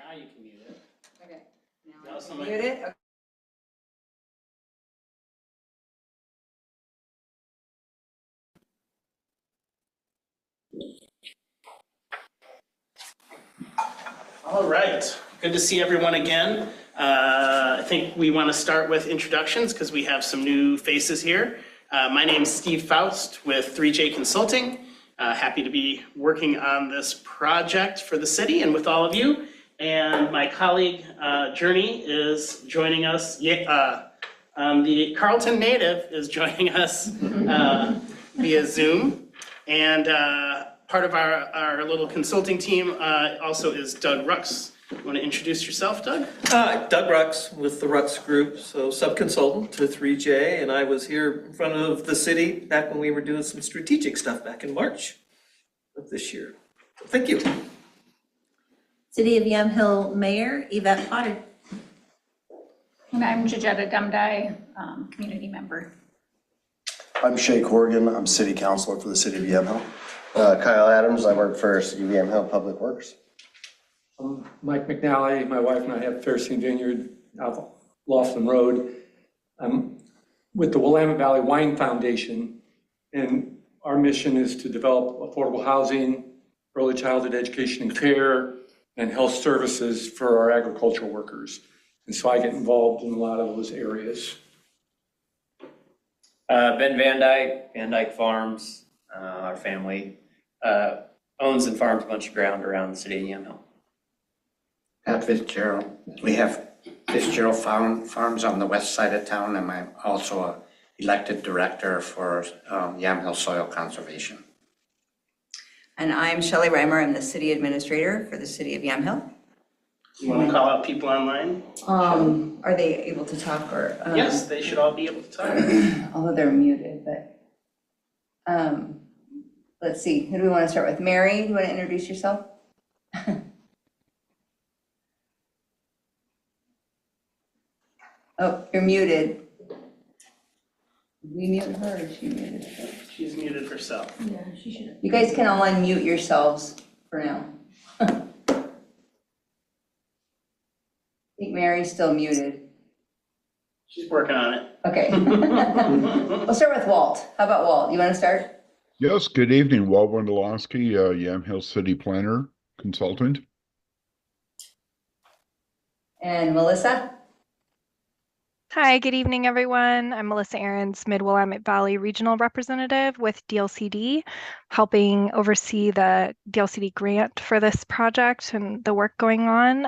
Now you can mute it. Okay. Now Also I can mute it. Okay. All right, good to see everyone again. I think we want to start with introductions because we have some new faces here. My name is Steve Faust with 3J Consulting. Happy to be working on this project for the city and with all of you. And my colleague Journey is joining us. The Carleton native is joining us via Zoom. And part of our little consulting team also is Doug Rux. You want to introduce yourself, Doug? Doug Rux with the Rux Group, so sub-consultant to 3J, and I was here in front of the city back when we were doing some strategic stuff back in March of this year. Thank you. City of Yamhill Mayor Yvette Potter. And I'm Jajetta Gumdai, community member. I'm Shay Corrigan. I'm city councilor for the city of Yamhill. Kyle Adams, I work for City of Yamhill Public Works. Mike McNally, my wife and I have Fairstein Vineyard out Laughlin Road. I'm with the Willamette Valley Wine Foundation, and our mission is to develop affordable housing, early childhood education and care, and health services for our agricultural workers. And so I get involved in a lot of those areas. Ben Van Dyke Farms, our family owns and farms a bunch of ground around the city of Yamhill. Pat Fitzgerald. We have Fitzgerald Farms on the west side of town, and I'm also an elected director for Yamhill Soil Conservation. And I'm Shelley Reimer. I'm the city administrator for the city of Yamhill. You want to call out people online? Are they able to talk or? Yes, they should all be able to talk. Although they're muted, but let's see. Who do we want to start with? Mary, do you want to introduce yourself? Oh, you're muted. Did we mute her or she muted her? She's muted herself. Yeah, she should. You guys can all unmute yourselves for now. I think Mary's still muted. She's working on it. Okay. We'll start with Walt. How about Walt? You want to start? Yes, good evening. Walt Wondolowski, Yamhill City Planner Consultant. And Melissa? Hi, good evening, everyone. I'm Melissa Ahrens, Mid-Willamette Valley Regional Representative with DLCD, helping oversee the DLCD grant for this project and the work going on,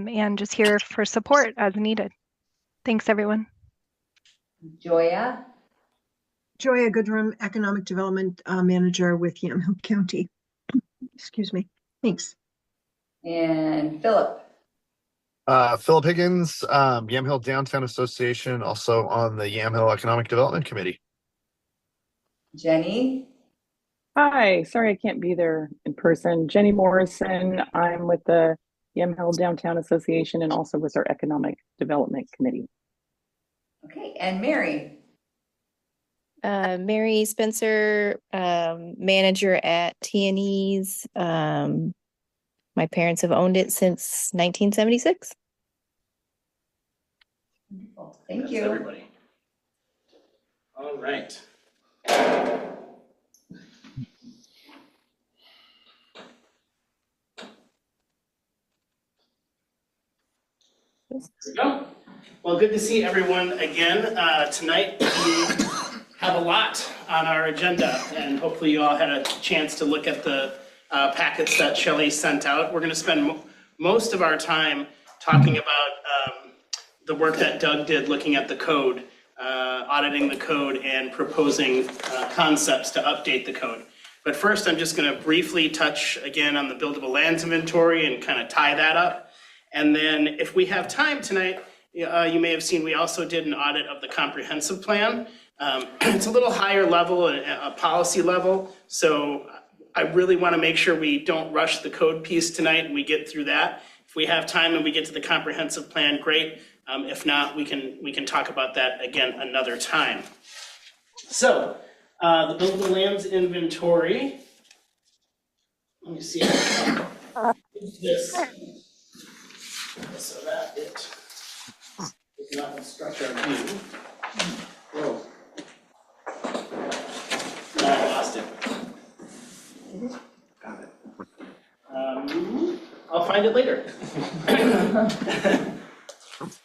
and just here for support as needed. Thanks, everyone. Joya? Joya Goodrum, Economic Development Manager with Yamhill County. Excuse me. Thanks. And Philip? Philip Higgins, Yamhill Downtown Association, also on the Yamhill Economic Development Committee. Jenny? Hi, sorry I can't be there in person. Jenny Morrison, I'm with the Yamhill Downtown Association and also with our Economic Development Committee. Okay, and Mary? Mary Spencer, manager at T&E's. My parents have owned it since 1976. Wonderful. Thank That's you. everybody. All right. There we go. Well, good to see everyone again. Tonight we have a lot on our agenda, and hopefully you all had a chance to look at the packets that Shelley sent out. We're going to spend most of our time talking about the work that Doug did looking at the code, auditing the code and proposing concepts to update the code. But first, I'm just going to briefly touch again on the buildable lands inventory and kind of tie that up. And then if we have time tonight, you may have seen we also did an audit of the comprehensive plan. It's a little higher level, a policy level. So I really want to make sure we don't rush the code piece tonight and we get through that. If we have time and we get to the comprehensive plan, great. If not, we can talk about that again another time. So the buildable lands inventory. Let me see. This. so that it does not obstruct our view. Whoa. No, I lost it. Got it. I'll find it later.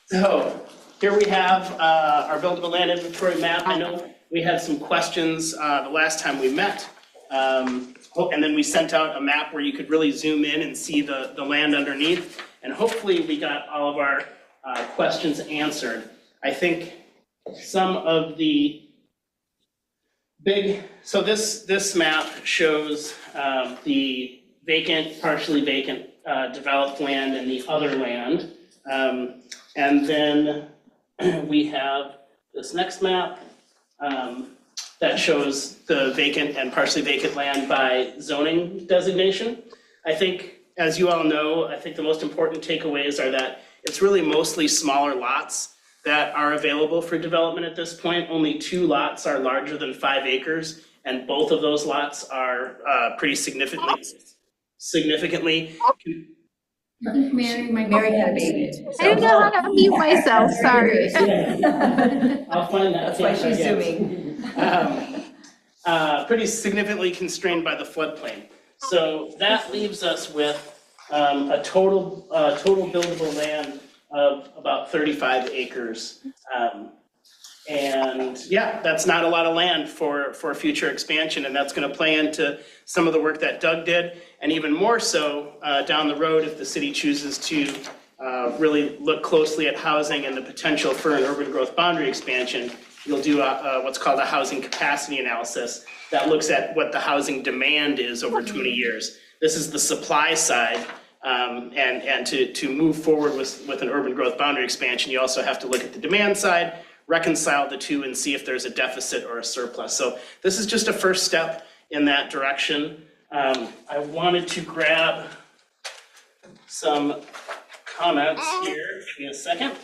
So here we have our buildable land inventory map. I know we had some questions the last time we met. And then we sent out a map where you could really zoom in and see the land underneath. And hopefully we got all of our questions answered. I think some of the so this map shows the vacant, partially vacant developed land and the other land. And then we have this next map that shows the vacant and partially vacant land by zoning designation. I think, as you all know, I think the most important takeaways are that it's really mostly smaller lots that are available for development at this point. Only 2 lots are larger than 5 acres, and both of those lots are pretty significantly. Mary had a baby. I don't know how to mute myself, sorry. I'll find that. That's why she's zooming. Pretty significantly constrained by the floodplain. So that leaves us with a total buildable land of about 35 acres. And yeah, that's not a lot of land for future expansion, and that's going to play into some of the work that Doug did, and even more so down the road if the city chooses to really look closely at housing and the potential for an urban growth boundary expansion. You'll do what's called a housing capacity analysis that looks at what the housing demand is over 20 years. This is the supply side, and to move forward with an urban growth boundary expansion, you also have to look at the demand side, reconcile the two, and see if there's a deficit or a surplus. So this is just a first step in that direction. I wanted to grab some comments here. Give me a second.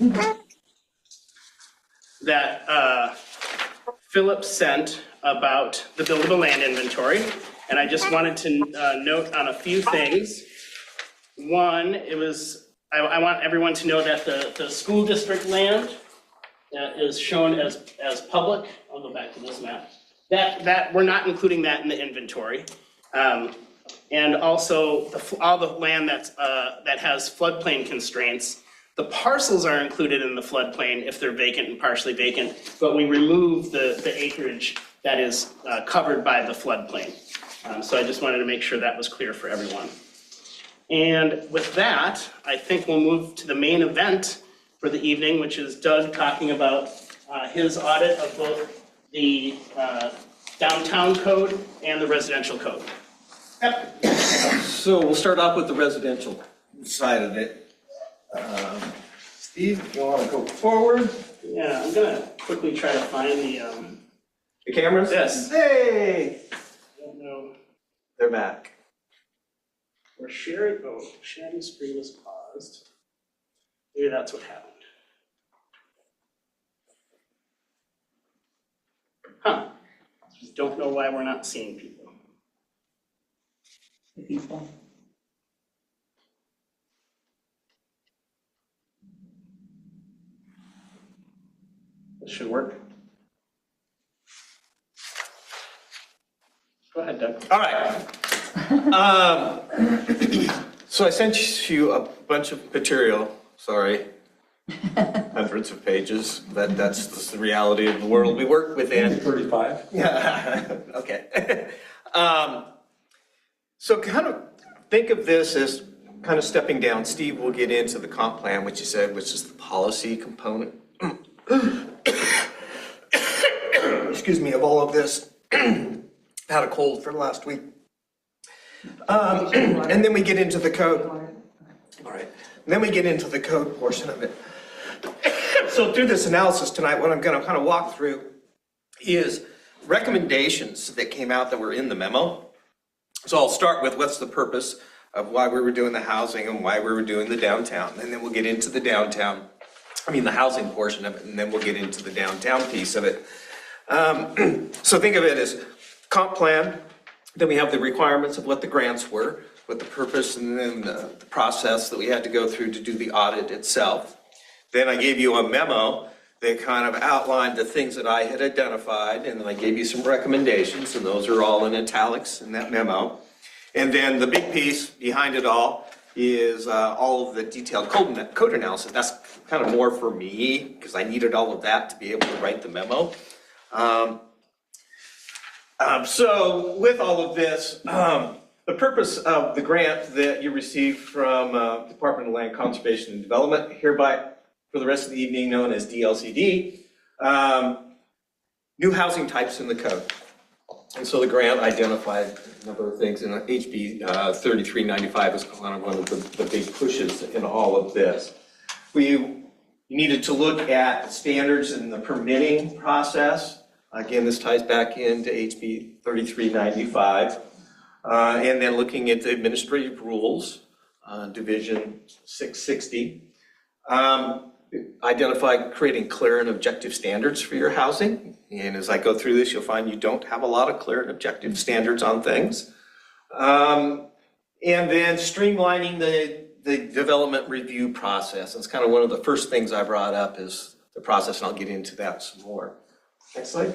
That Philip sent about the buildable land inventory, and I just wanted to note on a few things. One, I want everyone to know that the school district land is shown as public. I'll go back to this map. That we're not including that in the inventory. And also all the land that has floodplain constraints, the parcels are included in the floodplain if they're vacant and partially vacant, but we remove the acreage that is covered by the floodplain. So I just wanted to make sure that was clear for everyone. And with that, I think we'll move to the main event for the evening, which is Doug talking about his audit of both the downtown code and the residential code. Yep. So we'll start off with the residential side of it. Steve, you want to go forward? Yeah, I'm gonna quickly try to find the cameras? Yes. Hey! I don't know. They're back. We're sharing screen is paused. Maybe that's what happened. Huh. Just don't know why we're not seeing people. This should work. Go ahead, Doug. All right. So I sent you a bunch of material, sorry. Hundreds of pages, that's the reality of the world we work within. 35. Yeah, okay. So kind of think of this as kind of stepping down. Steve will get into the comp plan, which you said, which is the policy component. Excuse me, of all of this. Had a cold from last week. And then we get into the code. All right. And then we get into the code portion of it. So through this analysis tonight, what I'm going to kind of walk through is recommendations that came out that were in the memo. So I'll start with what's the purpose of why we were doing the housing and why we were doing the downtown. And then we'll get into the the housing portion of it, and then we'll get into the downtown piece of it. So think of it as comp plan. Then we have the requirements of what the grants were, what the purpose and then the process that we had to go through to do the audit itself. Then I gave you a memo that kind of outlined the things that I had identified, and then I gave you some recommendations, and those are all in italics in that memo. And then the big piece behind it all is all of the detailed code analysis. That's kind of more for me, because I needed all of that to be able to write the memo. So with all of this, the purpose of the grant that you received from Department of Land Conservation and Development, hereby for the rest of the evening known as DLCD, new housing types in the code. And so the grant identified a number of things, and HB 3395 was kind of one of the big pushes in all of this. We needed to look at the standards in the permitting process. Again, this ties back into HB 3395. And then looking at the administrative rules, Division 660. Identify creating clear and objective standards for your housing. And as I go through this, you'll find you don't have a lot of clear and objective standards on things. And then streamlining the development review process. It's kind of one of the first things I brought up is the process, and I'll get into that some more. Next slide.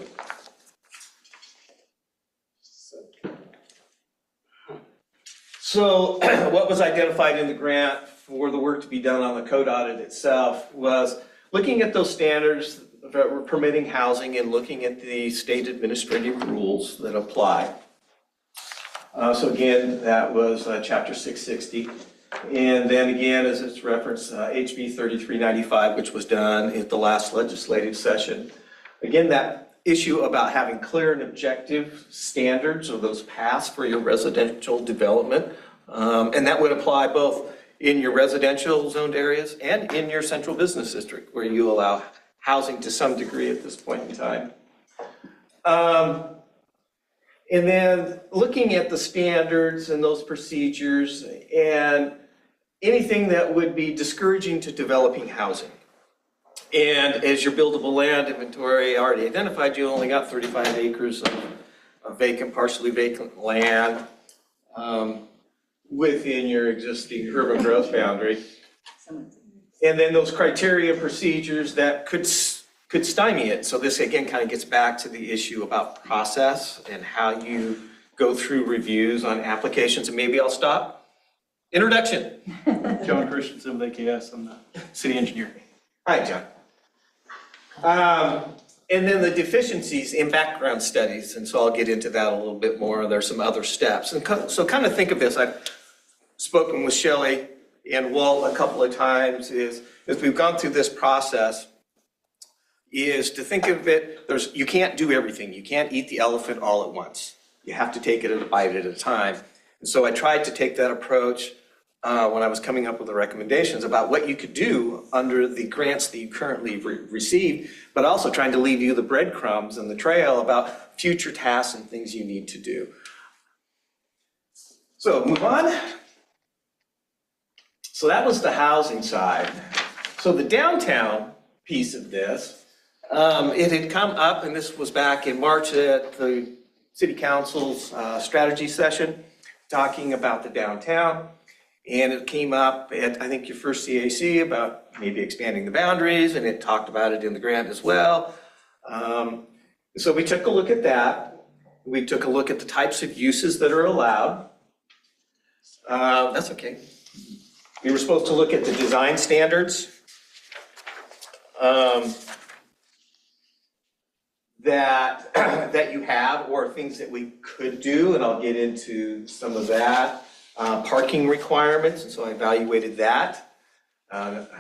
So what was identified in the grant for the work to be done on the code audit itself was looking at those standards that were permitting housing and looking at the state administrative rules that apply. So again, that was chapter 660. And then again, as it's referenced, HB 3395, which was done at the last legislative session. Again, that issue about having clear and objective standards of those paths for your residential development. And that would apply both in your residential zoned areas and in your central business district, where you allow housing to some degree at this point in time. And then looking at the standards and those procedures and anything that would be discouraging to developing housing. And as your buildable land inventory already identified, you only got 35 acres of vacant, partially vacant land within your existing urban growth boundary. And then those criteria procedures that could stymie it. So this again kind of gets back to the issue about process and how you go through reviews on applications. And maybe I'll stop. Introduction. John Christensen with AKS, I'm the city engineer. Hi, John. And then the deficiencies in background studies, and so I'll get into that a little bit more. There's some other steps. And so kind of think of this, I've spoken with Shelley and Walt a couple of times, is as we've gone through this process, is to think of it, you can't do everything. You can't eat the elephant all at once. You have to take it a bite at a time. And so I tried to take that approach when I was coming up with the recommendations about what you could do under the grants that you currently received, but also trying to leave you the breadcrumbs and the trail about future tasks and things you need to do. So move on. So that was the housing side. So the downtown piece of this, it had come up, and this was back in March at the City Council's strategy session, talking about the downtown. And it came up at, I think, your first CAC about maybe expanding the boundaries, and it talked about it in the grant as well. So we took a look at that. We took a look at the types of uses that are allowed. That's okay. We were supposed to look at the design standards that you have, or things that we could do, and I'll get into some of that. Parking requirements, and so I evaluated that.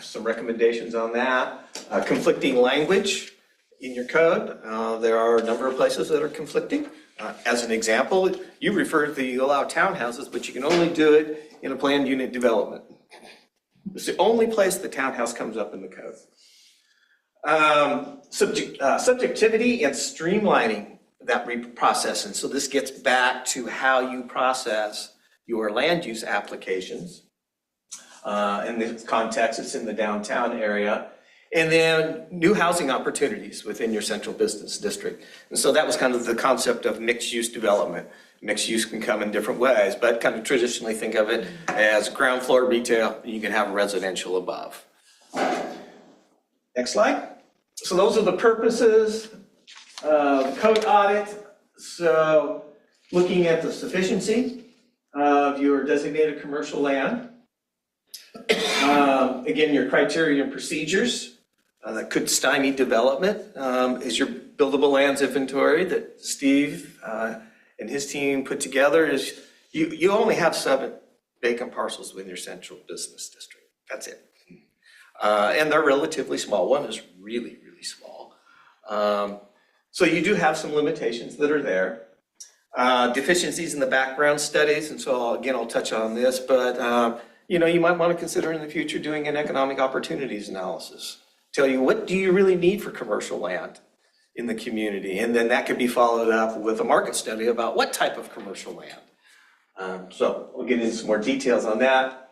Some recommendations on that. Conflicting language in your code. There are a number of places that are conflicting. As an example, you referred to you allow townhouses, but you can only do it in a planned unit development. It's the only place the townhouse comes up in the code. Subjectivity and streamlining that process, and so this gets back to how you process your land use applications. In this context, it's in the downtown area. And then new housing opportunities within your central business district. And so that was kind of the concept of mixed use development. Mixed use can come in different ways, but kind of traditionally think of it as ground floor retail, and you can have residential above. Next slide. So those are the purposes of the code audit. So looking at the sufficiency of your designated commercial land. Again, your criteria and procedures that could stymie development is your buildable lands inventory that Steve and his team put together. Is you only have 7 vacant parcels within your central business district. That's it. And they're relatively small. One is really, really small. So you do have some limitations that are there. Deficiencies in the background studies, and so I'll touch on this, but you might want to consider in the future doing an economic opportunities analysis. Tell you, what do you really need for commercial land in the community? And then that could be followed up with a market study about what type of commercial land. So we'll get into some more details on that.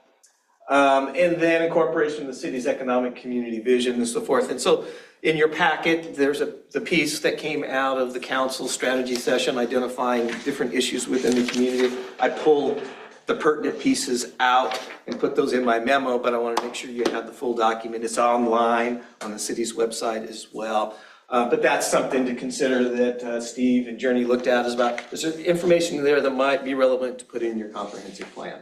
And then incorporation of the city's economic community vision and so forth. And so in your packet, there's the piece that came out of the council strategy session identifying different issues within the community. I pulled the pertinent pieces out and put those in my memo, but I want to make sure you have the full document. It's online on the city's website as well. But that's something to consider that Steve and Journey looked at is there information there that might be relevant to put in your comprehensive plan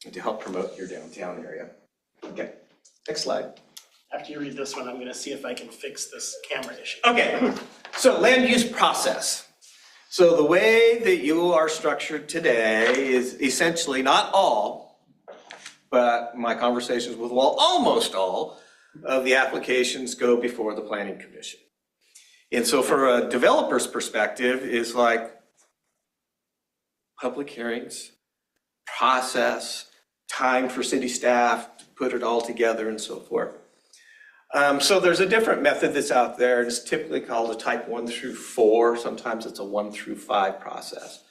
and to help promote your downtown area. Okay, next slide. After you read this one, I'm going to see if I can fix this camera issue. Okay, so land use process. So the way that you are structured today is essentially not all, but my conversations with almost all of the applications go before the Planning Commission. And so for a developer's perspective is like public hearings, process, time for city staff to put it all together and so forth. So there's a different method that's out there. It's typically called a type 1 through 4. Sometimes it's a 1 through 5 process.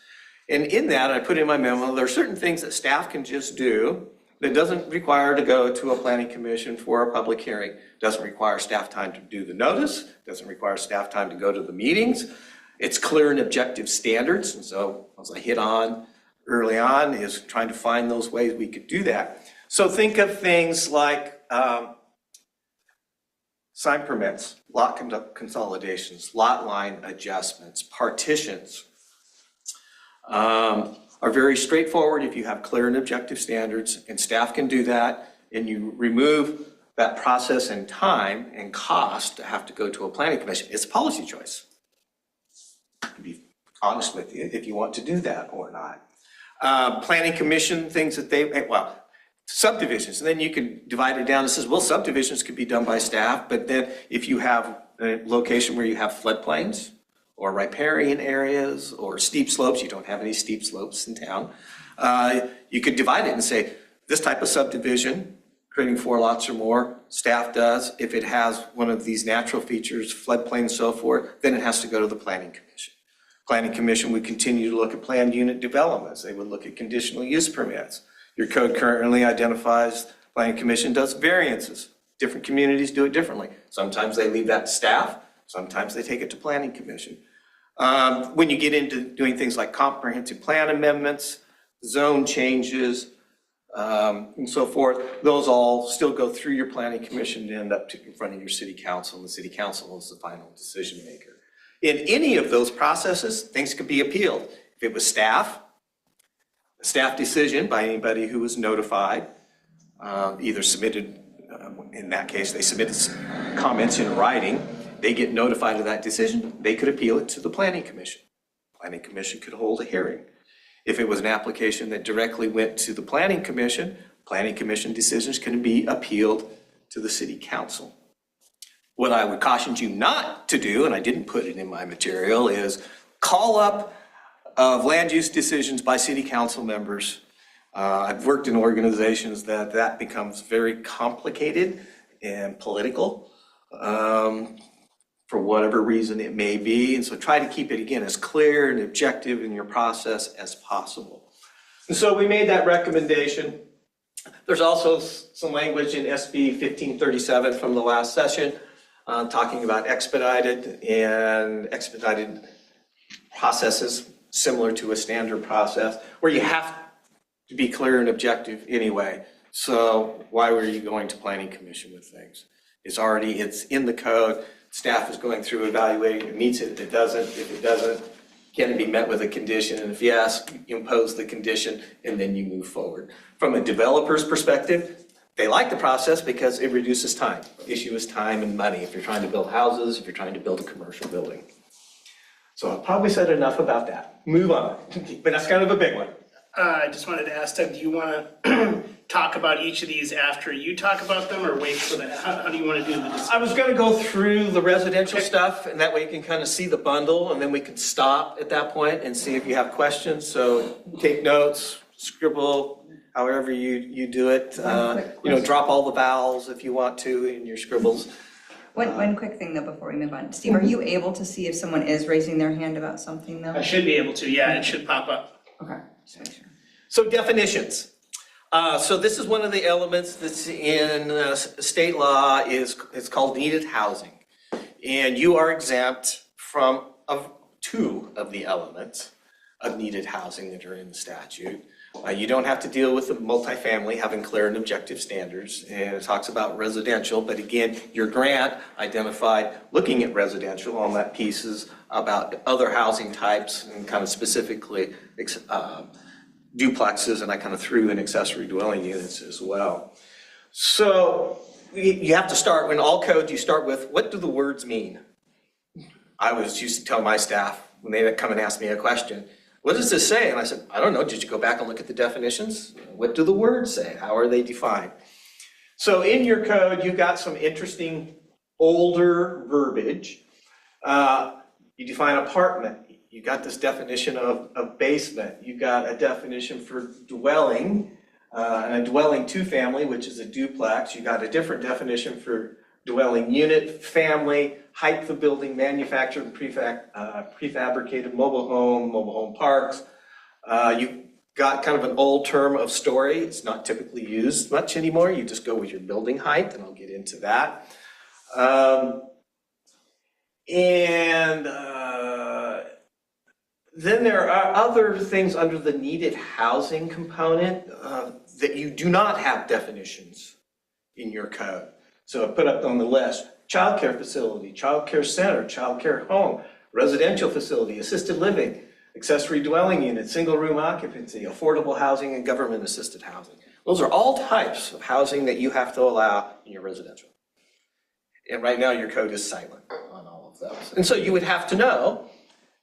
And in that, I put in my memo, there are certain things that staff can just do that doesn't require to go to a planning commission for a public hearing. Doesn't require staff time to do the notice. Doesn't require staff time to go to the meetings. It's clear and objective standards. And so as I hit on early on is trying to find those ways we could do that. So think of things like sign permits, lot consolidations, lot line adjustments, partitions are very straightforward if you have clear and objective standards, and staff can do that, and you remove that process and time and cost to have to go to a planning commission. It's a policy choice. To be honest with you, if you want to do that or not. Planning commission, things that subdivisions, and then you can divide it down and says, well, subdivisions could be done by staff, but then if you have a location where you have floodplains or riparian areas or steep slopes, you don't have any steep slopes in town, you could divide it and say, this type of subdivision, creating 4 lots or more, staff does. If it has one of these natural features, floodplain and so forth, then it has to go to the Planning Commission. Planning Commission would continue to look at planned unit developments. They would look at conditional use permits. Your code currently identifies, Planning Commission does variances. Different communities do it differently. Sometimes they leave that to staff, sometimes they take it to Planning Commission. When you get into doing things like comprehensive plan amendments, zone changes, and so forth, those all still go through your Planning Commission and end up in front of your City Council, and the City Council is the final decision maker. In any of those processes, things could be appealed. If it was staff, a staff decision by anybody who was notified, either submitted, in that case, they submitted comments in writing, they get notified of that decision, they could appeal it to the Planning Commission. Planning Commission could hold a hearing. If it was an application that directly went to the Planning Commission decisions can be appealed to the City Council. What I would caution you not to do, and I didn't put it in my material, is call up of land use decisions by City Council members. I've worked in organizations that becomes very complicated and political for whatever reason it may be. And so try to keep it, again, as clear and objective in your process as possible. And so we made that recommendation. There's also some language in SB 1537 from the last session talking about expedited processes. similar to a standard process where you have to be clear and objective anyway. So why were you going to planning commission with things? It's in the code. Staff is going through evaluating. It meets it. If it doesn't. If it doesn't, can it be met with a condition? And if yes, impose the condition, and then you move forward. From a developer's perspective, they like the process because it reduces time. The issue is time and money if you're trying to build houses, if you're trying to build a commercial building. So I've probably said enough about that. Move on. But that's kind of a big one. I just wanted to ask Doug, do you want to talk about each of these after you talk about them, or wait for that? How do you want to do this? I was going to go through the residential stuff, and that way you can kind of see the bundle, and then we can stop at that point and see if you have questions. So take notes, scribble, however you do it. Drop all the vowels if you want to in your scribbles. One quick thing though before we move on. Steve, are you able to see if someone is raising their hand about something though? I should be able to, yeah, it should pop up. Okay, just make sure. So definitions. So this is one of the elements that's in state law it's called needed housing. And you are exempt from two of the elements of needed housing that are in the statute. You don't have to deal with the multifamily having clear and objective standards, and it talks about residential, but again, your grant identified looking at residential on that pieces about other housing types and kind of specifically duplexes, and I kind of threw in accessory dwelling units as well. So you have to start, in all codes, you start with, what do the words mean? I used to tell my staff when they would come and ask me a question, what does this say? And I said, I don't know, did you go back and look at the definitions? What do the words say? How are they defined? So in your code, you've got some interesting older verbiage. You define apartment. You got this definition of basement. You got a definition for dwelling, and a dwelling two-family, which is a duplex. You got a different definition for dwelling unit, family, height of building, manufactured, prefabricated mobile home parks. You got kind of an old term of story. It's not typically used much anymore. You just go with your building height, and I'll get into that. Then there are other things under the needed housing component that you do not have definitions in your code. So I put up on the list, childcare facility, childcare center, childcare home, residential facility, assisted living, accessory dwelling unit, single room occupancy, affordable housing, and government assisted housing. Those are all types of housing that you have to allow in your residential. And right now your code is silent on all of those. And so you would have to know,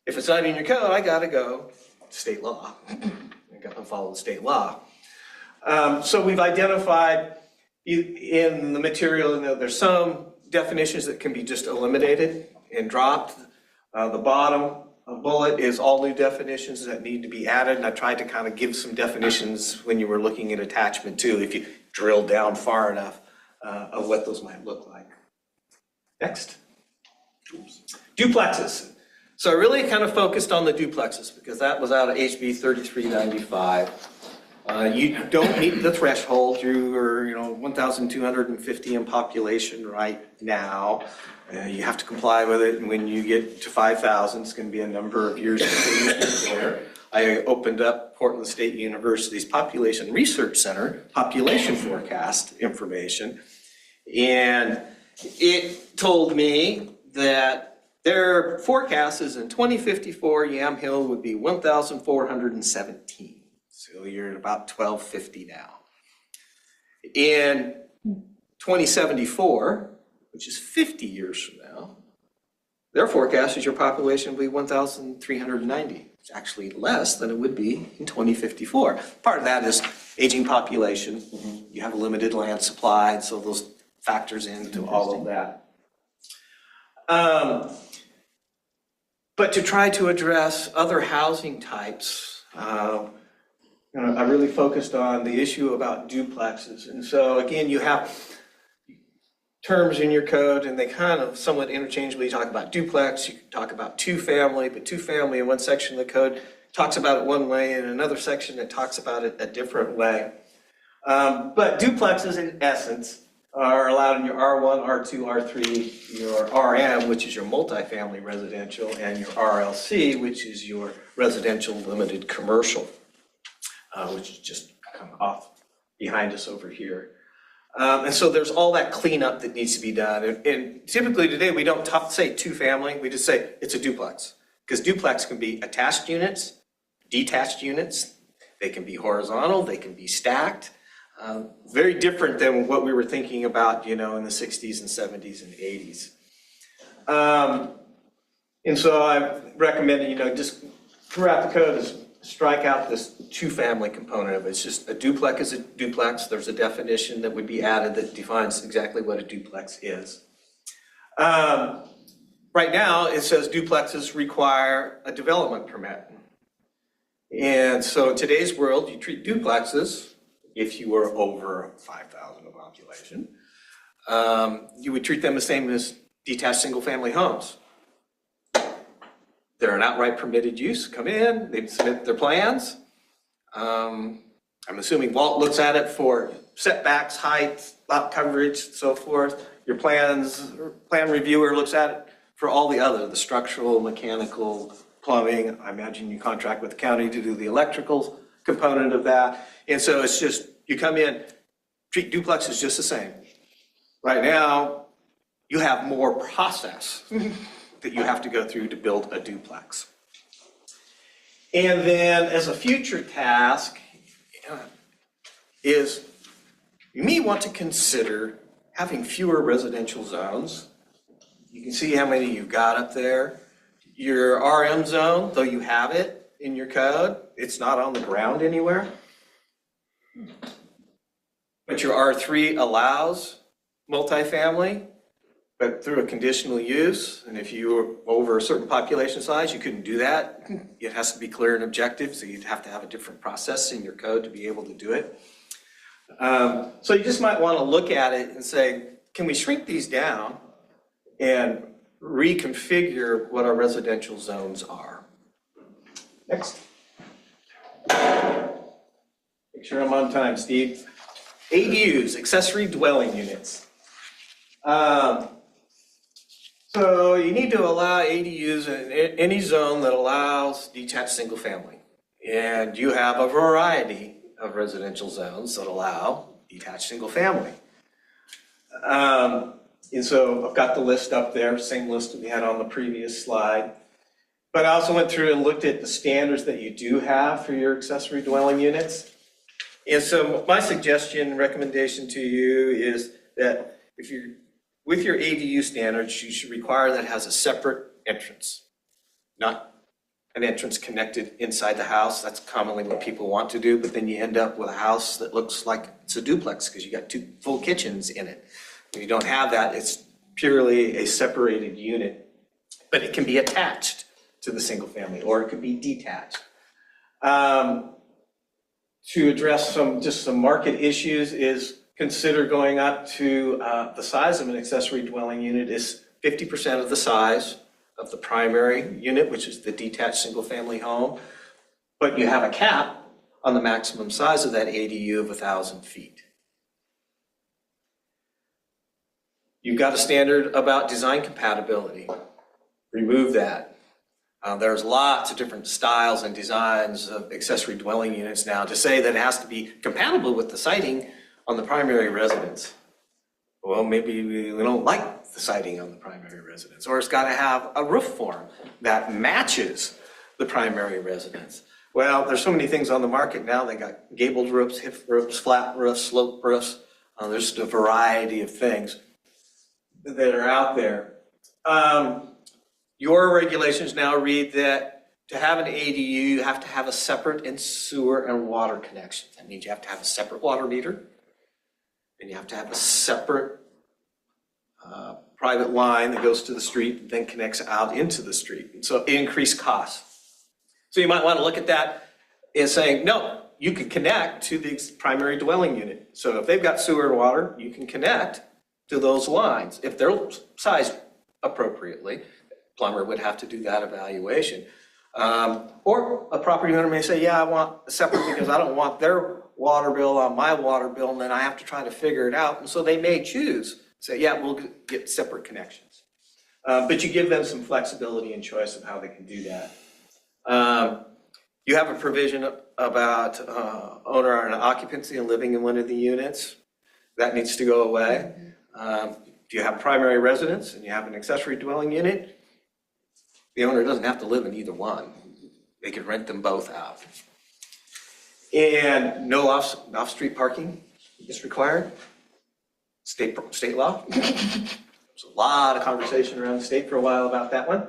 if it's not in your code, I gotta go to state law. I gotta follow the state law. So we've identified in the material, there's some definitions that can be just eliminated and dropped. The bottom bullet is all new definitions that need to be added, and I tried to kind of give some definitions when you were looking at attachment 2, if you drill down far enough of what those might look like. Next. Duplexes. So I really kind of focused on the duplexes because that was out of HB 3395. You don't meet the threshold. You are, 1,250 in population right now. You have to comply with it, and when you get to 5,000, it's going to be a number of years before you get there. I opened up Portland State University's Population Research Center population forecast information, and it told me that their forecast is in 2054, Yamhill would be 1,417. So you're at about 1,250 now. In 2074, which is 50 years from now, their forecast is your population will be 1,390. It's actually less than it would be in 2054. Part of that is aging population. You have a limited land supply, so those factors into all of that. But to try to address other housing types, I really focused on the issue about duplexes. And so again, you have terms in your code and they kind of somewhat interchangeably talk about duplex, you can talk about two-family, but two-family in one section of the code talks about it one way, and another section that talks about it a different way. But duplexes in essence are allowed in your R1, R2, R3, your RM, which is your multifamily residential, and your RLC, which is your residential limited commercial, which is just kind of off behind us over here. And so there's all that cleanup that needs to be done. And typically today, we don't say two-family, we just say it's a duplex. Because duplex can be attached units, detached units, they can be horizontal, they can be stacked. Very different than what we were thinking about, in the 60s and 70s and 80s. And so I recommend, just throughout the code is strike out this two-family component of it. It's just a duplex is a duplex. There's a definition that would be added that defines exactly what a duplex is. Right now, it says duplexes require a development permit. And so in today's world, you treat duplexes, if you were over 5,000 of population, you would treat them the same as detached single-family homes. They're an outright permitted use, come in, they submit their plans. I'm assuming Walt looks at it for setbacks, height, lot coverage, so forth. Your plan reviewer looks at it for all the structural, mechanical, plumbing. I imagine you contract with the county to do the electrical component of that. And so it's just, you come in, treat duplexes just the same. Right now, you have more process that you have to go through to build a duplex. And then as a future task is you may want to consider having fewer residential zones. You can see how many you've got up there. Your RM zone, though you have it in your code, it's not on the ground anywhere. But your R3 allows multifamily, but through a conditional use. And if you were over a certain population size, you couldn't do that. It has to be clear and objective, so you'd have to have a different process in your code to be able to do it. So you just might want to look at it and say, can we shrink these down and reconfigure what our residential zones are? Next. Make sure I'm on time, Steve. ADUs, accessory dwelling units. So you need to allow ADUs in any zone that allows detached single family. And you have a variety of residential zones that allow detached single family. And so I've got the list up there, same list that we had on the previous slide. But I also went through and looked at the standards that you do have for your accessory dwelling units. And so my suggestion, recommendation to you is that if you're with your ADU standards, you should require that it has a separate entrance, not an entrance connected inside the house. That's commonly what people want to do, but then you end up with a house that looks like it's a duplex because you got two full kitchens in it. When you don't have that, it's purely a separated unit, but it can be attached to the single family or it could be detached. To address some market issues is consider going up to the size of an accessory dwelling unit is 50% of the size of the primary unit, which is the detached single family home, but you have a cap on the maximum size of that ADU of 1,000 feet. You've got a standard about design compatibility. Remove that. There's lots of different styles and designs of accessory dwelling units now. To say that it has to be compatible with the siding on the primary residence, well, maybe we don't like the siding on the primary residence, or it's got to have a roof form that matches the primary residence. Well, there's so many things on the market now. They got gabled roofs, hip roofs, flat roofs, sloped roofs. There's just a variety of things that are out there. Your regulations now read that to have an ADU, you have to have a separate sewer and water connection. That means you have to have a separate water meter, and you have to have a separate private line that goes to the street and then connects out into the street. And so increased costs. So you might want to look at that and saying, no, you can connect to the primary dwelling unit. So if they've got sewer and water, you can connect to those lines. If they're sized appropriately, plumber would have to do that evaluation. Or a property owner may say, yeah, I want separate because I don't want their water bill on my water bill, and then I have to try to figure it out. And so they may choose, say, yeah, we'll get separate connections. But you give them some flexibility and choice of how they can do that. You have a provision about owner and occupancy and living in one of the units. That needs to go away. If you have primary residence and you have an accessory dwelling unit, the owner doesn't have to live in either one. They could rent them both out. And no off-street parking is required. State law. There's a lot of conversation around the state for a while about that one.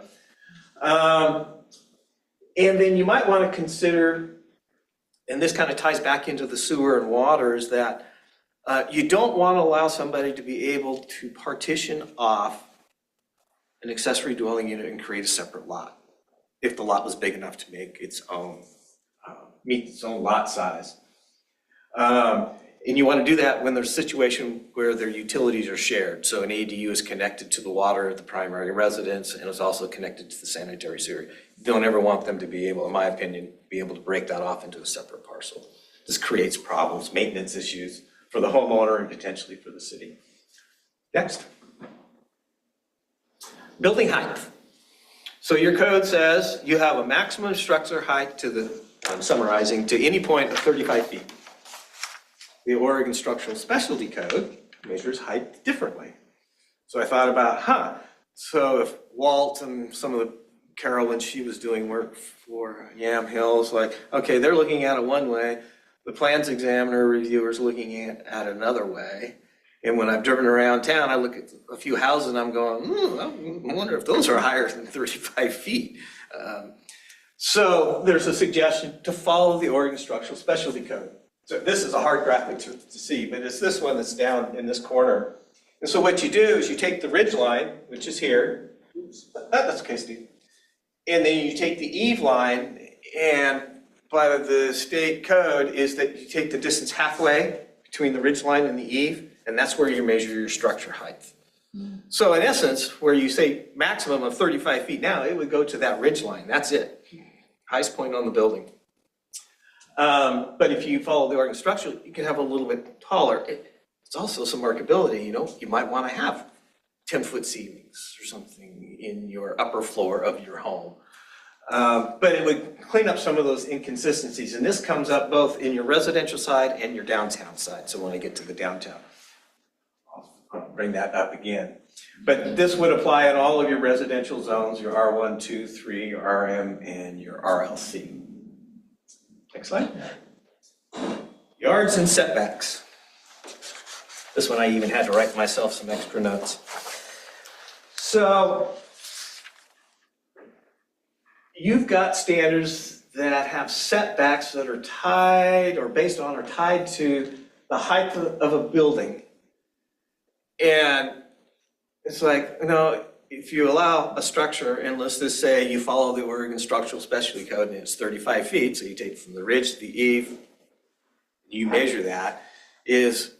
And then you might want to consider, and this kind of ties back into the sewer and water, is that you don't want to allow somebody to be able to partition off an accessory dwelling unit and create a separate lot if the lot was big enough to make its own, meet its own lot size. And you want to do that when there's a situation where their utilities are shared. So an ADU is connected to the water at the primary residence and is also connected to the sanitary sewer. You don't ever want them to be able, in my opinion, be able to break that off into a separate parcel. This creates problems, maintenance issues for the homeowner and potentially for the city. Next. Building height. So your code says you have a maximum structure height to the, I'm summarizing, to any point of 35 feet. The Oregon Structural Specialty Code measures height differently. So I thought about, so if Walt and some of the Carol, when she was doing work for Yam Hills, like, okay, they're looking at it one way, the plans examiner reviewer's looking at it another way. And when I've driven around town, I look at a few houses and I'm going, I wonder if those are higher than 35 feet. So there's a suggestion to follow the Oregon Structural Specialty Code. So this is a hard graphic to see, but it's this one that's down in this corner. And so what you do is you take the ridge line, which is here. That's okay, Steve. And then you take the eave line, and by the state code is that you take the distance halfway between the ridge line and the eave, and that's where you measure your structure height. So in essence, where you say maximum of 35 feet now, it would go to that ridge line. That's it. Highest point on the building. But if you follow the Oregon structure, you can have a little bit taller. It's also some markability, you might want to have 10-foot ceilings or something in your upper floor of your home. But it would clean up some of those inconsistencies. And this comes up both in your residential side and your downtown side. So when I get to the downtown, I'll bring that up again. But this would apply in all of your residential zones, your R1, 2, 3, your RM, and your RLC. Next slide. Yards and setbacks. This one I even had to write myself some extra notes. So you've got standards that have setbacks that are tied or based on or tied to the height of a building. And it's like, if you allow a structure, and let's just say you follow the Oregon Structural Specialty Code and it's 35 feet, so you take from the ridge to the eave, you measure that, is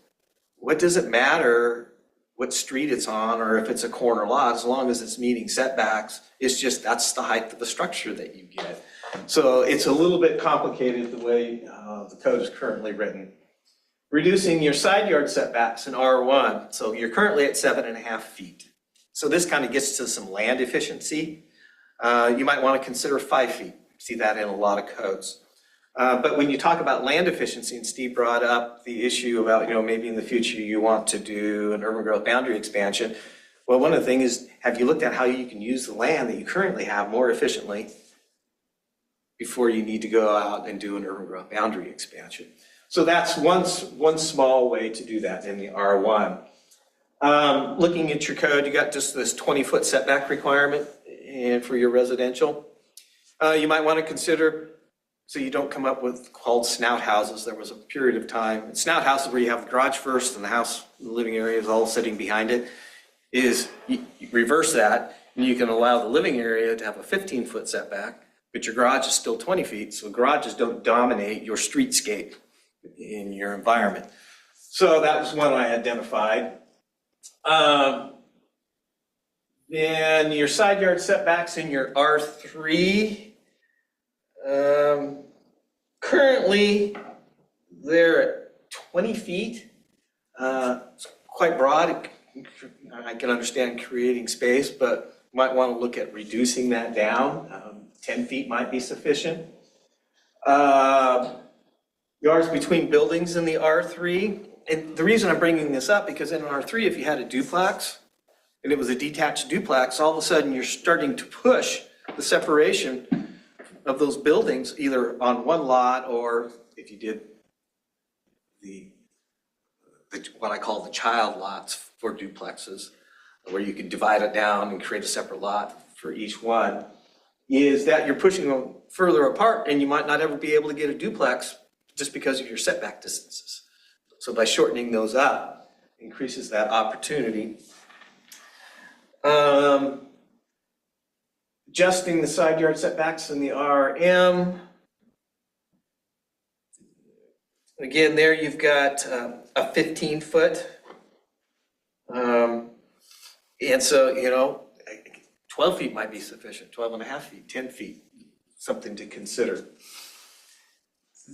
what does it matter what street it's on or if it's a corner lot, as long as it's meeting setbacks, it's just that's the height of the structure that you get. So it's a little bit complicated the way the code is currently written. Reducing your side yard setbacks in R1, so you're currently at 7.5 feet. So this kind of gets to some land efficiency. You might want to consider 5 feet. See that in a lot of codes. But when you talk about land efficiency, and Steve brought up the issue about, maybe in the future you want to do an urban growth boundary expansion. Well, one of the things is, have you looked at how you can use the land that you currently have more efficiently before you need to go out and do an urban growth boundary expansion? So that's one small way to do that in the R1. Looking at your code, you got just this 20-foot setback requirement and for your residential. You might want to consider, so you don't come up with called snout houses. There was a period of time, snout houses where you have the garage first and the house, the living area is all sitting behind it, is you reverse that and you can allow the living area to have a 15-foot setback, but your garage is still 20 feet, so garages don't dominate your streetscape in your environment. So that was one I identified. Then your side yard setbacks in your R3, Currently, they're at 20 feet. It's quite broad. I can understand creating space, but might want to look at reducing that down. 10 feet might be sufficient. Yards between buildings in the R3. And the reason I'm bringing this up, because in R3, if you had a duplex and it was a detached duplex, all of a sudden you're starting to push the separation of those buildings either on one lot, or if you did the what I call the child lots for duplexes, where you could divide it down and create a separate lot for each one, is that you're pushing them further apart and you might not ever be able to get a duplex just because of your setback distances. So by shortening those up, increases that opportunity. Adjusting the side yard setbacks in the RM. Again, there you've got a 15-foot. And so, 12 feet might be sufficient, 12 and a half feet, 10 feet, something to consider.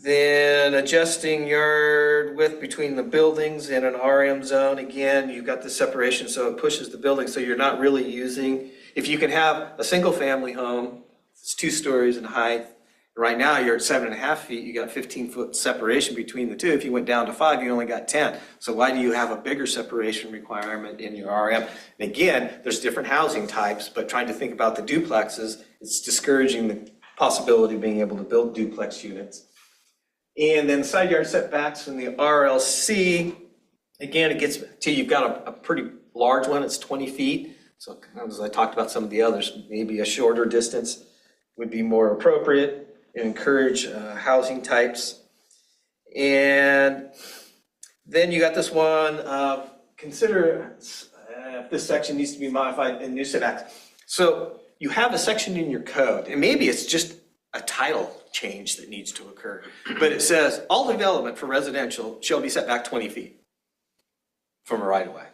Then adjusting yard width between the buildings in an RM zone. Again, you've got the separation, so it pushes the building, so you're not really using, if you can have a single family home, it's 2 stories in height. Right now, you're at 7.5 feet, you got 15-foot separation between the two. If you went down to 5, you only got 10. So why do you have a bigger separation requirement in your RM? And again, there's different housing types, but trying to think about the duplexes, it's discouraging the possibility of being able to build duplex units. And then side yard setbacks in the RLC, again, it gets to, you've got a pretty large one, it's 20 feet. So as I talked about some of the others, maybe a shorter distance would be more appropriate. And encourage housing types. And then you got this one, consider if this section needs to be modified in new setbacks. So you have a section in your code, and maybe it's just a title change that needs to occur, but it says all development for residential shall be set back 20 feet from a right of way.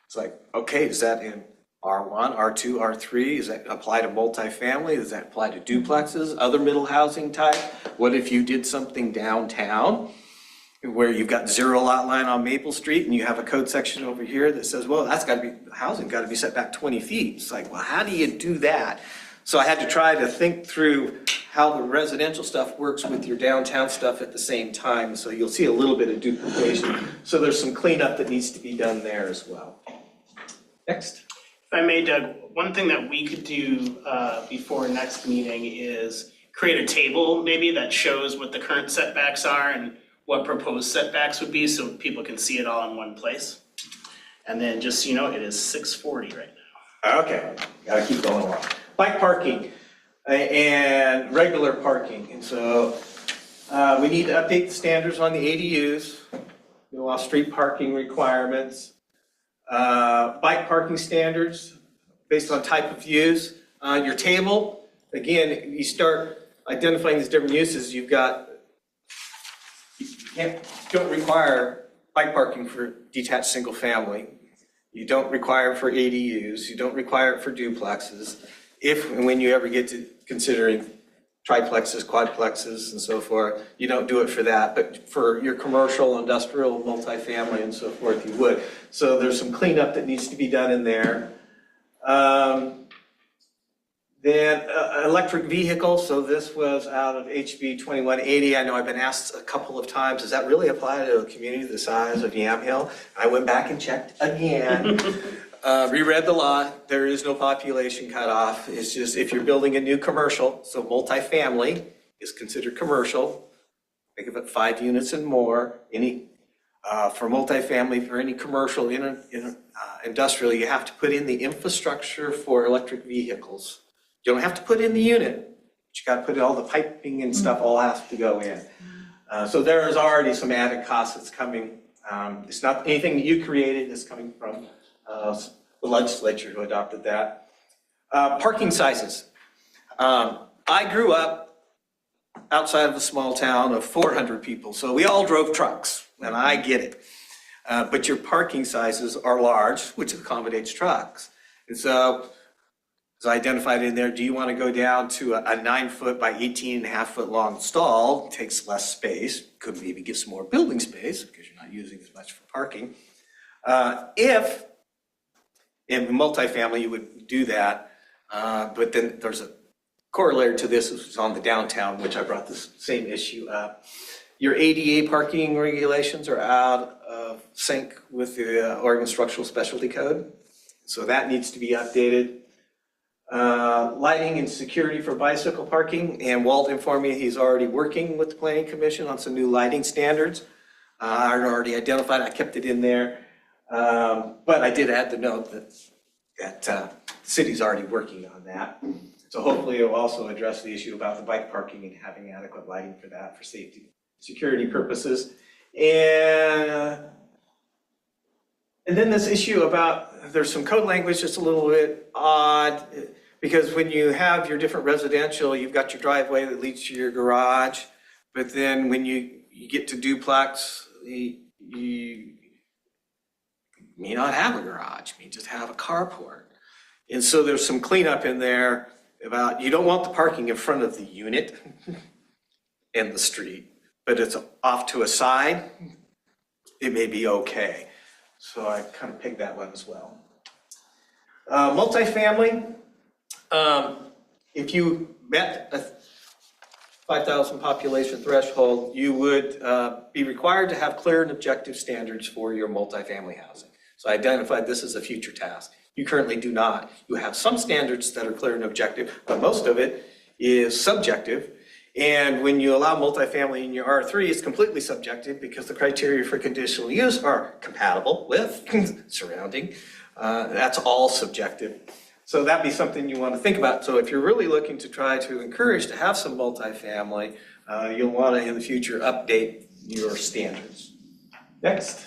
It's like, okay, is that in R1, R2, R3, does that apply to multifamily? Does that apply to duplexes, other middle housing type? What if you did something downtown where you've got 0 lot line on Maple Street and you have a code section over here that says, well, that's got to be, housing got to be set back 20 feet. It's like, well, how do you do that? So I had to try to think through how the residential stuff works with your downtown stuff at the same time. So you'll see a little bit of duplication. So there's some cleanup that needs to be done there as well. Next. If I may, Doug, one thing that we could do before next meeting is create a table maybe that shows what the current setbacks are and what proposed setbacks would be so people can see it all in one place. And then just so you know, it is 6:40 right now. Okay, gotta keep going along. Bike parking and regular parking. And so we need to update the standards on the ADUs, off-street parking requirements. Bike parking standards based on type of use. Your table, again, you start identifying these different uses. You've got, you don't require bike parking for detached single family. You don't require it for ADUs. You don't require it for duplexes. If and when you ever get to considering triplexes, quadplexes, and so forth, you don't do it for that, but for your commercial, industrial, multifamily, and so forth, you would. So there's some cleanup that needs to be done in there. Then electric vehicles, so this was out of HB 2180. I know I've been asked a couple of times, does that really apply to a community the size of Yamhill? I went back and checked again. Reread the law, there is no population cutoff. It's just if you're building a new commercial, so multifamily is considered commercial. Think of it 5 units and more. For multifamily, for any commercial, industrial, you have to put in the infrastructure for electric vehicles. You don't have to put in the unit, but you got to put in all the piping and stuff all has to go in. So there is already some added cost that's coming. It's not anything that you created, it's coming from the legislature who adopted that. Parking sizes. I grew up outside of a small town of 400 people, so we all drove trucks, and I get it. But your parking sizes are large, which accommodates trucks. And so So I identified in there, do you want to go down to a 9-foot by 18.5-foot long stall? Takes less space, could maybe give some more building space because you're not using as much for parking. If in multifamily you would do that, but then there's a corollary to this, which is on the downtown, which I brought this same issue up. Your ADA parking regulations are out of sync with the Oregon Structural Specialty Code. So that needs to be updated. Lighting and security for bicycle parking, and Walt informed me he's already working with the Planning Commission on some new lighting standards. I already identified, I kept it in there, but I did add the note that the city's already working on that. So hopefully it'll also address the issue about the bike parking and having adequate lighting for that for safety, security purposes. And then this issue about, there's some code language that's a little bit odd, because when you have your different residential, you've got your driveway that leads to your garage, but then when you get to duplex, you may not have a garage, you may just have a carport. And so there's some cleanup in there about, you don't want the parking in front of the unit and the street, but it's off to a side, it may be okay. So I kind of picked that one as well. Multifamily, if you met a 5,000 population threshold, you would be required to have clear and objective standards for your multifamily housing. So I identified this as a future task. You currently do not. You have some standards that are clear and objective, but most of it is subjective. And when you allow multifamily in your R3, it's completely subjective because the criteria for conditional use are compatible with surrounding. That's all subjective. So that'd be something you want to think about. So if you're really looking to try to encourage to have some multifamily, you'll want to in the future update your standards. Next.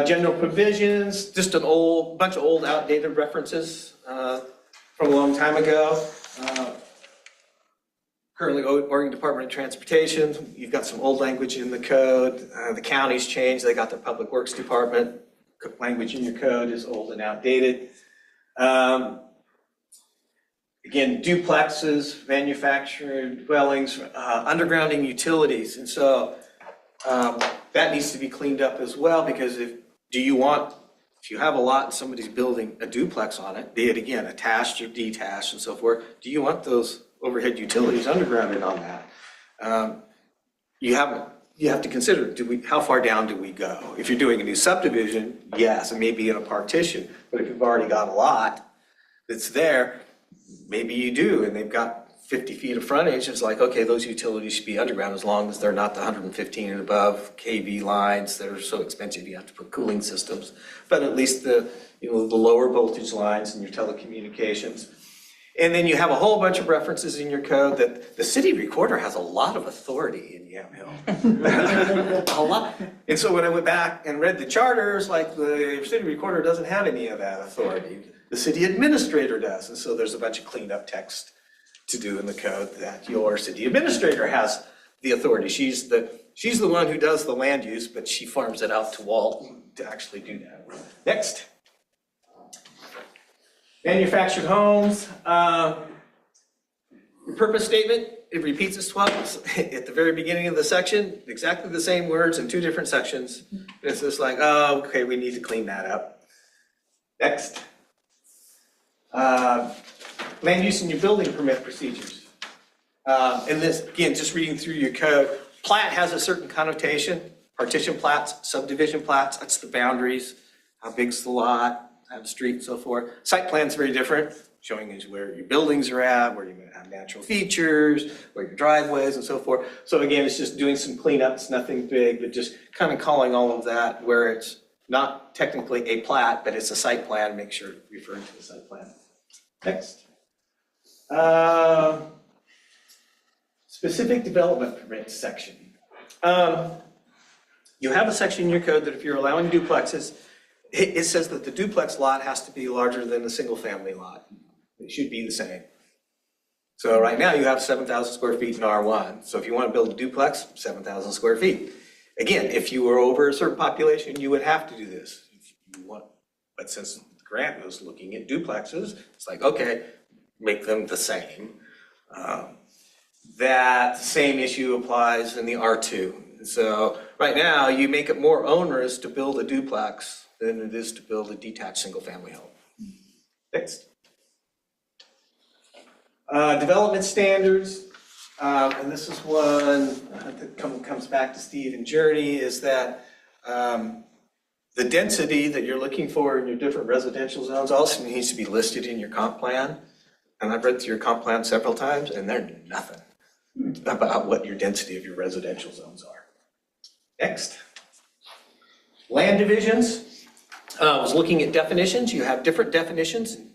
General provisions, just a bunch of old outdated references from a long time ago. Currently, Oregon Department of Transportation, you've got some old language in the code. The county's changed, they got their Public Works Department. Language in your code is old and outdated. Again, duplexes, manufactured dwellings, undergrounding utilities. And so that needs to be cleaned up as well, because if you have a lot and somebody's building a duplex on it, be it again attached or detached and so forth, do you want those overhead utilities undergrounded on that? You have to consider, how far down do we go? If you're doing a new subdivision, yes, it may be in a partition, but if you've already got a lot that's there, maybe you do, and they've got 50 feet of frontage, it's like, okay, those utilities should be underground as long as they're not the 115 and above kV lines that are so expensive you have to put cooling systems, but at least the lower voltage lines in your telecommunications. And then you have a whole bunch of references in your code that the city recorder has a lot of authority in Yamhill. A lot. And so when I went back and read the charters, like the city recorder doesn't have any of that authority. The city administrator does. And so there's a bunch of cleaned up text to do in the code that your city administrator has the authority. She's the one who does the land use, but she farms it out to Walt to actually do that. Next. Manufactured homes, your purpose statement, it repeats itself at the very beginning of the section, exactly the same words in two different sections. It's just like, oh, okay, we need to clean that up. Next. Land use and your building permit procedures. And this, again, just reading through your code, plat has a certain connotation, partition plats, subdivision plats, that's the boundaries, how big's the lot, have the street and so forth. Site plan's very different, showing you where your buildings are at, where you're going to have natural features, where your driveways and so forth. So again, it's just doing some cleanup, it's nothing big, but just kind of calling all of that where it's not technically a plat, but it's a site plan, make sure you're referring to the site plan. Next. Specific development permit section. You have a section in your code that if you're allowing duplexes, it says that the duplex lot has to be larger than the single family lot. It should be the same. So right now you have 7,000 square feet in R1. So if you want to build a duplex, 7,000 square feet. Again, if you were over a certain population, you would have to do this. If you want, but since the grant was looking at duplexes, it's like, okay, make them the same. That same issue applies in the R2. So right now, you make it more onerous to build a duplex than it is to build a detached single-family home. Next. Development standards, and this is one that comes back to Steve and Journey, is that the density that you're looking for in your different residential zones also needs to be listed in your comp plan. And I've read through your comp plan several times, and there's nothing about what your density of your residential zones are. Next. Land divisions. I was looking at definitions. You have different definitions in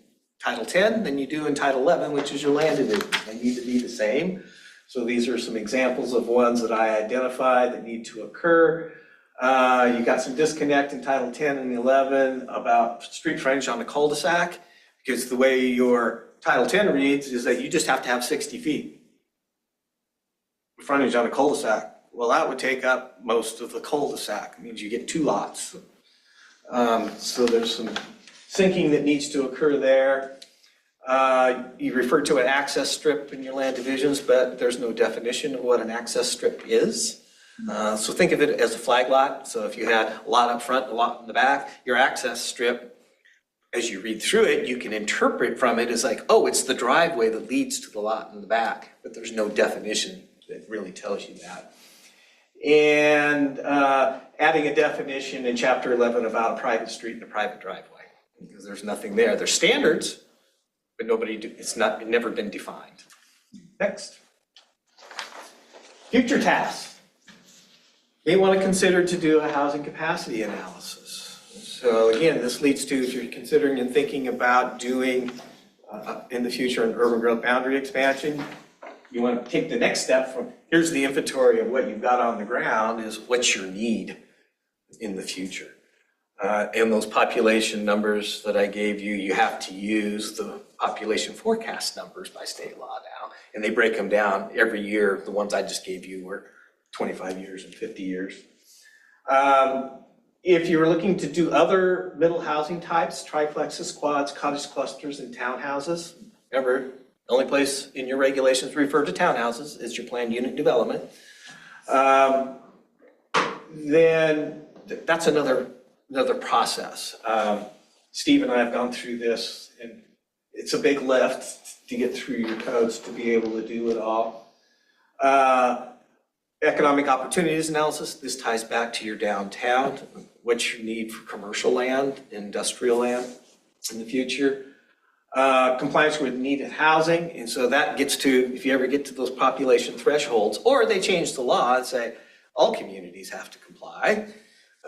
Title 10 than you do in Title 11, which is your land division. They need to be the same. So these are some examples of ones that I identified that need to occur. You got some disconnect in Title 10 and 11 about street frontage on the cul-de-sac, because the way your Title 10 reads is that you just have to have 60 feet frontage on a cul-de-sac. Well, that would take up most of the cul-de-sac. It means you get 2 lots. So there's some syncing that needs to occur there. You refer to an access strip in your land divisions, but there's no definition of what an access strip is. So think of it as a flag lot. So if you had a lot up front, a lot in the back, your access strip, as you read through it, you can interpret from it as like, oh, it's the driveway that leads to the lot in the back, but there's no definition that really tells you that. And adding a definition in Chapter 11 about a private street and a private driveway, because there's nothing there. There's standards, but it's never been defined. Next. Future tasks. May want to consider to do a housing capacity analysis. So again, this leads to, if you're considering and thinking about doing in the future an urban growth boundary expansion, you want to take the next step from, here's the inventory of what you've got on the ground, is what's your need in the future. And those population numbers that I gave you, you have to use the population forecast numbers by state law now. And they break them down every year. The ones I just gave you were 25 years and 50 years. If you're looking to do other middle housing types, triplexes, quads, cottage clusters, and townhouses, remember, the only place in your regulations refer to townhouses is your planned unit development. Then that's another process. Steve and I have gone through this, and it's a big lift to get through your codes to be able to do it all. Economic opportunities analysis, this ties back to your downtown, what's your need for commercial land, industrial land in the future. Compliance with needed housing, and so that gets to, if you ever get to those population thresholds, or they change the law and say all communities have to comply.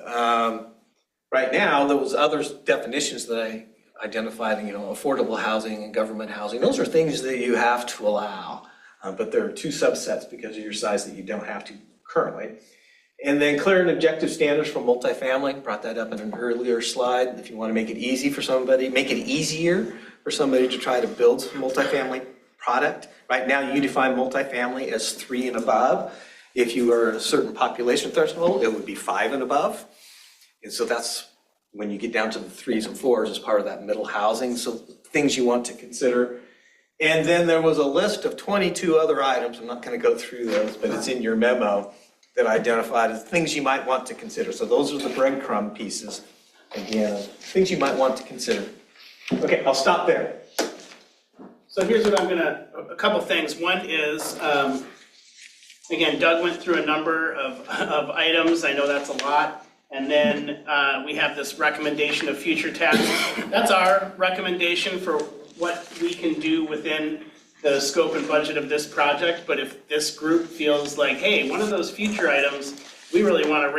Right now, those other definitions that I identified, affordable housing and government housing, those are things that you have to allow, but there are 2 subsets because of your size that you don't have to currently. And then clear and objective standards for multifamily, brought that up in an earlier slide. If you want to make it easy for somebody, make it easier for somebody to try to build some multifamily product. Right now, you define multifamily as 3 and above. If you are a certain population threshold, it would be 5 and above. And so that's when you get down to the 3s and 4s as part of that middle housing. So things you want to consider. And then there was a list of 22 other items. I'm not going to go through those, but it's in your memo that I identified as things you might want to consider. So those are the breadcrumb pieces, again, things you might want to consider. Okay, I'll stop there. So here's what a couple things. One is, again, Doug went through a number of items. I know that's a lot. And then we have this recommendation of future tasks. That's our recommendation for what we can do within the scope and budget of this project. But if this group feels like, hey, one of those future items, we really want to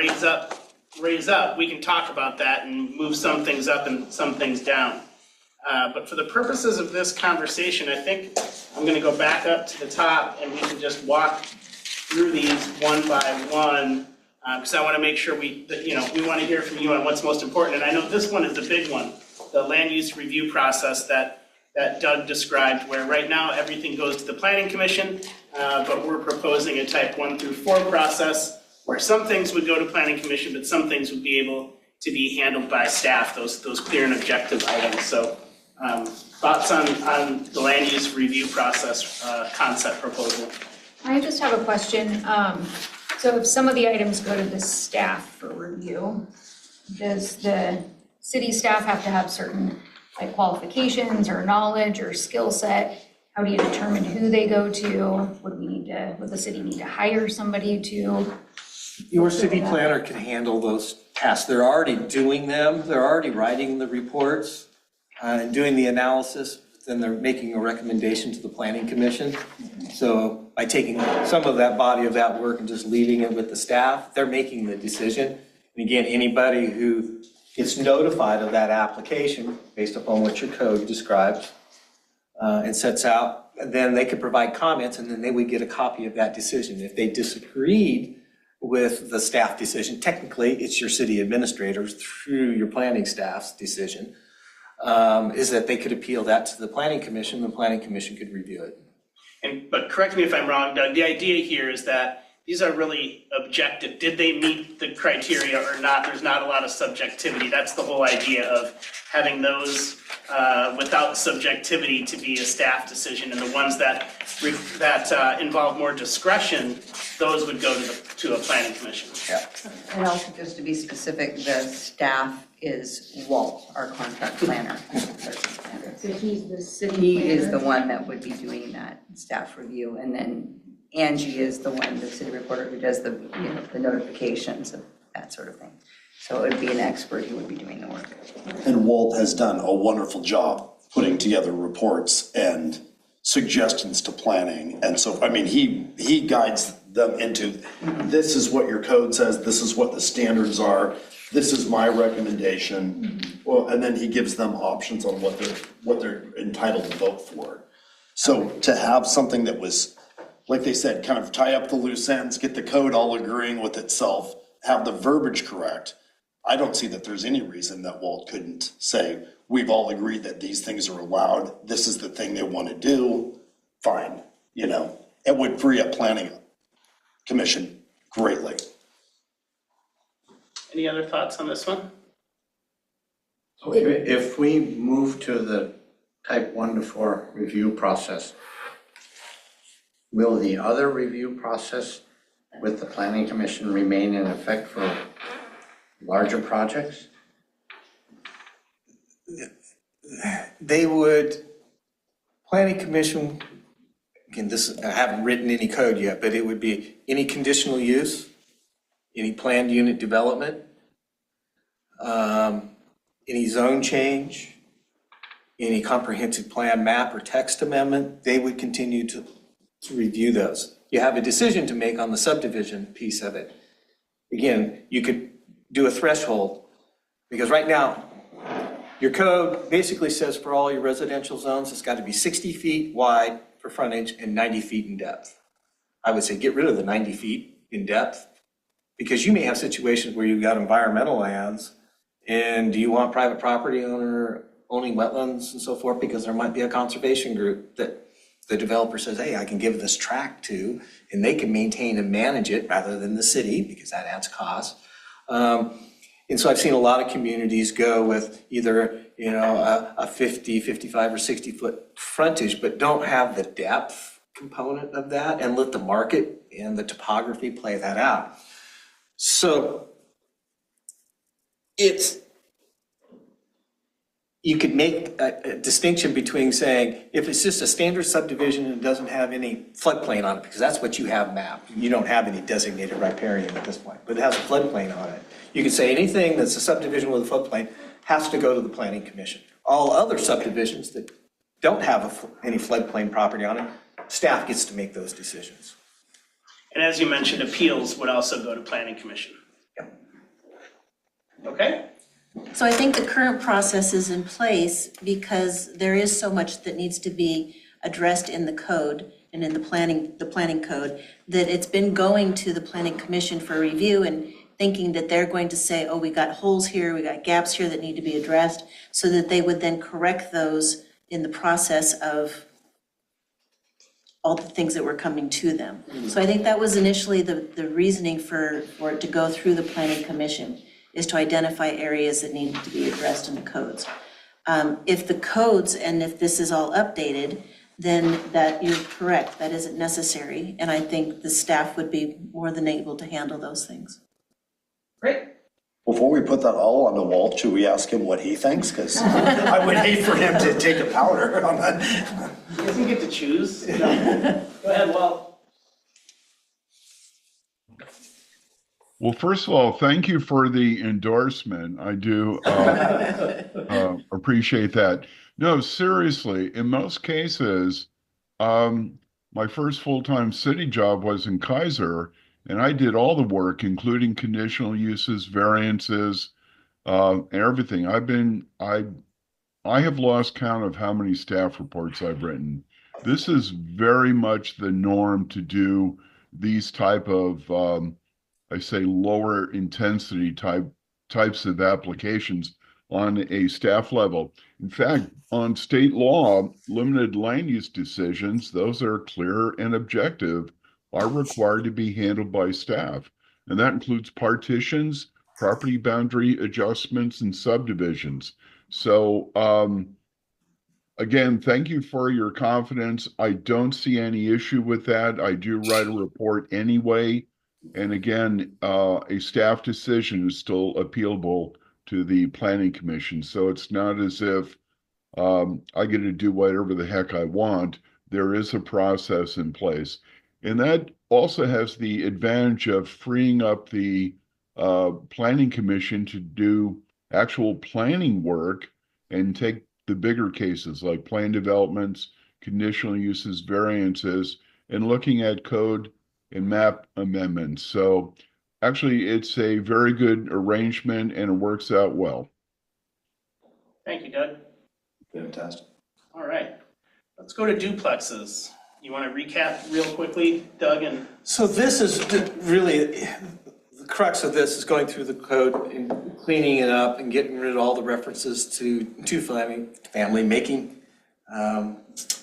raise up, we can talk about that and move some things up and some things down. But for the purposes of this conversation, I think I'm going to go back up to the top and we can just walk through these one by one, because I want to make sure we want to hear from you on what's most important. And I know this one is the big one, the land use review process that Doug described, where right now everything goes to the Planning Commission, but we're proposing a type 1 through 4 process where some things would go to Planning Commission, but some things would be able to be handled by staff, those clear and objective items. So Thoughts on the land use review process concept proposal? I just have a question. So if some of the items go to the staff for review, does the city staff have to have certain like qualifications or knowledge or skill set? How do you determine who they go to? Would the city need to hire somebody to? Your city planner can handle those tasks. They're already doing them. They're already writing the reports and doing the analysis. Then they're making a recommendation to the planning commission. So by taking some of that body of that work and just leaving it with the staff, they're making the decision. And again, anybody who gets notified of that application based upon what your code describes and sets out, then they could provide comments and then they would get a copy of that decision. If they disagreed with the staff decision, technically it's your city administrators through your planning staff's decision, is that they could appeal that to the planning commission. The planning commission could review it. But correct me if I'm wrong, Doug, the idea here is that these are really objective. Did they meet the criteria or not? There's not a lot of subjectivity. That's the whole idea of having those without subjectivity to be a staff decision. And the ones that involve more discretion, those would go to a planning commission. Yeah. And also, just to be specific, the staff is Walt, our contract planner. So he's the city He is planner? the one that would be doing that staff review, and then Angie is the one, the city reporter, who does the, the notifications of that sort of thing. So it would be an expert who would be doing the work. And Walt has done a wonderful job putting together reports and suggestions to planning. And so, I mean, he guides them into, this is what your code says, this is what the standards are, this is my recommendation. Well, and then he gives them options on what they're entitled to vote for. So to have something that was, like they said, kind of tie up the loose ends, get the code all agreeing with itself, have the verbiage correct, I don't see that there's any reason that Walt couldn't say, we've all agreed that these things are allowed, this is the thing they want to do, fine, It would free up planning commission greatly. Any other thoughts on this one? So if we move to the type 1 to 4 review process, will the other review process with the planning commission remain in effect for larger projects? They would, planning commission, again, I haven't written any code yet, but it would be any conditional use, any planned unit development, any zone change, any comprehensive plan map or text amendment, they would continue to review those. You have a decision to make on the subdivision piece of it. Again, you could do a threshold, because right now, your code basically says for all your residential zones, it's got to be 60 feet wide for frontage and 90 feet in depth. I would say get rid of the 90 feet in depth, because you may have situations where you've got environmental lands, and do you want private property owner owning wetlands and so forth? Because there might be a conservation group that the developer says, hey, I can give this tract to, and they can maintain and manage it rather than the city, because that adds cost. And so I've seen a lot of communities go with either, a 50, 55, or 60-foot frontage, but don't have the depth component of that, and let the market and the topography play that out. So you could make a distinction between saying, if it's just a standard subdivision and it doesn't have any floodplain on it, because that's what you have mapped. You don't have any designated riparian at this point, but it has a floodplain on it. You could say anything that's a subdivision with a floodplain has to go to the planning commission. All other subdivisions that don't have any floodplain property on it, staff gets to make those decisions. And as you mentioned, appeals would also go to planning commission. Yep. Okay? So I think the current process is in place because there is so much that needs to be addressed in the code and in the planning code, that it's been going to the planning commission for review and thinking that they're going to say, oh, we got holes here, we got gaps here that need to be addressed, so that they would then correct those in the process of all the things that were coming to them. So I think that was initially the reasoning for it to go through the planning commission, is to identify areas that needed to be addressed in the codes. If the codes and if this is all updated, then that, you're correct, that isn't necessary. And I think the staff would be more than able to handle those things. Great. Before we put that all on the wall, should we ask him what he thinks? Because I would hate for him to take a powder on that. He doesn't get to choose. No. Go ahead, Walt. Well, first of all, thank you for the endorsement. I do appreciate that. No, seriously, in most cases, my first full-time city job was in Kaiser, and I did all the work, including conditional uses, variances, everything. I have lost count of how many staff reports I've written. This is very much the norm to do these type of, I say, lower intensity types of applications on a staff level. In fact, on state law, limited land use decisions, those are clear and objective, are required to be handled by staff. And that includes partitions, property boundary adjustments, and subdivisions. So again, thank you for your confidence. I don't see any issue with that. I do write a report anyway. And again, a staff decision is still appealable to the planning commission. So it's not as if I get to do whatever the heck I want. There is a process in place. And that also has the advantage of freeing up the planning commission to do actual planning work and take the bigger cases like plan developments, conditional uses, variances, and looking at code and map amendments. So actually, it's a very good arrangement and it works out well. Thank you, Doug. Fantastic. All right, let's go to duplexes. You want to recap real quickly, Doug? And So this is really, the crux of this is going through the code and cleaning it up and getting rid of all the references to two-family, making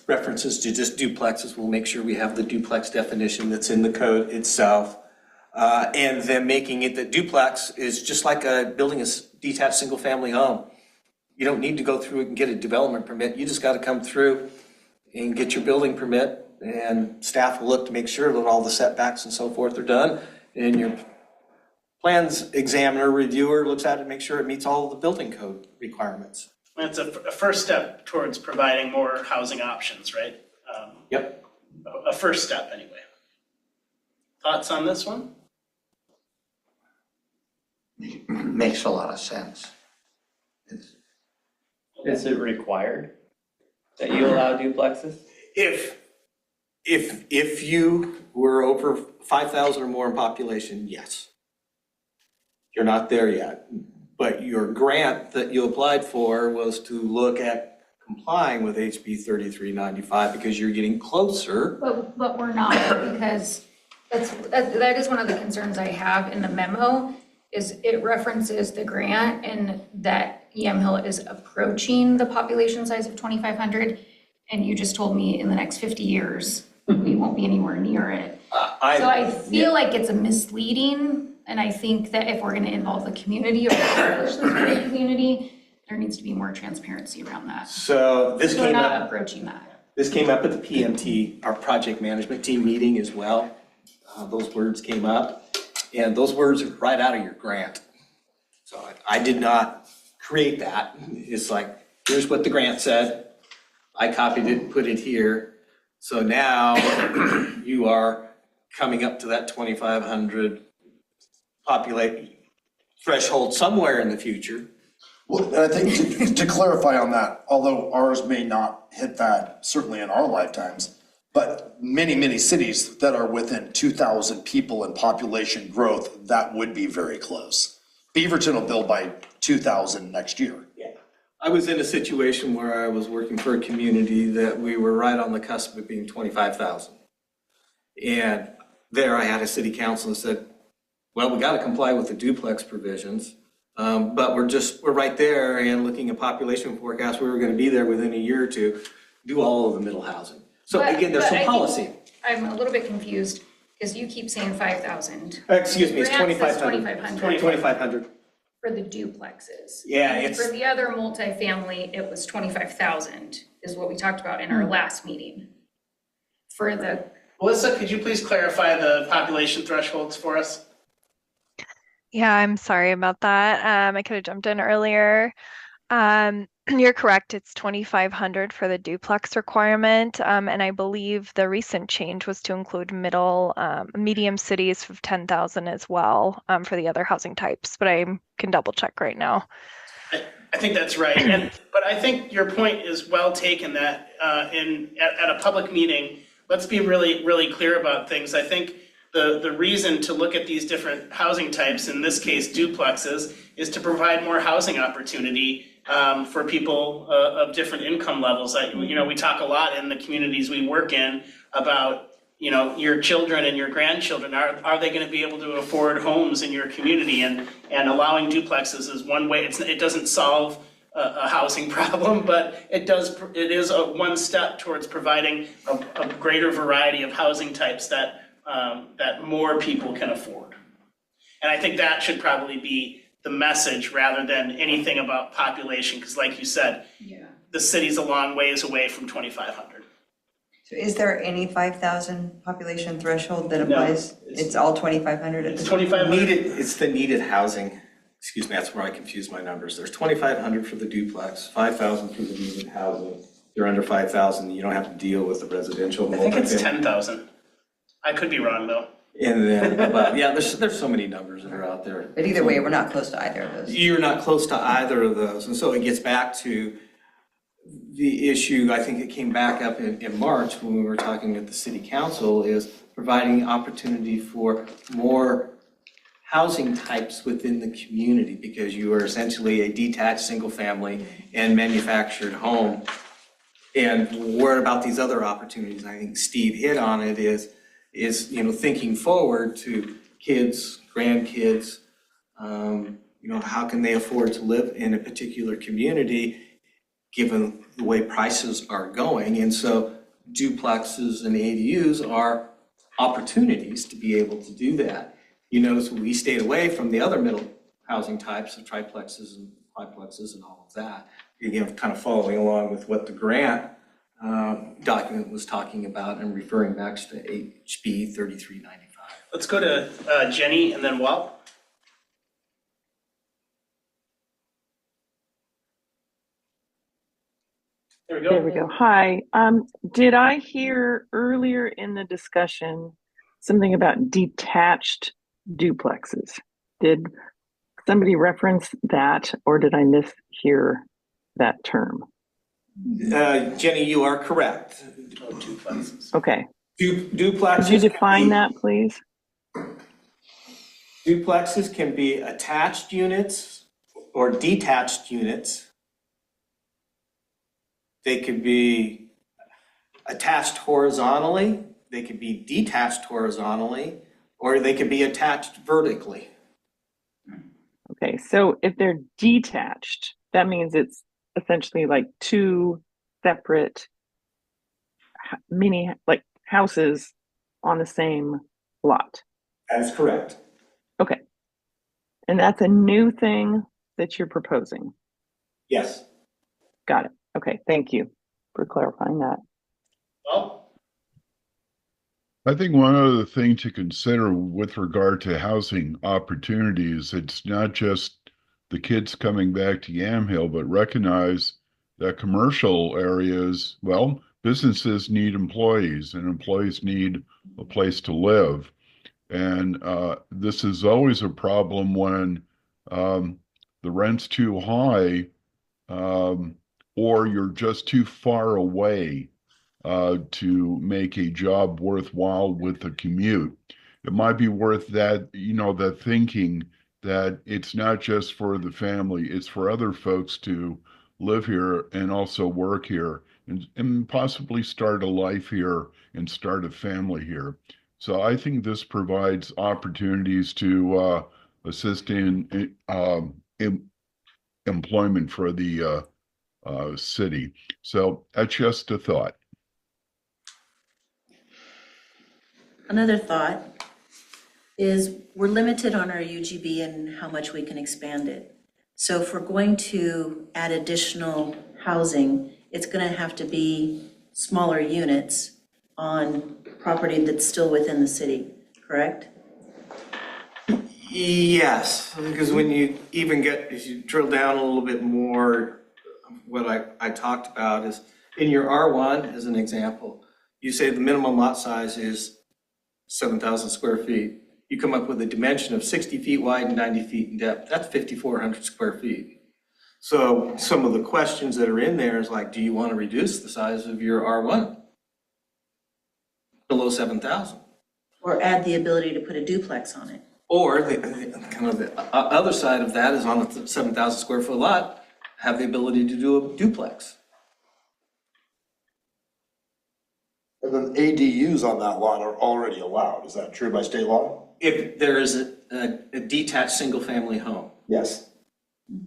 references to just duplexes. We'll make sure we have the duplex definition that's in the code itself. And then making it that duplex is just like building a detached single-family home. You don't need to go through and get a development permit. You just got to come through and get your building permit, and staff will look to make sure that all the setbacks and so forth are done. And your plans examiner, reviewer looks at it and makes sure it meets all of the building code requirements. it's a first step towards providing more housing options, right? Yep. A first step, anyway. Thoughts on this one? Makes a lot of sense. Is it required that you allow duplexes? If you were over 5,000 or more in population, yes. You're not there yet, but your grant that you applied for was to look at complying with HB 3395 because you're getting closer. But we're not, because that is one of the concerns I have in the memo, is it references the grant and that Yamhill is approaching the population size of 2,500, and you just told me in the next 50 years, we won't be anywhere near it. So I feel like it's a misleading, and I think that if we're gonna involve the community or establish the community, there needs to be more transparency around that. So this We're came not up. approaching that. This came up at the PMT, our project management team meeting as well. Those words came up, and those words are right out of your grant. So I did not create that. It's like, here's what the grant said. I copied it and put it here. So now you are coming up to that 2,500 populate threshold somewhere in the future. Well, and I think to clarify on that, although ours may not hit that certainly in our lifetimes, but many, many cities that are within 2,000 people in population growth, that would be very close. Beaverton will build by 2,000 next year. I was in a situation where I was working for a community that we were right on the cusp of being 25,000. And there I had a city council that said, well, we got to comply with the duplex provisions, but we're right there, and looking at population forecasts, we were going to be there within a year or two, do all of the middle housing. So again, there's some policy. I'm a little bit confused, because you keep saying 5,000. Excuse me, it's Grant says 2,500. 2,500. 2,500. for the duplexes. Yeah, And it's- for the other multifamily, it was 25,000 is what we talked about in our last meeting. For the, Melissa, could you please clarify the population thresholds for us? Yeah, I'm sorry about that. I could have jumped in earlier. You're correct. It's 2,500 for the duplex requirement. And I believe the recent change was to include medium cities of 10,000 as well, for the other housing types, but I can double check right now. I think that's right. But I think your point is well taken that at a public meeting, let's be really, really clear about things. I think the reason to look at these different housing types, in this case duplexes, is to provide more housing opportunity for people of different income levels. We talk a lot in the communities we work in about your children and your grandchildren. Are they going to be able to afford homes in your community? And allowing duplexes is one way. It doesn't solve a housing problem, but it is one step towards providing a greater variety of housing types that more people can afford. And I think that should probably be the message rather than anything about population, because like you said, the city's a long ways away from 2,500. So is there any 5,000 population threshold that No, applies? It's all 2,500 at It's this 2,500. It's the needed housing. Excuse me, that's where I confuse my numbers. There's 2,500 for the duplex, 5,000 for the needed housing. If you're under 5,000, you don't have to deal with the residential. I think it's multifamily. 10,000. I could be wrong though. And then, yeah, there's so many numbers that are out there. But either way, we're not close to either of those. You're not close to either of those. And so it gets back to the issue, I think it came back up in March when we were talking at the city council, is providing opportunity for more housing types within the community, because you are essentially a detached single family and manufactured home. And what about these other opportunities? I think Steve hit on it, is thinking forward to kids, grandkids, how can they afford to live in a particular community given the way prices are going? And so duplexes and ADUs are opportunities to be able to do that. You notice we stayed away from the other middle housing types of triplexes and biplexes and all of that. Again, kind of following along with what the grant document was talking about and referring back to HB 3395. Let's go to Jenny and then Walt. There we go. There we go. Hi. Did I hear earlier in the discussion something about detached duplexes? Did somebody reference that, or did I mishear that term? Jenny, you are correct. Duplexes. Okay. Duplexes. Could you define that, please? Duplexes can be attached units or detached units. They could be attached horizontally, they could be detached horizontally, or they could be attached vertically. Okay, so if they're detached, that means it's essentially like two separate mini houses on the same lot. That is correct. Okay. And that's a new thing that you're proposing. Yes. Got it. Okay, thank you for clarifying that. Well, I think one other thing to consider with regard to housing opportunities, it's not just the kids coming back to Yamhill, but recognize that commercial areas, well, businesses need employees and employees need a place to live. And this is always a problem when the rent's too high, or you're just too far away to make a job worthwhile with a commute. It might be worth that, that thinking that it's not just for the family, it's for other folks to live here and also work here and possibly start a life here and start a family here. So I think this provides opportunities to assist in employment for the city. So that's just a thought. Another thought is we're limited on our UGB and how much we can expand it. So if we're going to add additional housing, it's going to have to be smaller units on property that's still within the city, correct? Yes, because when you even if you drill down a little bit more, what I talked about is in your R1 as an example, you say the minimum lot size is 7,000 square feet. You come up with a dimension of 60 feet wide and 90 feet in depth. That's 5,400 square feet. So some of the questions that are in there is like, do you want to reduce the size of your R1 below 7,000? Or add the ability to put a duplex on it? Or the other side of that is on the 7,000 square foot lot, have the ability to do a duplex. And then ADUs on that lot are already allowed. Is that true by state law? If there is a detached single-family home. Yes. Do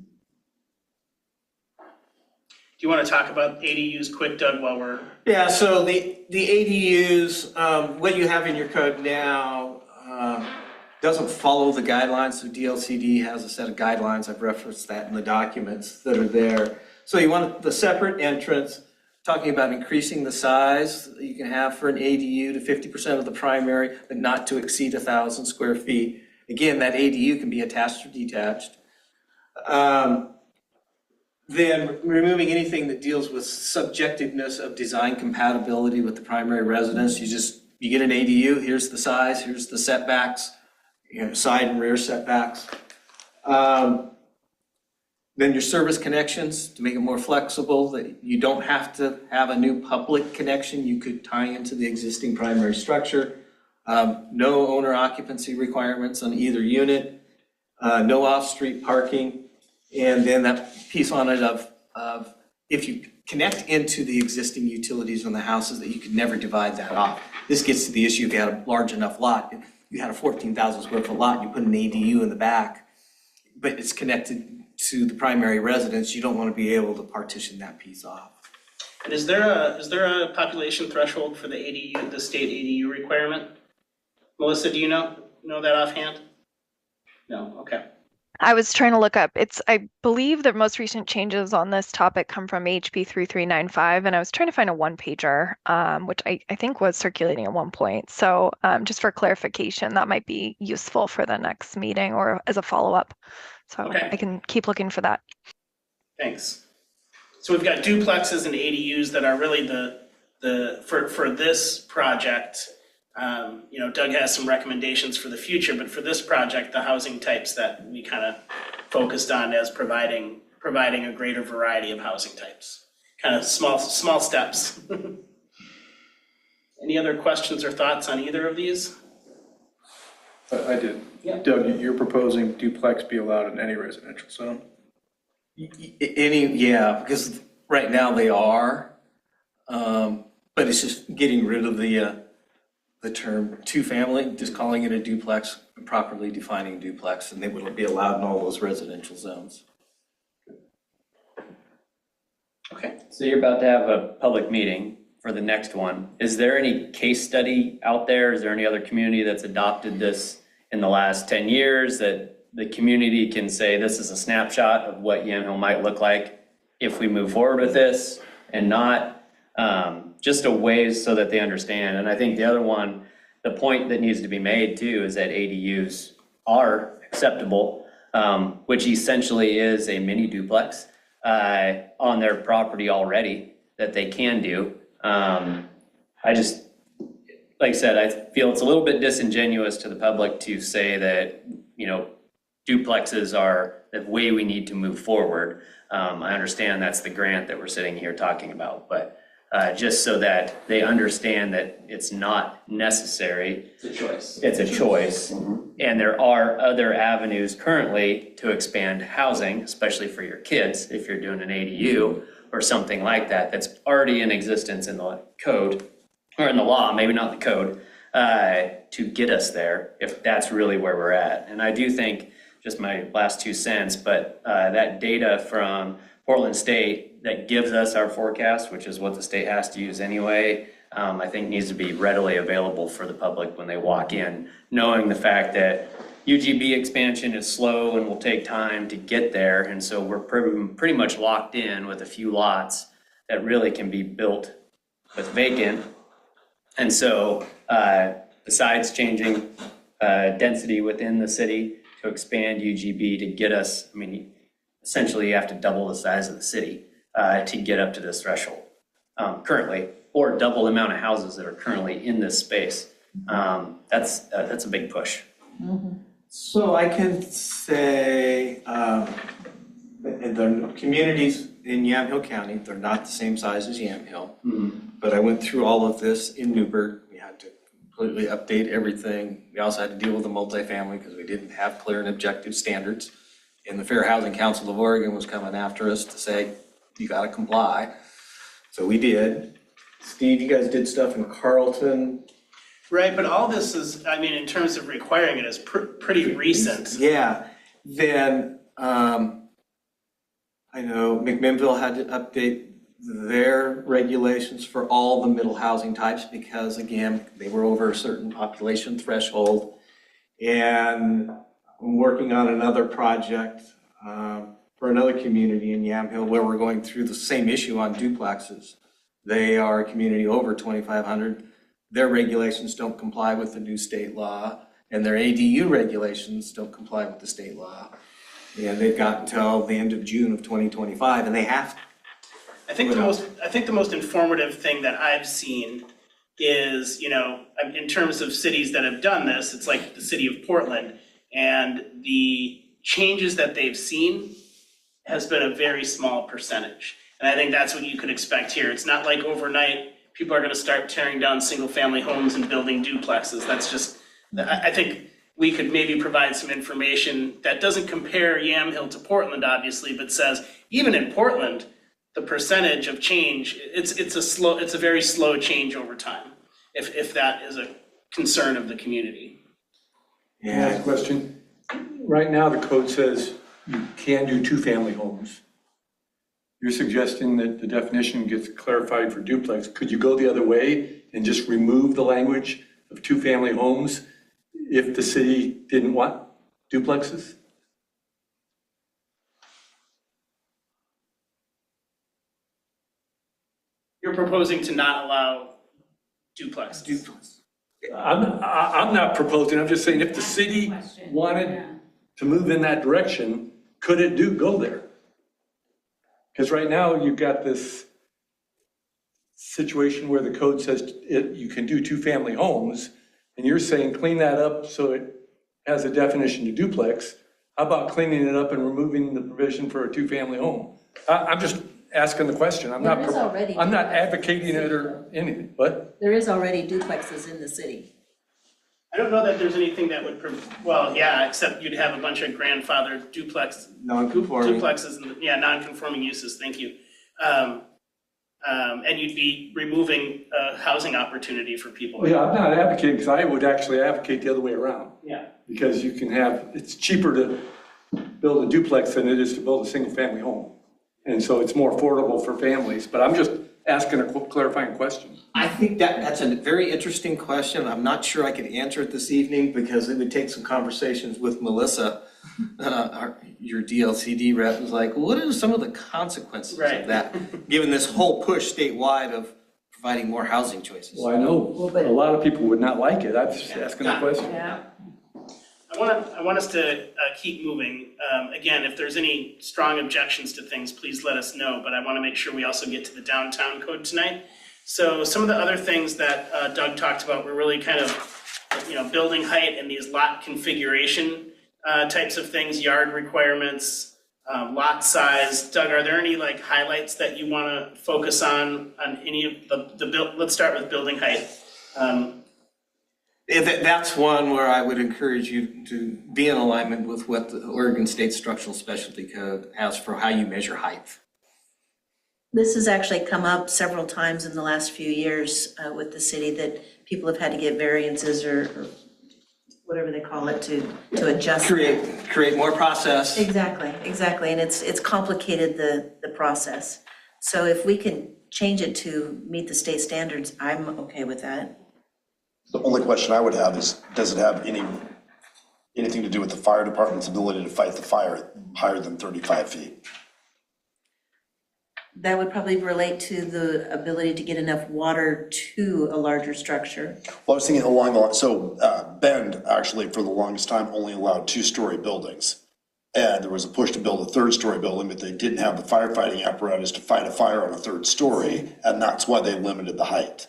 you want to talk about ADUs quick, Doug, while we're... Yeah, so the ADUs, what you have in your code now doesn't follow the guidelines. So DLCD has a set of guidelines. I've referenced that in the documents that are there. So you want the separate entrance, talking about increasing the size that you can have for an ADU to 50% of the primary, but not to exceed 1,000 square feet. Again, that ADU can be attached or detached. Then removing anything that deals with subjectiveness of design compatibility with the primary residence. You get an ADU, here's the size, here's the setbacks, side and rear setbacks. Then your service connections, to make it more flexible, that you don't have to have a new public connection. You could tie into the existing primary structure. No owner occupancy requirements on either unit. No off-street parking. And then that piece on it of if you connect into the existing utilities on the houses, that you could never divide that off. This gets to the issue if you had a large enough lot. If you had a 14,000 square foot lot, you put an ADU in the back, but it's connected to the primary residence, you don't want to be able to partition that piece off. And is there a population threshold for the ADU, the state ADU requirement? Melissa, do you know that offhand? No, okay. I was trying to look up. I believe the most recent changes on this topic come from HB 3395, and I was trying to find a one-pager, which I think was circulating at one point. So just for clarification, that might be useful for the next meeting or as a follow-up. So Okay. I can keep looking for that. Thanks. So we've got duplexes and ADUs that are really for this project. Doug has some recommendations for the future, but for this project, the housing types that we kind of focused on as providing a greater variety of housing types, kind of small steps. Any other questions or thoughts on either of these? I did. Yeah. Doug, you're proposing duplex be allowed in any residential zone? Yeah, because right now they are, but it's just getting rid of the term two-family, just calling it a duplex, properly defining duplex, and they would be allowed in all those residential zones. Okay. So you're about to have a public meeting for the next one. Is there any case study out there? Is there any other community that's adopted this in the last 10 years that the community can say this is a snapshot of what Yamhill might look like if we move forward with this and not? Just a way so that they understand. And I think the other one, the point that needs to be made too, is that ADUs are acceptable, which essentially is a mini duplex on their property already that they can do. I just, like I said, I feel it's a little bit disingenuous to the public to say that, duplexes are the way we need to move forward. I understand that's the grant that we're sitting here talking about, but just so that they understand that it's not necessary. It's a choice. It's a choice. And there are other avenues currently to expand housing, especially for your kids, if you're doing an ADU or something like that, that's already in existence in the code, or in the law, maybe not the code, to get us there, if that's really where we're at. And I do think, just my last 2 cents, but that data from Portland State that gives us our forecast, which is what the state has to use anyway, I think needs to be readily available for the public when they walk in, knowing the fact that UGB expansion is slow and will take time to get there. And so we're pretty much locked in with a few lots that really can be built with vacant. And so besides changing density within the city to expand UGB to get us, I mean, essentially you have to double the size of the city to get up to this threshold currently, or double the amount of houses that are currently in this space. That's a big push. So I can say, the communities in Yamhill County, they're not the same size as Yamhill. But I went through all of this in Newburgh. We had to completely update everything. We also had to deal with the multifamily because we didn't have clear and objective standards. And the Fair Housing Council of Oregon was coming after us to say, you gotta comply. So we did. Steve, you guys did stuff in Carlton. Right, but all this is, I mean, in terms of requiring it, is pretty recent. Yeah, then I know McMinnville had to update their regulations for all the middle housing types because, again, they were over a certain population threshold. And I'm working on another project for another community in Yamhill where we're going through the same issue on duplexes. They are a community over 2,500. Their regulations don't comply with the new state law, and their ADU regulations don't comply with the state law. And they've got until the end of June of 2025, and they have to. I think the most informative thing that I've seen is, you know, in terms of cities that have done this, it's like the city of Portland, and the changes that they've seen has been a very small percentage. And I think that's what you could expect here. It's not like overnight people are going to start tearing down single-family homes and building duplexes. That's just, I think we could maybe provide some information that doesn't compare Yamhill to Portland, obviously, but says even in Portland, the percentage of change, it's a very slow change over time, if that is a concern of the community. Can I ask a question? Right now, the code says you can do two-family homes. You're suggesting that the definition gets clarified for duplex. Could you go the other way and just remove the language of two-family homes if the city didn't want duplexes? You're proposing to not allow duplexes. I'm not proposing, I'm just saying if the city wanted to move in that direction, could it go there? Because right now you've got this situation where the code says you can do two-family homes, and you're saying clean that up so it has a definition to duplex. How about cleaning it up and removing the provision for a two-family home? I'm just asking the question. I'm not advocating it or anything, but. There is already duplexes in the city. I don't know that there's anything that would, well, yeah, except you'd have a bunch of grandfathered Non-conforming. duplexes, and non-conforming uses, thank you. And you'd be removing a housing opportunity for people. Yeah, I'm not advocating, because I would actually advocate the other way around. Yeah. Because you can it's cheaper to build a duplex than it is to build a single-family home. And so it's more affordable for families, but I'm just asking a clarifying question. I think that's a very interesting question. I'm not sure I could answer it this evening because it would take some conversations with Melissa, your DLCD rep, was like, what are some of the consequences of that, given this whole push statewide of providing more housing choices? Well, I know a lot of people would not like it. I'm just asking the question. Yeah. I want us to keep moving. Again, if there's any strong objections to things, please let us know, but I want to make sure we also get to the downtown code tonight. So some of the other things that Doug talked about were really kind of, building height and these lot configuration types of things, yard requirements, lot size. Doug, are there any highlights that you want to focus on any of the build? Let's start with building height. That's one where I would encourage you to be in alignment with what the Oregon State Structural Specialty Code has for how you measure height. This has actually come up several times in the last few years with the city, that people have had to get variances or whatever they call it to adjust. Create more process. Exactly, and it's complicated the process. So if we can change it to meet the state standards, I'm okay with that. The only question I would have is, does it have anything to do with the fire department's ability to fight the fire higher than 35 feet? That would probably relate to the ability to get enough water to a larger structure. Well, I was thinking along the line, so Bend actually for the longest time only allowed 2-story buildings. And there was a push to build a 3rd-story building, but they didn't have the firefighting apparatus to fight a fire on a 3rd story, and that's why they limited the height.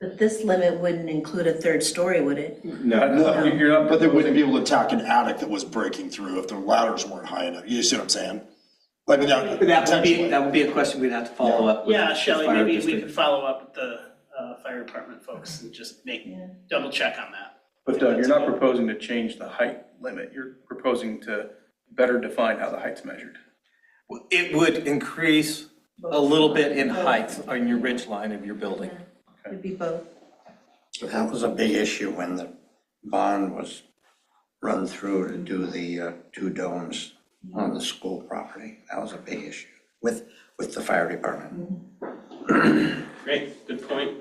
But this limit wouldn't include a 3rd story, would it? No, you're not. But they wouldn't be able to attack an attic that was breaking through if the ladders weren't high enough. You see what I'm saying? I mean, That would be a question we'd have to follow up with. Yeah, the Shelley, fire maybe we district. could follow up with the fire department folks and just double check on that. But Doug, you're not proposing to change the height limit. You're proposing to better define how the height's measured. It would increase a little bit in height on your ridge line of your building. It'd be both. That was a big issue when the bond was run through to do the 2 domes on the school property. That was a big issue with the fire department. Great, good point.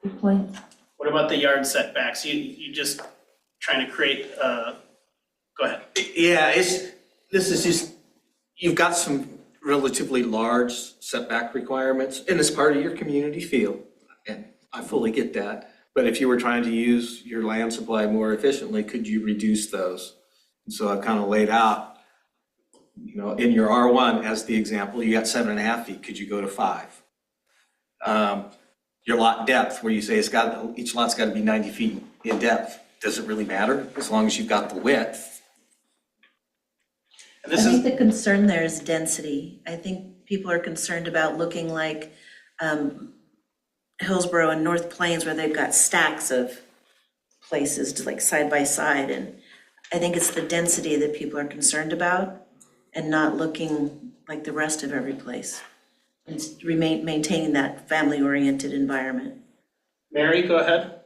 Good point. What about the yard setbacks? You just trying to create, go ahead. Yeah, this is just, you've got some relatively large setback requirements, and it's part of your community feel, and I fully get that. But if you were trying to use your land supply more efficiently, could you reduce those? And so I've kind of laid out, in your R1 as the example, you got 7.5 feet, could you go to 5? Your lot depth, where you say each lot's got to be 90 feet in depth, does it really matter as long as you've got the width? I think the concern there is density. I think people are concerned about looking like Hillsborough and North Plains, where they've got stacks of places to like side by side. And I think it's the density that people are concerned about and not looking like the rest of every place. And maintaining that family-oriented environment. Mary, go ahead.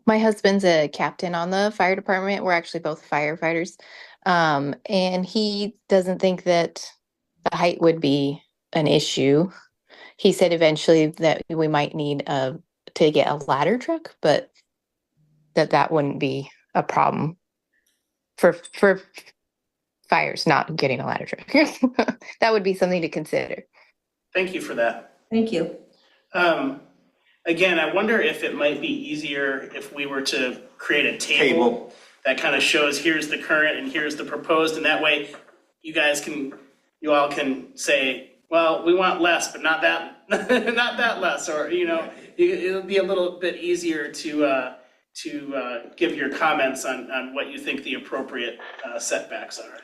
My husband's a captain on the fire department. We're actually both firefighters. And he doesn't think that the height would be an issue. He said eventually that we might need to get a ladder truck, but that wouldn't be a problem for fires, not getting a ladder truck. That would be something to consider. Thank you for that. Thank you. Again, I wonder if it might be easier if we were to create a table that kind of shows here's the current and here's the proposed, and that way you all can say, well, we want less, but not that not that less, or it'll be a little bit easier to give your comments on what you think the appropriate setbacks are.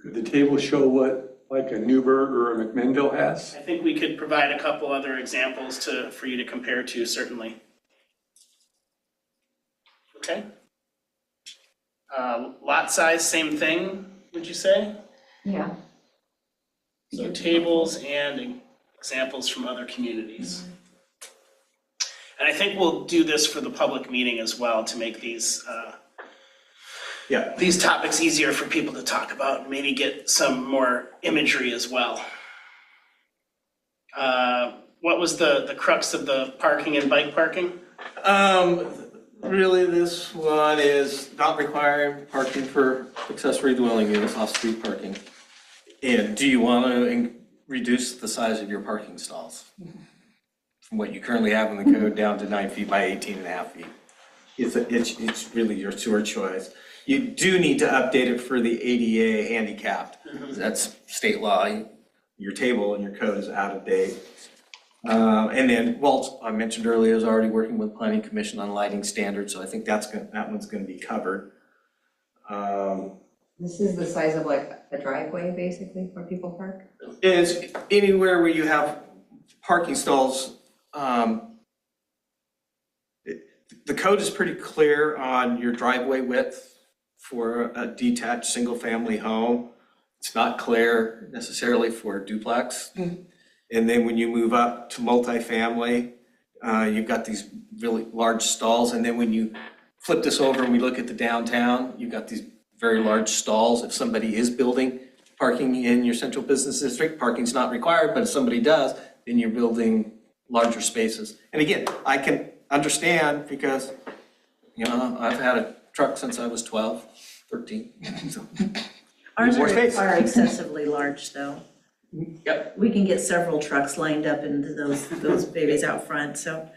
Could the table show what like a Newburgh or a McMinnville has? I think we could provide a couple other examples for you to compare to, certainly. Okay. Lot size, same thing, would you say? Yeah. So tables and examples from other communities. And I think we'll do this for the public meeting as well to make these topics easier for people to talk about and maybe get some more imagery as well. What was the crux of the parking and bike parking? Really, this one is not requiring parking for accessory dwelling units, off-street parking. And do you want to reduce the size of your parking stalls from what you currently have in the code down to 9 feet by 18.5 feet? It's really your choice. You do need to update it for the ADA handicapped. That's state law. Your table and your code is out of date. And then Walt, I mentioned earlier, is already working with Planning Commission on lighting standards, so I think that one's going to be covered. This is the size of like a driveway, basically, where people park? It's anywhere where you have parking stalls. The code is pretty clear on your driveway width for a detached single-family home. It's not clear necessarily for a duplex. And then when you move up to multifamily, you've got these really large stalls. And then when you flip this over and we look at the downtown, you've got these very large stalls. If somebody is building parking in your central business district, parking's not required, but if somebody does, then you're building larger spaces. And again, I can understand because, I've had a truck since I was 12, 13. So, Ours more space. are excessively large, though. Yep. We can get several trucks lined up into those babies out front, so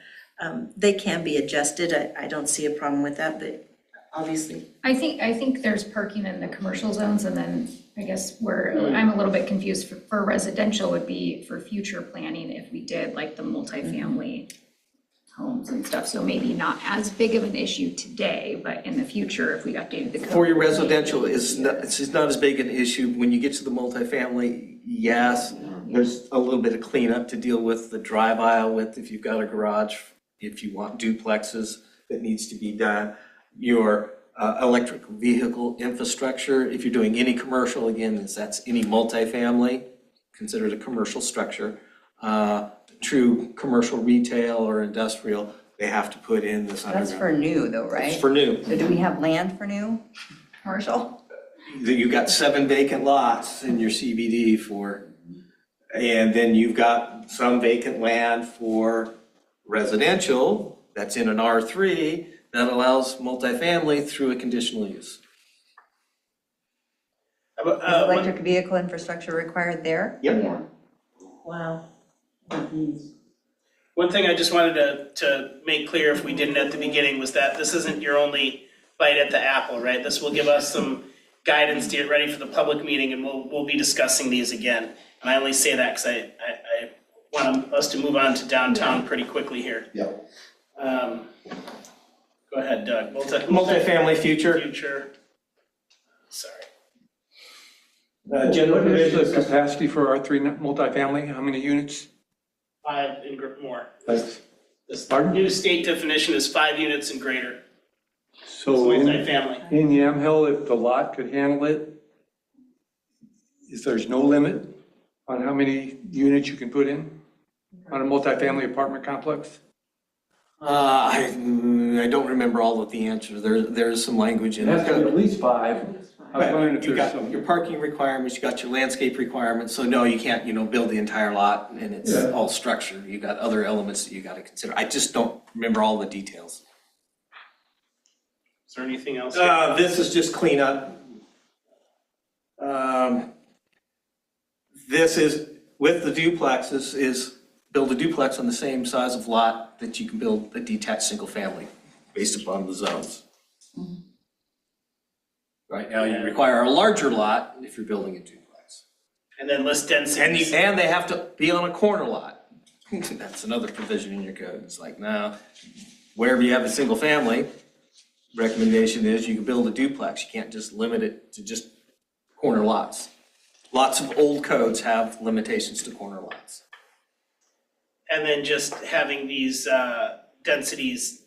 they can be adjusted. I don't see a problem with that, but obviously. I think there's parking in the commercial zones, and then I guess where I'm a little bit confused for residential would be for future planning if we did like the multifamily homes and stuff. So maybe not as big of an issue today, but in the future, if we updated the code. For your residential, it's not as big an issue. When you get to the multifamily, yes, there's a little bit of cleanup to deal with the drive aisle width if you've got a garage, if you want duplexes, that needs to be done. Your electric vehicle infrastructure, if you're doing any commercial, again, that's any multifamily, considered a commercial structure. True commercial retail or industrial, they have to put in this underground. That's for new though, right? It's for new. So do we have land for new commercial? You've got 7 vacant lots in your CBD and then you've got some vacant land for residential that's in an R3 that allows multifamily through a conditional use. Is electric vehicle infrastructure required there? Yep. Yeah. Wow. One thing I just wanted to make clear, if we didn't at the beginning, was that this isn't your only bite at the apple, right? This will give us some guidance to get ready for the public meeting, and we'll be discussing these again. And I only say that because I want us to move on to downtown pretty quickly here. Yep. Go ahead, Doug. Multifamily future. Sorry. What is the capacity for R3 multifamily? How many units? 5 and more. Thanks. The new state definition is 5 units and greater. So Multifamily. in Yamhill, if the lot could handle it, there's no limit on how many units you can put in on a multifamily apartment complex? I don't remember all of the answers. There's some language in It has to be it. at least 5. I was wondering if You there's got some. your parking requirements, you got your landscape requirements, so no, you can't, build the entire lot and it's all structured. You got other elements that you gotta consider. I just don't remember all the details. Is there anything else? This is just cleanup. This is, with the duplexes, is build a duplex on the same size of lot that you can build a detached single family based upon the zones. Right now, you require a larger lot if you're building a duplex. And then list density. And they have to be on a corner lot. That's another provision in your code. It's like, no, wherever you have a single family, recommendation is you can build a duplex. You can't just limit it to just corner lots. Lots of old codes have limitations to corner lots. And then just having these densities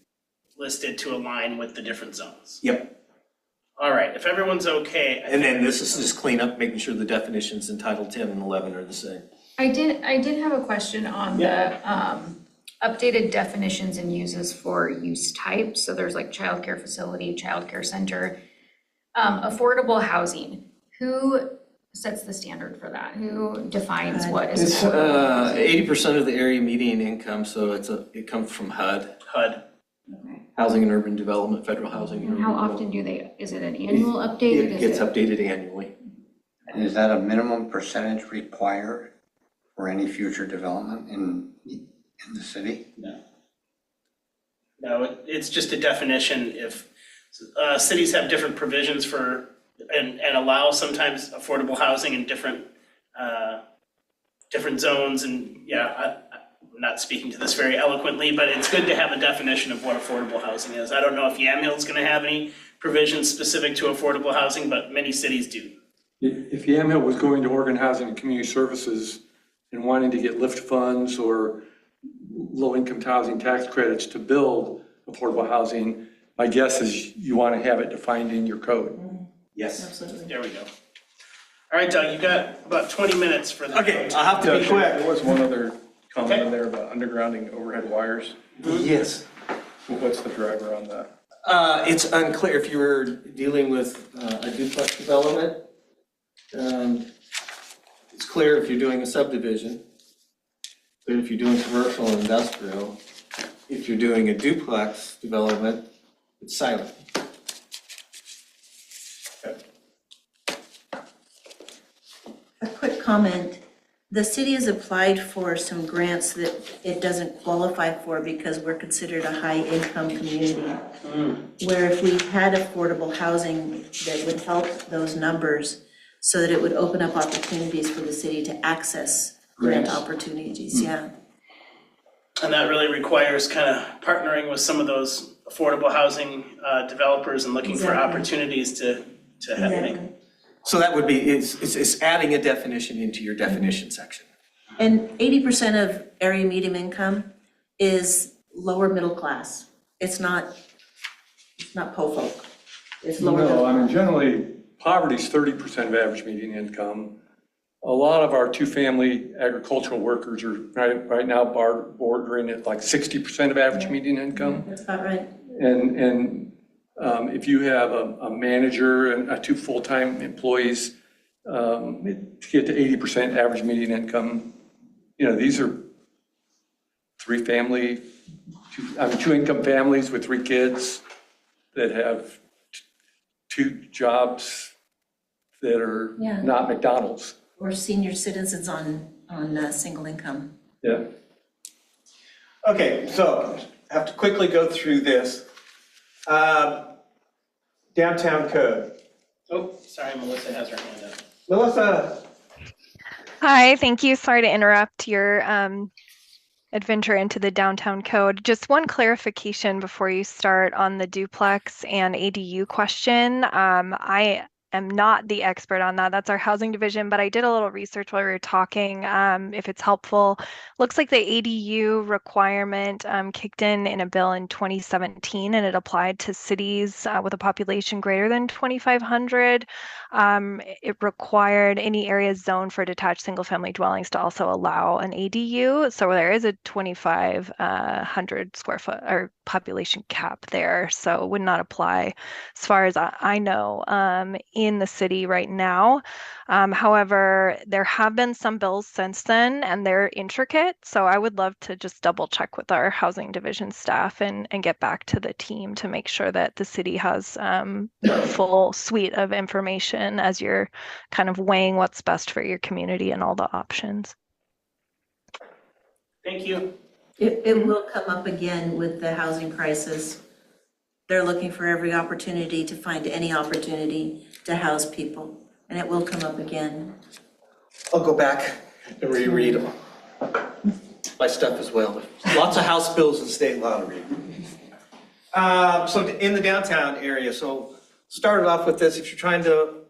listed to align with the different zones. Yep. All right, if everyone's okay. And then this is just cleanup, making sure the definitions in Title 10 and 11 are the same. I did have a question on the updated definitions and uses for use type. So there's like childcare facility, childcare center, affordable housing. Who sets the standard for that? Who defines what is It's affordable? 80% of the area median income, so it comes from HUD. Housing and Urban Development, Federal Housing and And Urban how Development. often is it an annual update? It gets updated annually. And is that a minimum percentage required for any future development in the city? No, it's just a definition. If cities have different provisions for, and allow sometimes affordable housing in different zones, and I'm not speaking to this very eloquently, but it's good to have a definition of what affordable housing is. I don't know if Yamhill's gonna have any provisions specific to affordable housing, but many cities do. If Yamhill was going to Oregon Housing and Community Services and wanting to get lift funds or low-income housing tax credits to build affordable housing, my guess is you want to have it defined in your code. Yes. Absolutely. There we go. All right, Doug, you got about 20 minutes for that. Okay, I'll have to be quick. There was one other comment in there about undergrounding overhead wires. Yes. What's the driver on that? It's unclear if you were dealing with a duplex development. clear if you're doing a subdivision, clear if you're doing commercial and industrial. If you're doing a duplex development, it's silent. A quick comment. The city has applied for some grants that it doesn't qualify for because we're considered a high-income community. Where if we had affordable housing, that would help those numbers so that it would open up opportunities for the city to access grant opportunities, yeah. And that really requires kind of partnering with some of those affordable housing developers and looking for opportunities to have Exactly. So that would be, it's adding a definition into your definition section. And 80% of area median income is lower middle class. It's not po folk. It's lower middle. No, I mean, generally, poverty is 30% of average median income. A lot of our two-family agricultural workers are right now bordering at like 60% of average median income. That's about right. And if you have a manager and two full-time employees, to get to 80% average median income, these are two-income families with 3 kids that have 2 jobs that are not McDonald's. Or senior citizens on single income. Yeah. Okay, so I have to quickly go through this. Downtown code. Oh, sorry, Melissa has her hand up. Melissa. Hi, thank you. Sorry to interrupt your adventure into the downtown code. Just one clarification before you start on the duplex and ADU question. I am not the expert on that. That's our housing division, but I did a little research while we were talking, if it's helpful. Looks like the ADU requirement kicked in a bill in 2017, and it applied to cities with a population greater than 2,500. It required any area zoned for detached single-family dwellings to also allow an ADU. So there is a 2,500 square foot or population cap there, so it would not apply as far as I know in the city right now. However, there have been some bills since then, and they're intricate. So I would love to just double check with our housing division staff and get back to the team to make sure that the city has a full suite of information as you're kind of weighing what's best for your community and all the options. Thank you. It will come up again with the housing crisis. They're looking for every opportunity to find any opportunity to house people, and it will come up again. I'll go back and reread my stuff as well. Lots of House bills and state law to read. So in the downtown area, so started off with this, if you're trying to,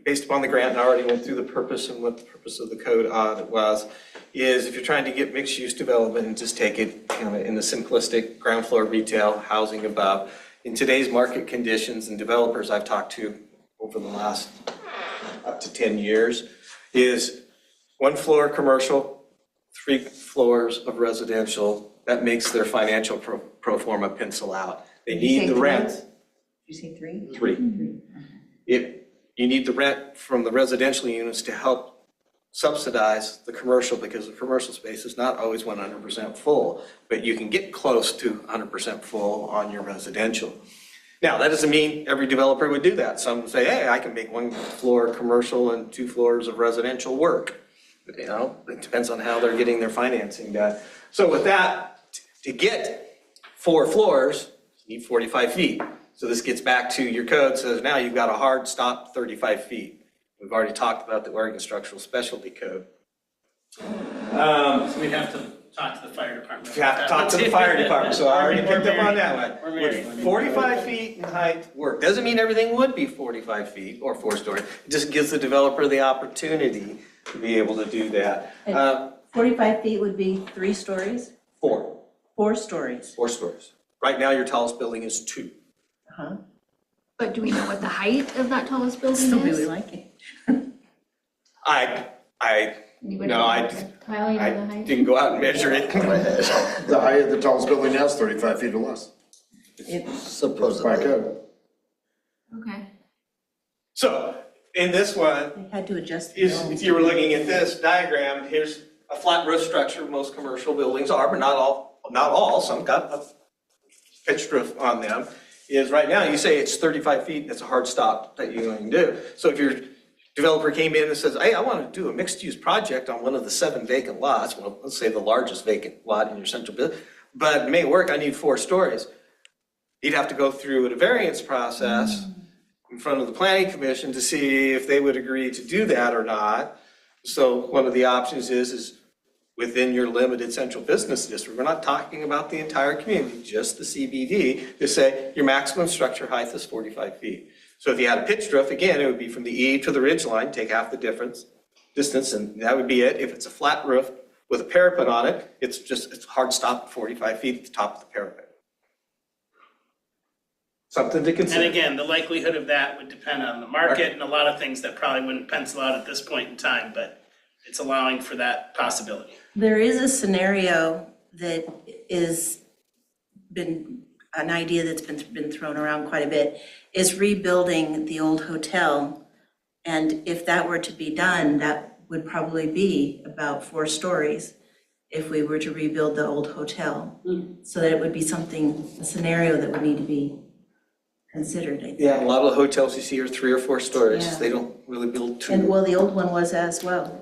based upon the grant, and I already went through the purpose and what the purpose of the code audit was, is if you're trying to get mixed use development and just take it kind of in the simplistic ground floor retail, housing above. In today's market conditions and developers I've talked to over the last up to 10 years, is 1 floor commercial, 3 floors of residential. That makes their financial pro forma pencil out. They need the rent. Did you say 3? 3. You need the rent from the residential units to help subsidize the commercial, because the commercial space is not always 100% full, but you can get close to 100% full on your residential. Now, that doesn't mean every developer would do that. Some say, hey, I can make 1 floor commercial and 2 floors of residential work. It depends on how they're getting their financing done. So with that, to get 4 floors, you need 45 feet. So this gets back to your code, says now you've got a hard stop 35 feet. We've already talked about the Oregon Structural Specialty Code. So we'd have to talk to the fire department. You have to talk to the fire department, so I already picked up on that one. We're married. Would 45 feet in height work? Doesn't mean everything would be 45 feet or 4-story. It just gives the developer the opportunity to be able to do that. 45 feet would be 3 stories? 4. 4 stories? 4 stories. Right now, your tallest building is 2. Uh-huh. But do we know what the height of that tallest building Still is? really like it. Anybody I Kyle, you know the height? didn't go out and measure it. The height of the tallest building now is 35 feet or less. It's Supposedly. By code. Okay. So in this one, They had to adjust the if you were looking at this diagram, here's a flat roof structure, most commercial buildings are, but not all, some got a pitched roof on them, is right now, you say it's 35 feet, it's a hard stop that you're going to do. So if your developer came in and says, hey, I want to do a mixed-use project on one of the 7 vacant lots, well, let's say the largest vacant lot in your central business, but it may work, I need 4 stories. You'd have to go through a variance process in front of the planning commission to see if they would agree to do that or not. So one of the options is within your limited central business district, we're not talking about the entire community, just the CBD, to say your maximum structure height is 45 feet. So if you had a pitched roof, again, it would be from the E to the ridge line, take half the distance, and that would be it. If it's a flat roof with a parapet on it, it's a hard stop at 45 feet at the top of the parapet. Something to consider. And again, the likelihood of that would depend on the market and a lot of things that probably wouldn't pencil out at this point in time, but it's allowing for that possibility. There is a scenario that is been an idea that's been thrown around quite a bit, is rebuilding the old hotel. And if that were to be done, that would probably be about 4 stories if we were to rebuild the old hotel. So that it would be a scenario that would need to be considered, I think. Yeah, a lot of the hotels you see are 3 or 4 stories. Yeah. They don't really build 2. And well, the old one was as well.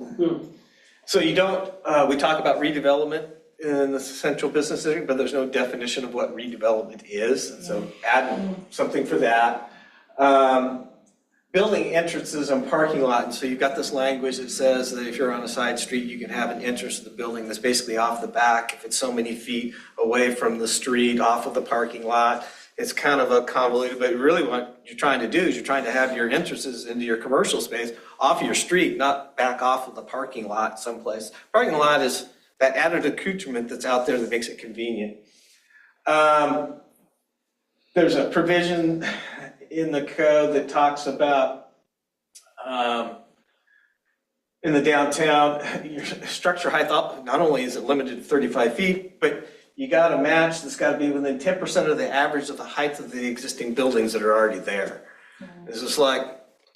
So you don't, we talk about redevelopment in the central business district, but there's no definition of what redevelopment is. So add something for that. Building entrances and parking lot. And so you've got this language that says that if you're on a side street, you can have an entrance to the building that's basically off the back. If it's so many feet away from the street, off of the parking lot, it's kind of a convoluted, but really what you're trying to do is you're trying to have your entrances into your commercial space off your street, not back off of the parking lot someplace. Parking lot is that added accoutrement that's out there that makes it convenient. There's a provision in the code that talks about in the downtown, your structure height, not only is it limited to 35 feet, but you got to match, it's got to be within 10% of the average of the height of the existing buildings that are already there. It's just like,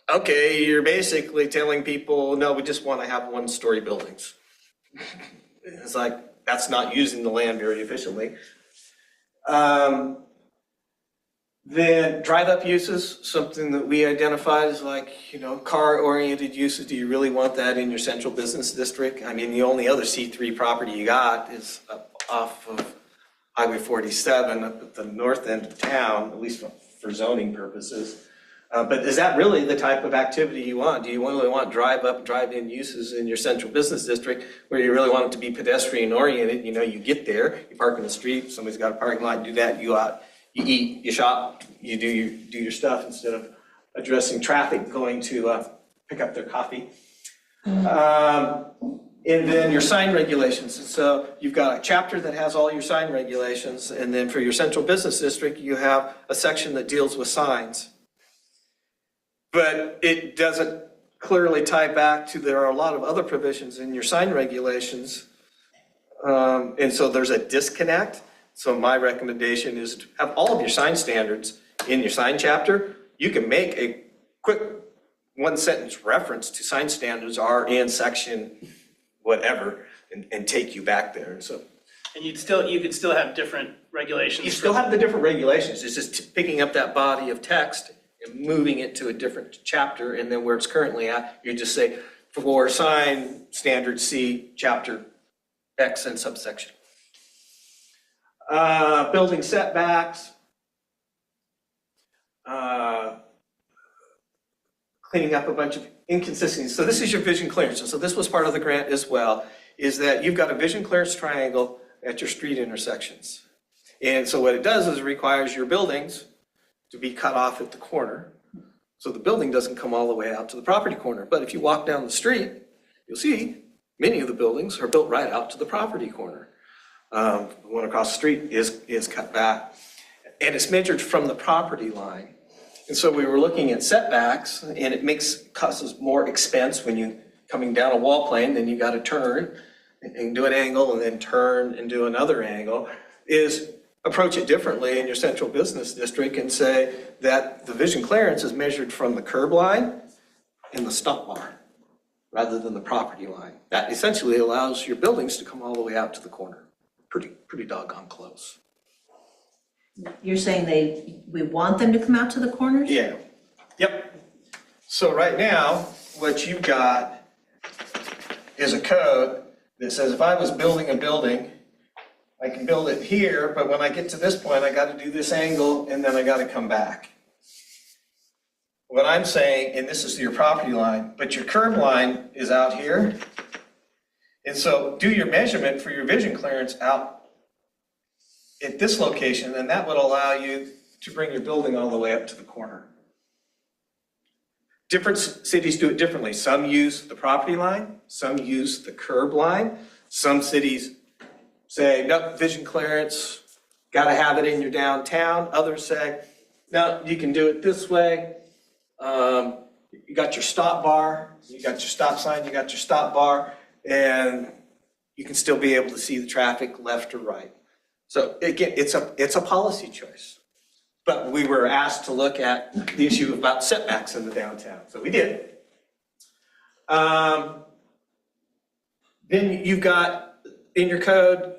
okay, you're basically telling people, no, we just want to have 1-story buildings. It's like, that's not using the land very efficiently. Then drive-up uses, something that we identified as like, car-oriented uses. Do you really want that in your central business district? I mean, the only other C3 property you got is up off of Highway 47 up at the north end of town, at least for zoning purposes. But is that really the type of activity you want? Do you really want drive-up, drive-in uses in your central business district where you really want it to be pedestrian-oriented? You get there, you park in the street, somebody's got a parking lot, do that, you go out, you eat, you shop, you do your stuff instead of addressing traffic going to pick up their coffee. And then your sign regulations. And so you've got a chapter that has all your sign regulations. And then for your central business district, you have a section that deals with signs. But it doesn't clearly tie back to, there are a lot of other provisions in your sign regulations. And so there's a disconnect. So my recommendation is to have all of your sign standards in your sign chapter. You can make a quick 1-sentence reference to sign standards are in section whatever and take you back there. And so And you could still have different regulations. you still have the different regulations. It's just picking up that body of text and moving it to a different chapter, and then where it's currently at, you just say for sign standard C, chapter X and subsection. Building setbacks. Cleaning up a bunch of inconsistencies. So this is your vision clearance. And so this was part of the grant as well, is that you've got a vision clearance triangle at your street intersections. And so what it does is it requires your buildings to be cut off at the corner. So the building doesn't come all the way out to the property corner. But if you walk down the street, you'll see many of the buildings are built right out to the property corner. The one across the street is cut back. And it's measured from the property line. And so we were looking at setbacks, and it causes more expense when you coming down a wall plane, then you got to turn and do an angle and then turn and do another angle, is approach it differently in your central business district and say that the vision clearance is measured from the curb line in the stop bar rather than the property line. That essentially allows your buildings to come all the way out to the corner. Pretty doggone close. You're saying we want them to come out to the corners? Yeah, yep. So right now, what you've got is a code that says if I was building a building, I can build it here, but when I get to this point, I gotta do this angle and then I gotta come back. What I'm saying, and this is your property line, but your curb line is out here. And so do your measurement for your vision clearance out at this location, and that would allow you to bring your building all the way up to the corner. Different cities do it differently. Some use the property line, some use the curb line. Some cities say, no, vision clearance, gotta have it in your downtown. Others say, no, you can do it this way. You got your stop bar, you got your stop sign, you got your stop bar, and you can still be able to see the traffic left or right. So again, it's a policy choice. But we were asked to look at the issue about setbacks in the downtown, so we did. Then you've got, in your code,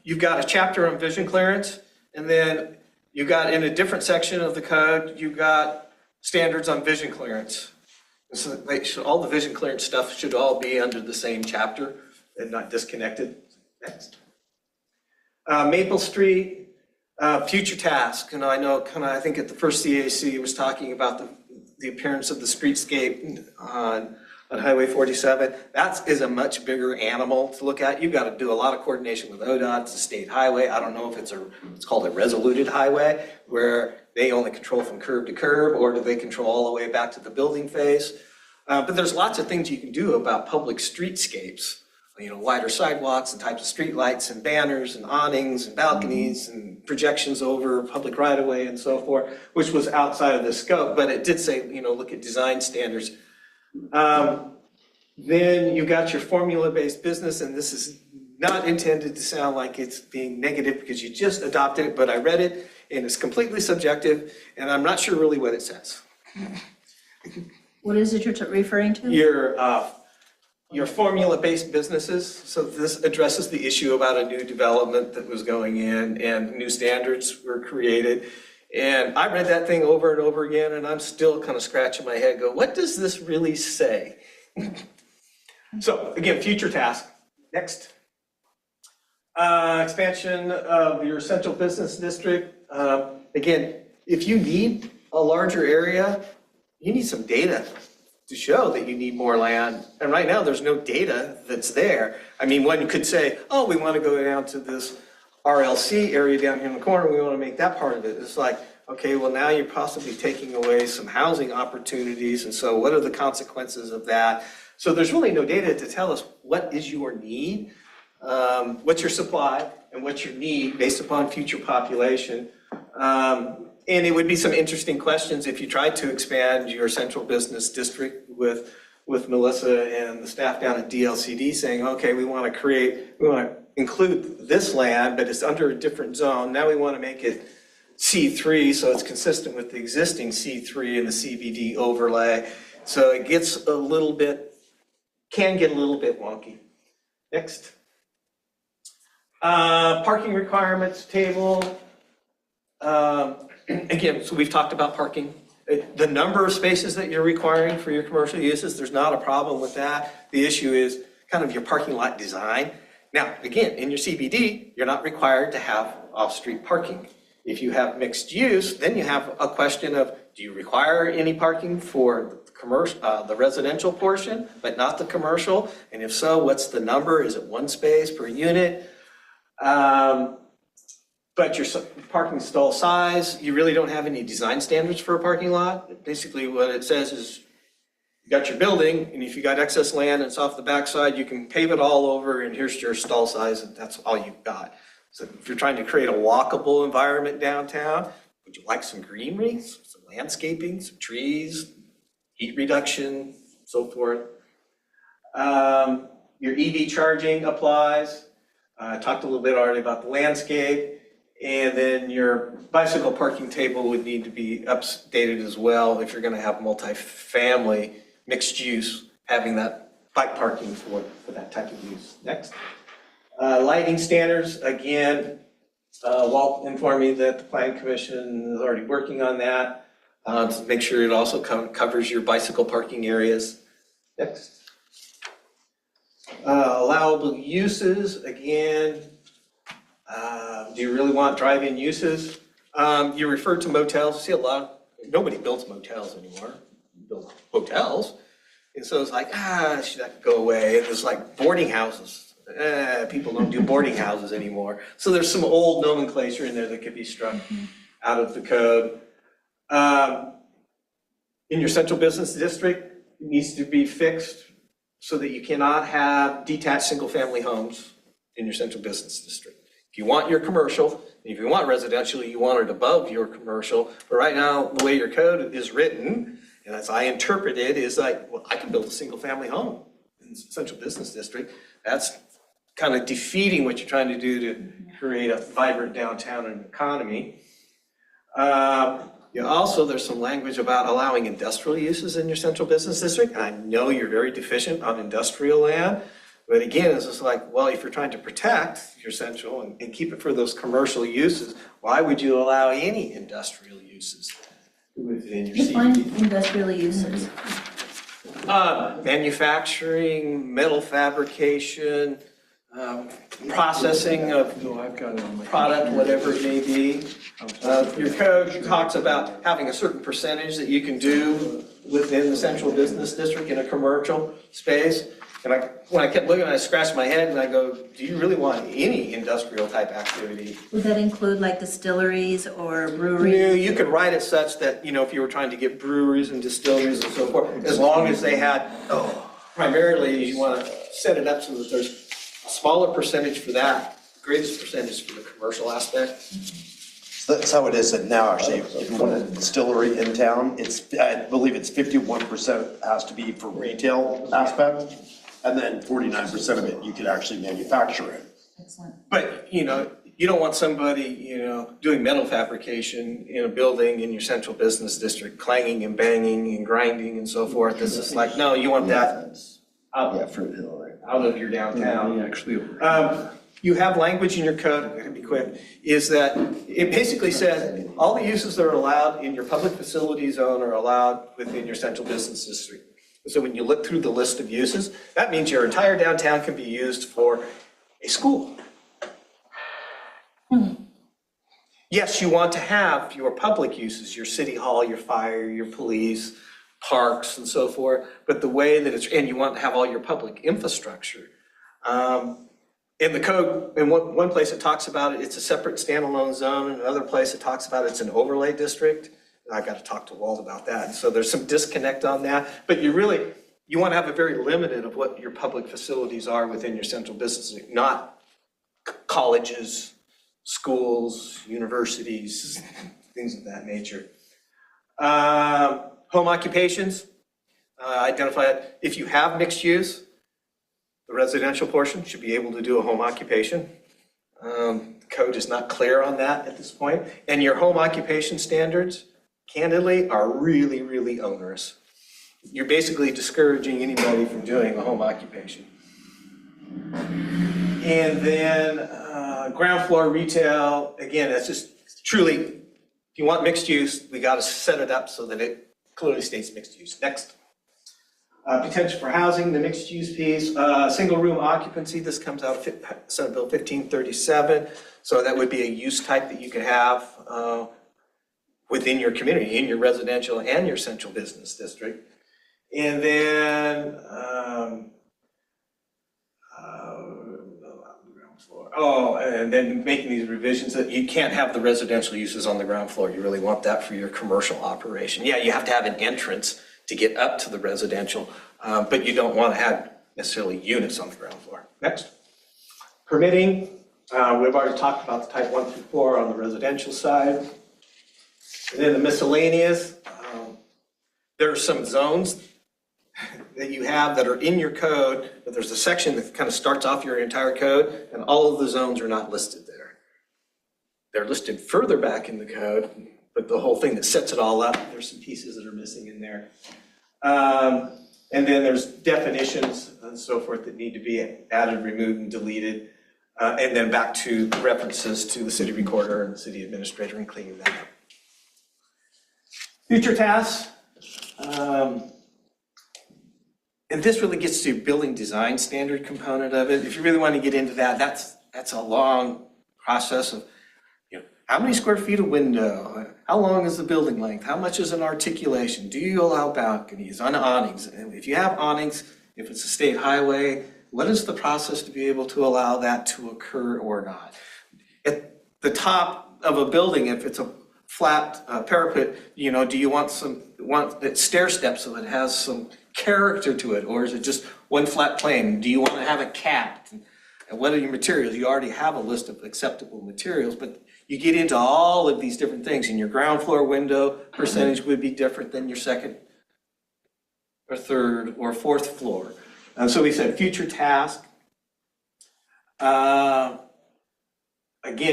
you've got a chapter on vision clearance, and then you've got in a different section of the code, you've got standards on vision clearance. So all the vision clearance stuff should all be under the same chapter and not disconnected. Next. Maple Street, future task, and I know I think at the first CAC was talking about the appearance of the streetscape on Highway 47. That is a much bigger animal to look at. You've got to do a lot of coordination with ODOT, it's a state highway. I don't know if it's called a resoluted highway, where they only control from curb to curb, or do they control all the way back to the building face? But there's lots of things you can do about public streetscapes. Wider sidewalks and types of street lights and banners and awnings and balconies and projections over public right of way and so forth, which was outside of the scope, but it did say, look at design standards. Then you've got your formula-based business, and this is not intended to sound like it's being negative because you just adopted it, but I read it and it's completely subjective and I'm not sure really what it says. What is it you're referring to? Your formula-based businesses, so this addresses the issue about a new development that was going in and new standards were created. And I read that thing over and over again and I'm still kind of scratching my head, what does this really say? So again, future task, next. Expansion of your central business district. Again, if you need a larger area, you need some data to show that you need more land. And right now, there's no data that's there. I mean, one could say, oh, we want to go down to this RLC area down here in the corner. We want to make that part of it. It's like, okay, well, now you're possibly taking away some housing opportunities. And so what are the consequences of that? So there's really no data to tell us what is your need, what's your supply, and what's your need based upon future population. And it would be some interesting questions if you tried to expand your central business district with Melissa and the staff down at DLCD saying, okay, we want to include this land, but it's under a different zone. Now we want to make it C3, so it's consistent with the existing C3 and the CBD overlay. So it gets can get a little bit wonky. Next. Parking requirements table. Again, so we've talked about parking. The number of spaces that you're requiring for your commercial uses, there's not a problem with that. The issue is kind of your parking lot design. Now, again, in your CBD, you're not required to have off-street parking. If you have mixed use, then you have a question of, do you require any parking for the residential portion, but not the commercial? And if so, what's the number? Is it one space per unit? But your parking stall size, you really don't have any design standards for a parking lot. Basically what it says is you got your building, and if you got excess land and it's off the backside, you can pave it all over and here's your stall size and that's all you've got. So if you're trying to create a walkable environment downtown, would you like some greenery, some landscaping, some trees, heat reduction, so forth? Your EV charging applies. I talked a little bit already about the landscape. And then your bicycle parking table would need to be updated as well if you're going to have multifamily mixed use, having that bike parking for that type of use. Next. Lighting standards, again, Walt informed me that the Planning Commission is already working on that. To make sure it also covers your bicycle parking areas. Next. Allowable uses, again, do you really want drive-in uses? You referred to motels. See nobody builds motels anymore. You build hotels. And so it's like, should that go away? And there's like boarding houses. People don't do boarding houses anymore. So there's some old nomenclature in there that could be struck out of the code. In your central business district, it needs to be fixed so that you cannot have detached single-family homes in your central business district. If you want your commercial, if you want residential, you want it above your commercial. But right now, the way your code is written, and as I interpret it, is like, well, I can build a single-family home in the central business district. That's kind of defeating what you're trying to do to create a vibrant downtown and economy. There's some language about allowing industrial uses in your central business district. I know you're very deficient on industrial land, but again, it's just like, well, if you're trying to protect your central and keep it for those commercial uses, why would you allow any industrial uses within your Define CBD? industrial uses. Manufacturing, metal fabrication, processing of product, whatever it may be. Your code talks about having a certain percentage that you can do within the central business district in a commercial space. And when I kept looking, I scratched my head and I go, do you really want any industrial type activity? Would that include like distilleries or breweries? No, you could write it such that, if you were trying to get breweries and distilleries and so forth, as long as they had, primarily you want to set it up so that there's a smaller percentage for that, greatest percentage for the commercial aspect. So that's how it is now, actually. If you want a distillery in town, I believe it's 51% has to be for retail aspect, and then 49% of it, you could actually manufacture it. Excellent. But, you don't want somebody, doing metal fabrication in a building in your central business district, clanging and banging and grinding and so forth. It's just like, no, you want that out, Fruit Hill, right? out of your downtown. You have language in your code, I'm going to be quick, is that it basically says all the uses that are allowed in your public facility zone are allowed within your central business district. So when you look through the list of uses, that means your entire downtown can be used for a school. Yes, you want to have your public uses, your city hall, your fire, your police, parks and so forth, but the way that and you want to have all your public infrastructure. In the code, in one place it talks about it's a separate standalone zone, in another place it talks about it's an overlay district. I got to talk to Walt about that. So there's some disconnect on that, but you want to have a very limited of what your public facilities are within your central business, not colleges, schools, universities, things of that nature. Home occupations, identify it. If you have mixed use, the residential portion should be able to do a home occupation. Code is not clear on that at this point. And your home occupation standards, candidly, are really, really onerous. You're basically discouraging anybody from doing a home occupation. And then ground floor retail, again, that's just truly, if you want mixed use, we got to set it up so that it clearly states mixed use. Next. Potential for housing, the mixed use piece, single room occupancy, this comes out of Senate Bill 1537. So that would be a use type that you could have within your community, in your residential and your central business district. And then, and then making these revisions that you can't have the residential uses on the ground floor. You really want that for your commercial operation. Yeah, you have to have an entrance to get up to the residential, but you don't want to have necessarily units on the ground floor. Next. Permitting, we've already talked about the type 1 through 4 on the residential side. And then the miscellaneous, there are some zones that you have that are in your code, but there's a section that kind of starts off your entire code, and all of the zones are not listed there. They're listed further back in the code, but the whole thing that sets it all up, there's some pieces that are missing in there. And then there's definitions and so forth that need to be added, removed, and deleted. And then back to references to the city recorder and the city administrator and cleaning that up. Future tasks. And this really gets to building design standard component of it. If you really want to get into that, that's a long process of, how many square feet of window? How long is the building length? How much is an articulation? Do you allow balconies on awnings? And if you have awnings, if it's a state highway, what is the process to be able to allow that to occur or not? At the top of a building, if it's a flat parapet, do you want that stair step so it has some character to it, or is it just one flat plane? Do you want to have it capped? And what are your materials? You already have a list of acceptable materials, but you get into all of these different things, and your ground floor window percentage would be different than your second or third or fourth floor. And so we said future task. Again,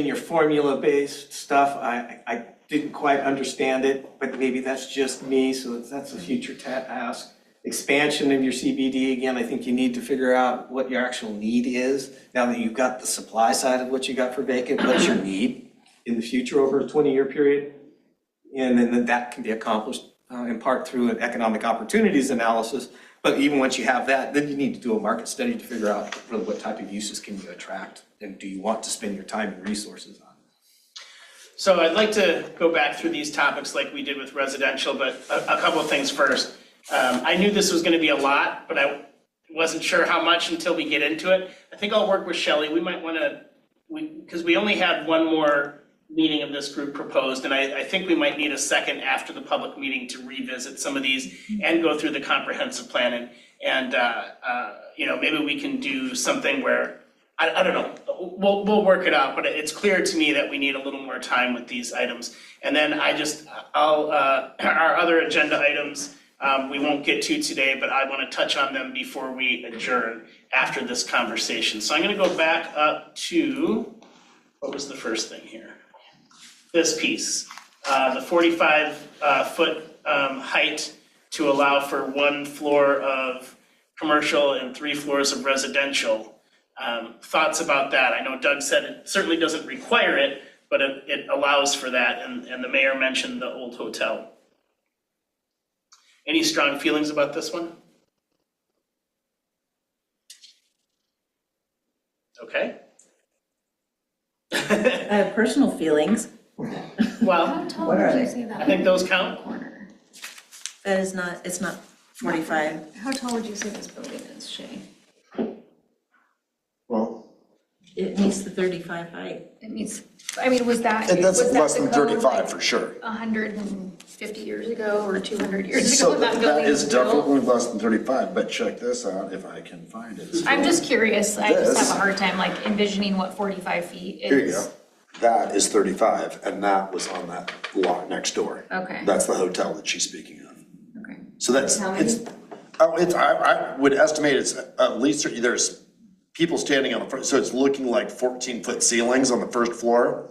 your formula-based stuff, I didn't quite understand it, but maybe that's just me, so that's a future task. Expansion of your CBD, again, I think you need to figure out what your actual need is. Now that you've got the supply side of what you got for vacant, what's your need in the future over a 20-year period? And then that can be accomplished in part through an economic opportunities analysis. But even once you have that, then you need to do a market study to figure out really what type of uses can you attract, and do you want to spend your time and resources on. So I'd like to go back through these topics like we did with residential, but a couple of things first. I knew this was going to be a lot, but I wasn't sure how much until we get into it. I think I'll work with Shelley. We might want to, because we only had one more meeting of this group proposed, and I think we might need a second after the public meeting to revisit some of these and go through the comprehensive plan. And maybe we can do something where, I don't know, we'll work it out, but it's clear to me that we need a little more time with these items. And then our other agenda items, we won't get to today, but I want to touch on them before we adjourn after this conversation. So I'm going to go back up to, what was the first thing here? This piece, the 45-foot height to allow for 1 floor of commercial and 3 floors of residential. Thoughts about that? I know Doug said it certainly doesn't require it, but it allows for that, and the mayor mentioned the old hotel. Any strong feelings about this one? Okay. I have personal feelings. Well, How tall did you say that? I think those count. Corner. That is not, it's not 45. How tall would you say this building is, Shay? Well, It meets the 35 height. It means, was that? and that's was that less the than code, 35 for sure. 150 years ago or 200 years ago? So when that building is was built? definitely less than 35, but check this out if I can find it. I'm just curious. I just This- have a hard time envisioning what 45 feet is. Here you go. That is 35, and that was on that lot next door. Okay. That's the hotel that she's speaking of. Okay. So that's, How many? I would estimate it's at least, there's people standing on the front, so it's looking like 14-foot ceilings on the first floor,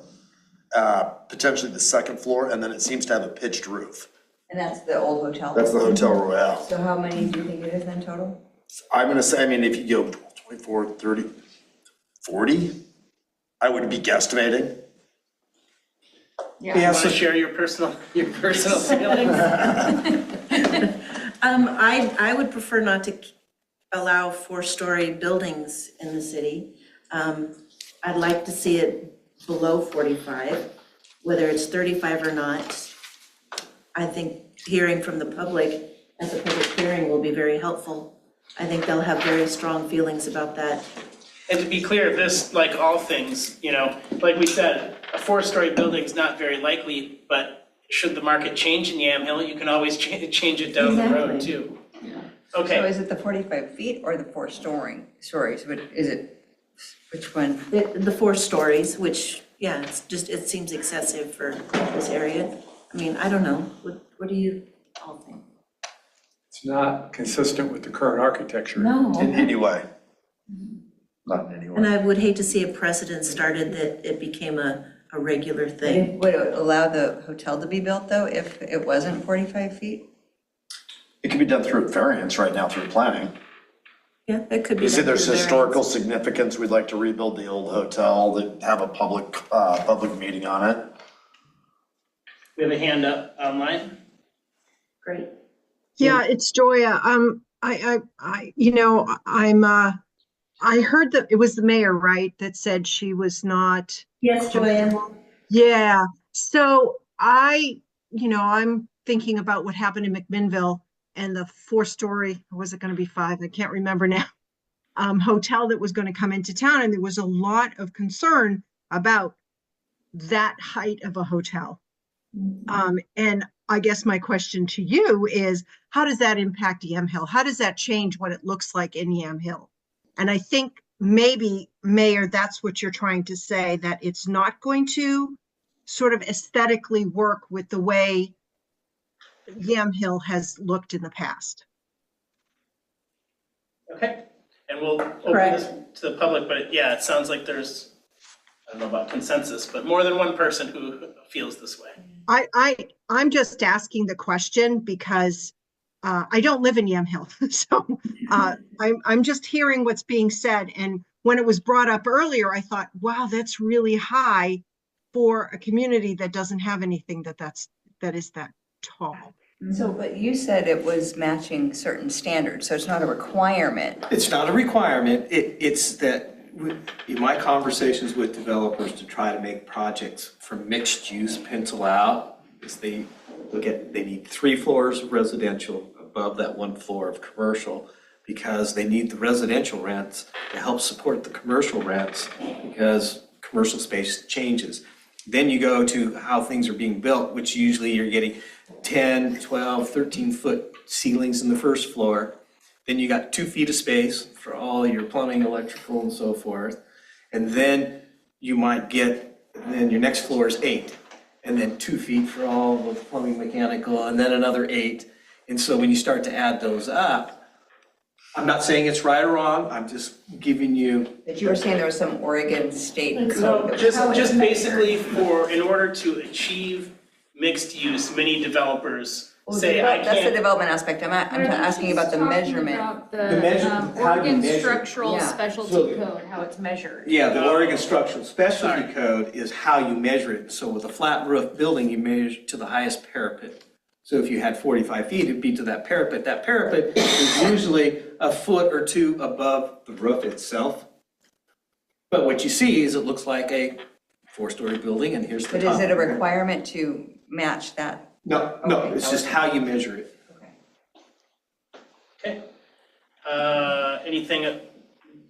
potentially the second floor, and then it seems to have a pitched roof. And that's the old hotel? That's the Hotel Royale. So how many do you think it is in total? I'm gonna say, if you go 24, 30, 40, I would be guesstimating. You want to share your personal feelings? I would prefer not to allow 4-story buildings in the city. I'd like to see it below 45, whether it's 35 or not. I think hearing from the public at the public hearing will be very helpful. I think they'll have very strong feelings about that. And to be clear, this, like all things, like we said, a 4-story building is not very likely, but should the market change in Yamhill, you can always change it down the road too. So Okay, is it the 45 feet or the 4 stories? But is it, which one? The 4 stories, which, yeah, it seems excessive for this area. I don't know. What do you all think? It's not consistent with the current architecture. No. In any way. Not in any way. And I would hate to see a precedent started that it became a regular thing. Would it allow the hotel to be built though if it wasn't 45 feet? It can be done through variance right now through planning. Yeah, that could be. You see done there's through historical variance. significance, we'd like to rebuild the old hotel, that have a public meeting on it. We have a hand up online. Great. Yeah, it's Joya. I heard that it was the mayor, right, that said she was not. Yes, Joanne. Yeah, so I'm thinking about what happened in McMinnville and the 4-story, or was it gonna be 5? I can't remember now. Hotel that was gonna come into town, and there was a lot of concern about that height of a hotel. And I guess my question to you is, how does that impact Yamhill? How does that change what it looks like in Yamhill? And I think maybe, Mayor, that's what you're trying to say, that it's not going to sort of aesthetically work with the way Yamhill has looked in the past. Okay, and we'll open Correct. this to the public, but yeah, it sounds like there's, I don't know about consensus, but more than one person who feels this way. I'm just asking the question because I don't live in Yamhill, so I'm just hearing what's being said. And when it was brought up earlier, I thought, wow, that's really high for a community that doesn't have anything that is that tall. So, but you said it was matching certain standards, so it's not a requirement. It's not a requirement. It's that in my conversations with developers to try to make projects for mixed use pencil out, is they need 3 floors of residential above that 1 floor of commercial, because they need the residential rents to help support the commercial rents, because commercial space changes. Then you go to how things are being built, which usually you're getting 10, 12, 13 foot ceilings in the first floor. Then you got 2 feet of space for all your plumbing, electrical, and so forth. And then you might get, then your next floor is 8. And then 2 feet for all the plumbing, mechanical, and then another 8. And so when you start to add those up, I'm not saying it's right or wrong, I'm just giving you. But you were saying there was some Oregon state So code. just basically in order to achieve mixed use, many developers say, I That's the can't. development aspect. I'm asking about the measurement. About The the measurement, how you Oregon measure. structural Yeah. specialty So- code, how it's measured. Yeah, the Oregon Structural Specialty Sorry. Code is how you measure it. So with a flat roof building, you measure to the highest parapet. So if you had 45 feet, it'd be to that parapet. That parapet is usually a foot or 2 above the roof itself. But what you see is it looks like a 4-story building, and here's the But top. is it a requirement to match that? No, Okay, it's just how you measure it. Okay. Anything,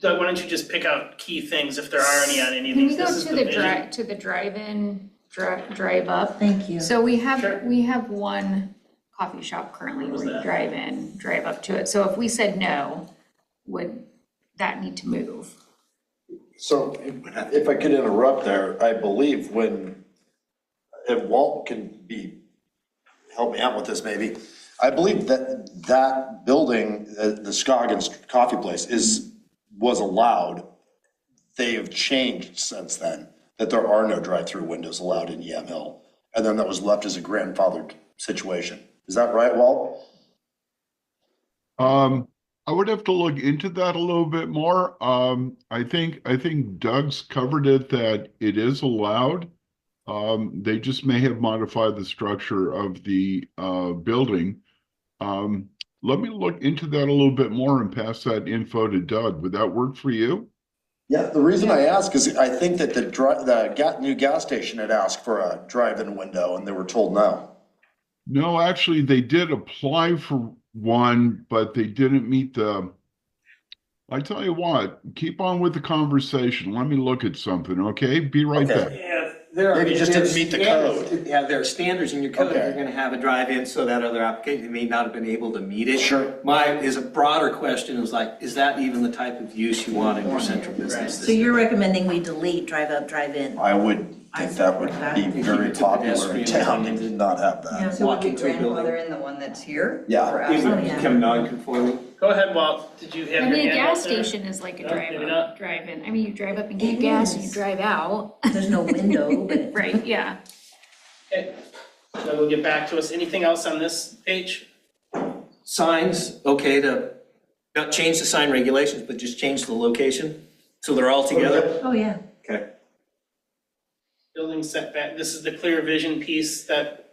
Doug, why don't you just pick out key things if there are any on any of Can these? we go This is to the vision. drive-in, drive up? Thank you. So we Sure. have one coffee shop currently where you drive in, drive up to it. So if we said no, would that need to move? So if I could interrupt there, I believe if Walt can help me out with this maybe, I believe that building, the Scoggins Coffee Place was allowed. They have changed since then, that there are no drive-through windows allowed in Yamhill. And then that was left as a grandfathered situation. Is that right, Walt? I would have to look into that a little bit more. I think Doug's covered it, that it is allowed. They just may have modified the structure of the building. Let me look into that a little bit more and pass that info to Doug. Would that work for you? Yeah, the reason I ask is I think that the new gas station had asked for a drive-in window and they were told no. No, actually, they did apply for one, but they didn't meet I tell you what, keep on with the conversation. Let me look at something, okay? Be right Okay. back. Yeah, there are. Maybe it just didn't meet the code. Yeah, there are standards in your code. Okay. You're gonna have a drive-in, so that other application may not have been able to meet it. Sure. Is a broader question is like, is that even the type of use you want in your central business? So you're recommending we delete drive up, drive in? I would think that would be Keep very it to popular in pedestrian. town. They did not have that. So would Walk we into a building. grandfather in the one that's here? Yeah. Or It would outside? yeah. become non-conforming. Go ahead, Walt. Did you have I your mean, a hand up gas there? station is like a No, maybe drive not. up, drive in. I mean, you drive up and get It gas and you is. drive out. There's no window, but. Right, yeah. Okay, so we'll get back to us. Anything else on this page? signs okay to not change the sign regulations, but just change the location so they're all together? Oh, yeah. Okay. Building setback, this is the clear vision piece that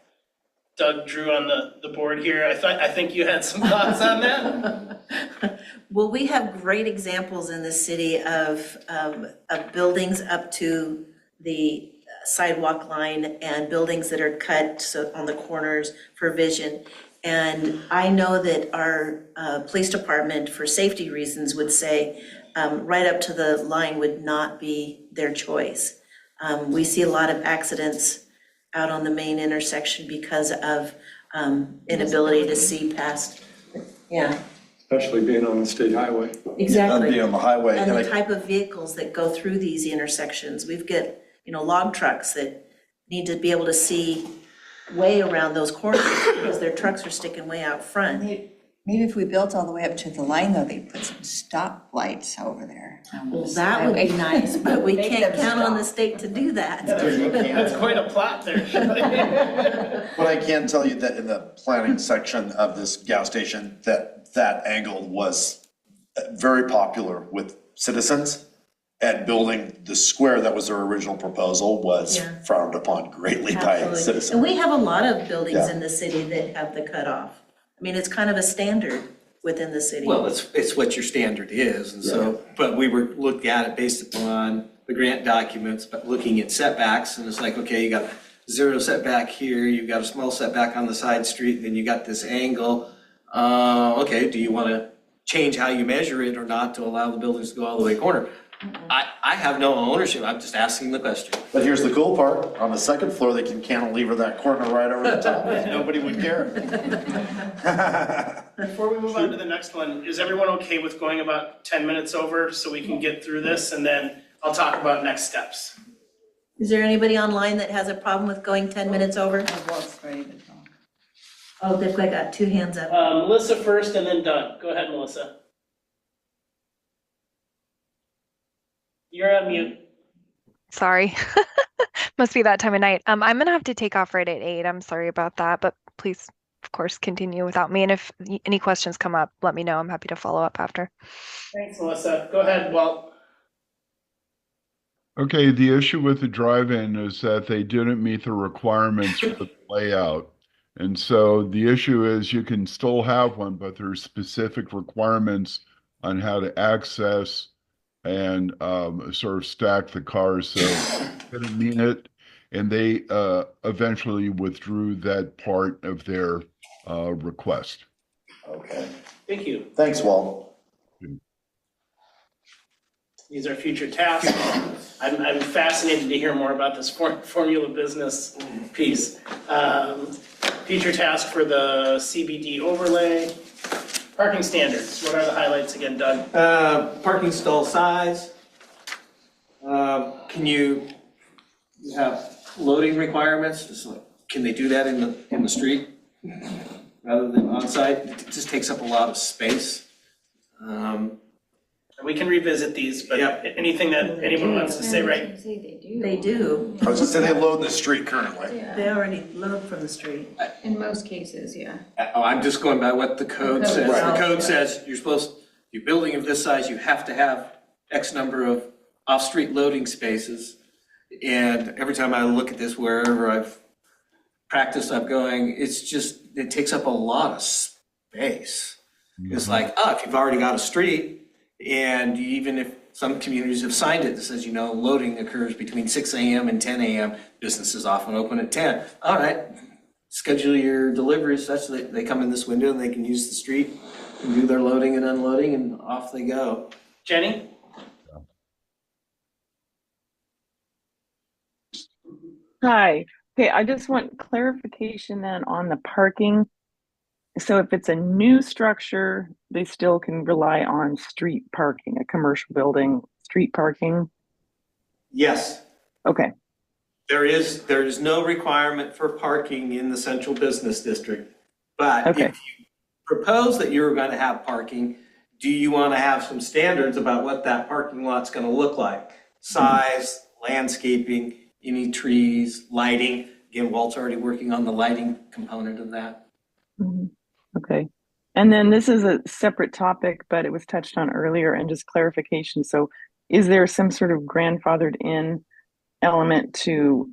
Doug drew on the board here. I think you had some thoughts on that? Well, we have great examples in the city of buildings up to the sidewalk line and buildings that are cut so on the corners for vision. And I know that our police department, for safety reasons, would say right up to the line would not be their choice. We see a lot of accidents out on the main intersection because of inability to see past. Yeah, Especially being on the state highway. exactly. Being on the highway. And and the I- type of vehicles that go through these intersections. We've got, log trucks that need to be able to see way around those corners because their trucks are sticking way out front. Maybe if we built all the way up to the line, though, they'd put some stop lights over there. Well, that would be nice, but we Make can't them count on stop. the state to do that. That's quite a plot there. But I can tell you that in the planning section of this gas station, that angle was very popular with citizens. And building the square that was their original proposal was Yeah. frowned upon greatly by Absolutely. citizens. And we have a lot of buildings Yeah. in the city that have the cutoff. I mean, it's kind of a standard within the city. Well, it's what your standard is, and so, but we were looking at it based upon the grant documents, but looking at setbacks, and it's like, okay, you got zero setback here, you've got a small setback on the side street, then you got this angle. Okay, do you wanna change how you measure it or not to allow the buildings to go all the way corner? I have no ownership, I'm just asking the question. But here's the cool part, on the second floor, they can cantilever that corner right over the top, nobody would care. Before we move on to the next one, is everyone okay with going about 10 minutes over so we can get through this, and then I'll talk about next steps? Is there anybody online that has a problem with going 10 minutes over? Walt's ready to talk. Oh, they've got two hands up. Melissa first and then Doug. Go ahead, Melissa. You're on mute. Sorry. Must be that time of night. I'm gonna have to take off right at 8. I'm sorry about that, but please, of course, continue without me. And if any questions come up, let me know. I'm happy to follow up after. Thanks, Melissa. Go ahead, Walt. Okay, the issue with the drive-in is that they didn't meet the requirements for the layout. And so the issue is you can still have one, but there's specific requirements on how to access and sort of stack the cars. So didn't mean it. And they eventually withdrew that part of their request. Okay, Thank you. thanks, Walt. These are future tasks. I'm fascinated to hear more about this formula business piece. Future task for the CBD overlay. Parking standards. What are the highlights again, Doug? Parking stall size. Can you have loading requirements? Just like, can they do that in the street rather than on site? It just takes up a lot of space. We can revisit these, but Yeah. anything that anyone wants to say, right? They do. I was just saying they load in the street currently. They already load from the street. In most cases, yeah. I'm just going by what the code The code says. The itself, code yeah. says your building of this size, you have to have X number of off-street loading spaces. And every time I look at this, wherever I've practiced, I'm going, it takes up a lot of space. It's like, if you've already got a street, and even if some communities have signed it that says, loading occurs between 6 a.m. and 10 a.m., businesses often open at 10. All right, schedule your deliveries such that they come in this window and they can use the street and do their loading and unloading, and off they go. Jenny? Hi. Okay, I just want clarification then on the parking. So if it's a new structure, they still can rely on street parking, a commercial building, street parking? Yes, Okay, there is no requirement for parking in the central business district. But Okay. if you propose that you're going to have parking, do you want to have some standards about what that parking lot's going to look like? Size, landscaping, any trees, lighting. Again, Walt's already working on the lighting component of that. Mhm. Okay. And then this is a separate topic, but it was touched on earlier and just clarification. So is there some sort of grandfathered in element to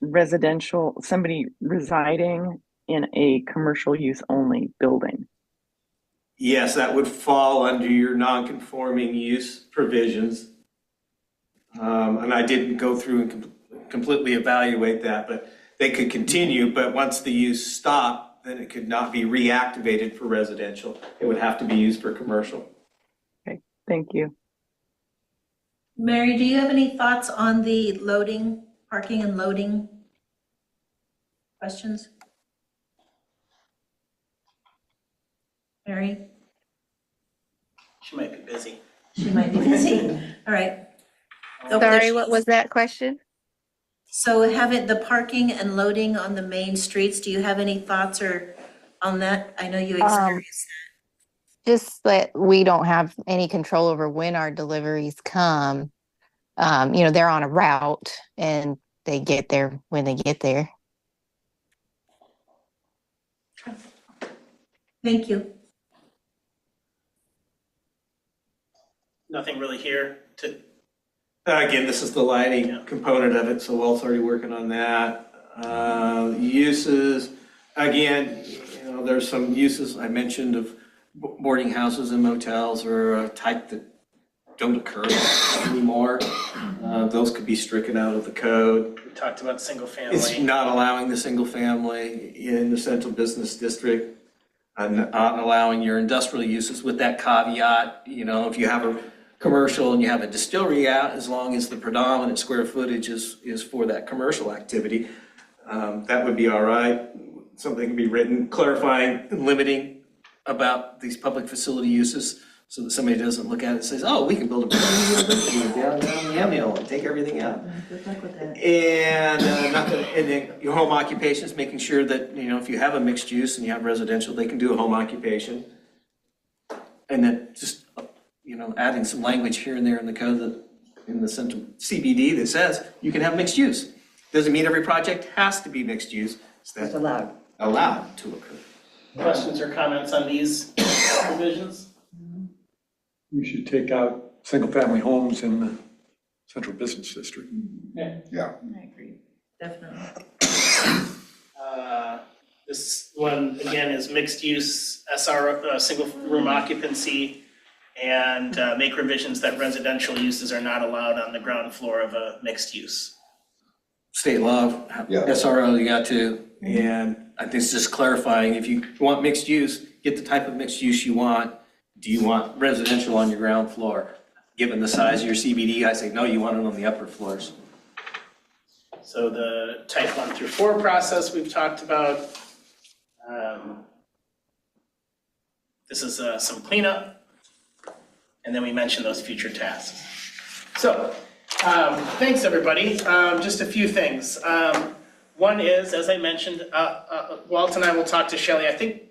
residential, somebody residing in a commercial use only building? Yes, that would fall under your non-conforming use provisions. And I didn't go through and completely evaluate that, but they could continue, but once the use stopped, then it could not be reactivated for residential. It would have to be used for commercial. Okay, thank you. Mary, do you have any thoughts on the loading, parking and loading questions? Mary? She might be busy. She might be busy. All right. Sorry, what was that question? So having the parking and loading on the main streets, do you have any thoughts or on that? I know you experienced Just that we don't have any control over when our deliveries come. They're on a route and they get there when they get there. Thank you. Nothing really here to. Again, this is the lighting component of it, so Walt's already working on that. Uses, again, there's some uses I mentioned of boarding houses and motels are a type that don't occur anymore. Those could be stricken out of the code. We talked about single family. It's not allowing the single family in the central business district and not allowing your industrial uses with that caveat. If you have a commercial and you have a distillery out, as long as the predominant square footage is for that commercial activity, that would be all right. Something can be written clarifying and limiting about these public facility uses so that somebody doesn't look at it and says, oh, we can build a brand new university downtown Yamhill and take everything out. Good luck with that. And and then your home occupations, making sure that, if you have a mixed use and you have residential, they can do a home occupation. And then just, adding some language here and there in the code that in the central CBD that says you can have mixed use. Doesn't mean every project has to be mixed use. It's allowed. Allowed to occur. Questions or comments on these provisions? You should take out single-family homes in the central business district. Yeah. I agree, definitely. This one, again, is mixed use, SR, single room occupancy, and make revisions that residential uses are not allowed on the ground floor of a mixed use. State law, Yeah. SRO, you got to, and I think it's just clarifying, if you want mixed use, get the type of mixed use you want. Do you want residential on your ground floor? Given the size of your CBD, I say, no, you want it on the upper floors. So the type 1 through 4 process we've talked about. This is some cleanup. And then we mentioned those future tasks. So thanks, everybody. Just a few things. One is, as I mentioned, Walt and I will talk to Shelley. I think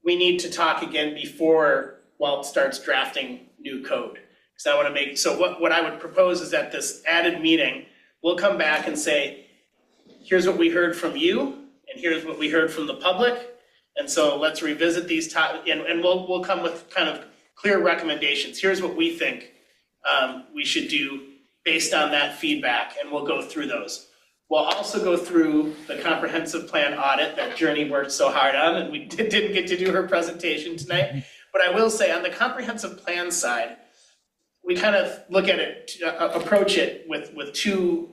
we need to talk again before Walt starts drafting new code. Because I want to make, so what I would propose is at this added meeting, we'll come back and say, here's what we heard from you, and here's what we heard from the public. And so let's revisit these topics, and we'll come with kind of clear recommendations. Here's what we think we should do based on that feedback, and we'll go through those. We'll also go through the comprehensive plan audit that Journey worked so hard on, and we didn't get to do her presentation tonight. But I will say on the comprehensive plan side, we kind of look at it, approach it with two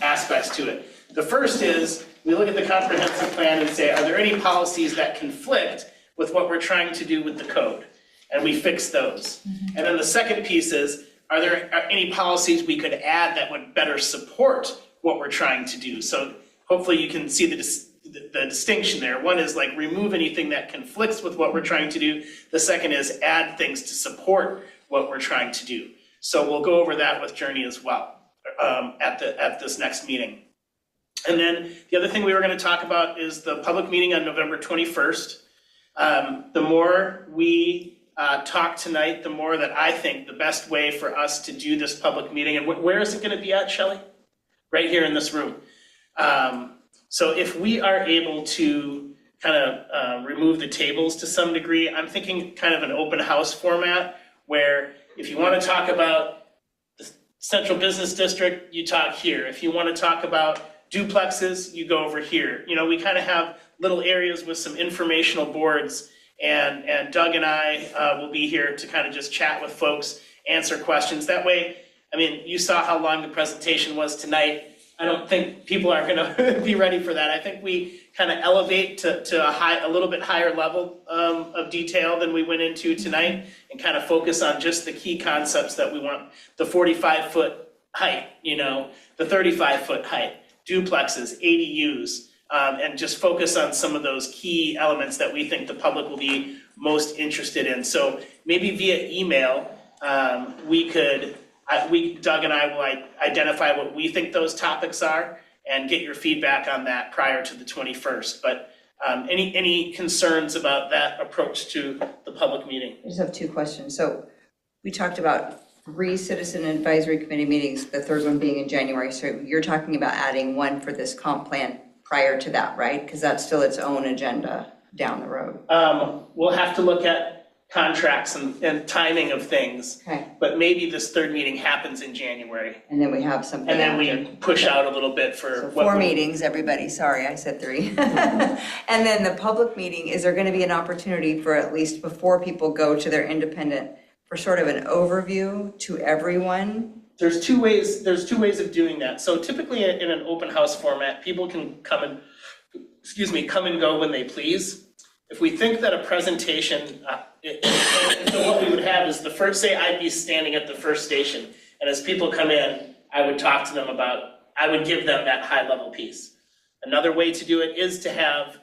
aspects to it. The first is we look at the comprehensive plan and say, are there any policies that conflict with what we're trying to do with the code? And we fix those. And then the second piece is, are there any policies we could add that would better support what we're trying to do? So hopefully you can see the distinction there. One is like remove anything that conflicts with what we're trying to do. The second is add things to support what we're trying to do. So we'll go over that with Journey as well at this next meeting. And then the other thing we were going to talk about is the public meeting on November 21st. The more we talk tonight, the more that I think the best way for us to do this public meeting, and where is it going to be at, Shelley? Right here in this room. So if we are able to kind of remove the tables to some degree. I'm thinking kind of an open house format where if you want to talk about the central business district, you talk here. If you want to talk about duplexes, you go over here. You know, we kind of have little areas with some informational boards, and Doug and I will be here to kind of just chat with folks, answer questions. That way, I mean, you saw how long the presentation was tonight. I don't think people are going to be ready for that. I think we kind of elevate to a little bit higher level of detail than we went into tonight, and kind of focus on just the key concepts that we want. The 45-foot height, you know, the 35-foot height, duplexes, ADUs, and just focus on some of those key elements that we think the public will be most interested in. So maybe via email, Doug and I will identify what we think those topics are and get your feedback on that prior to the 21st. But any concerns about that approach to the public meeting? I just have two questions. So we talked about 3 citizen advisory committee meetings, the third one being in January. So you're talking about adding one for this comp plan prior to that, right? Because that's still its own agenda down the road. We'll have to look at contracts and timing of things. Okay. But maybe this third meeting happens in January. And then we have something And then after. we push out a little bit for. So 4 meetings, everybody. Sorry, I said 3. And then the public meeting, is there going to be an opportunity for, at least before people go to their independent, for sort of an overview to everyone? There's two ways of doing that. So typically in an open house format, people can come and go when they please. If we think that a presentation, so what we would have is the first, say I'd be standing at the first station, and as people come in, I would talk to them I would give them that high level piece. Another way to do it is to have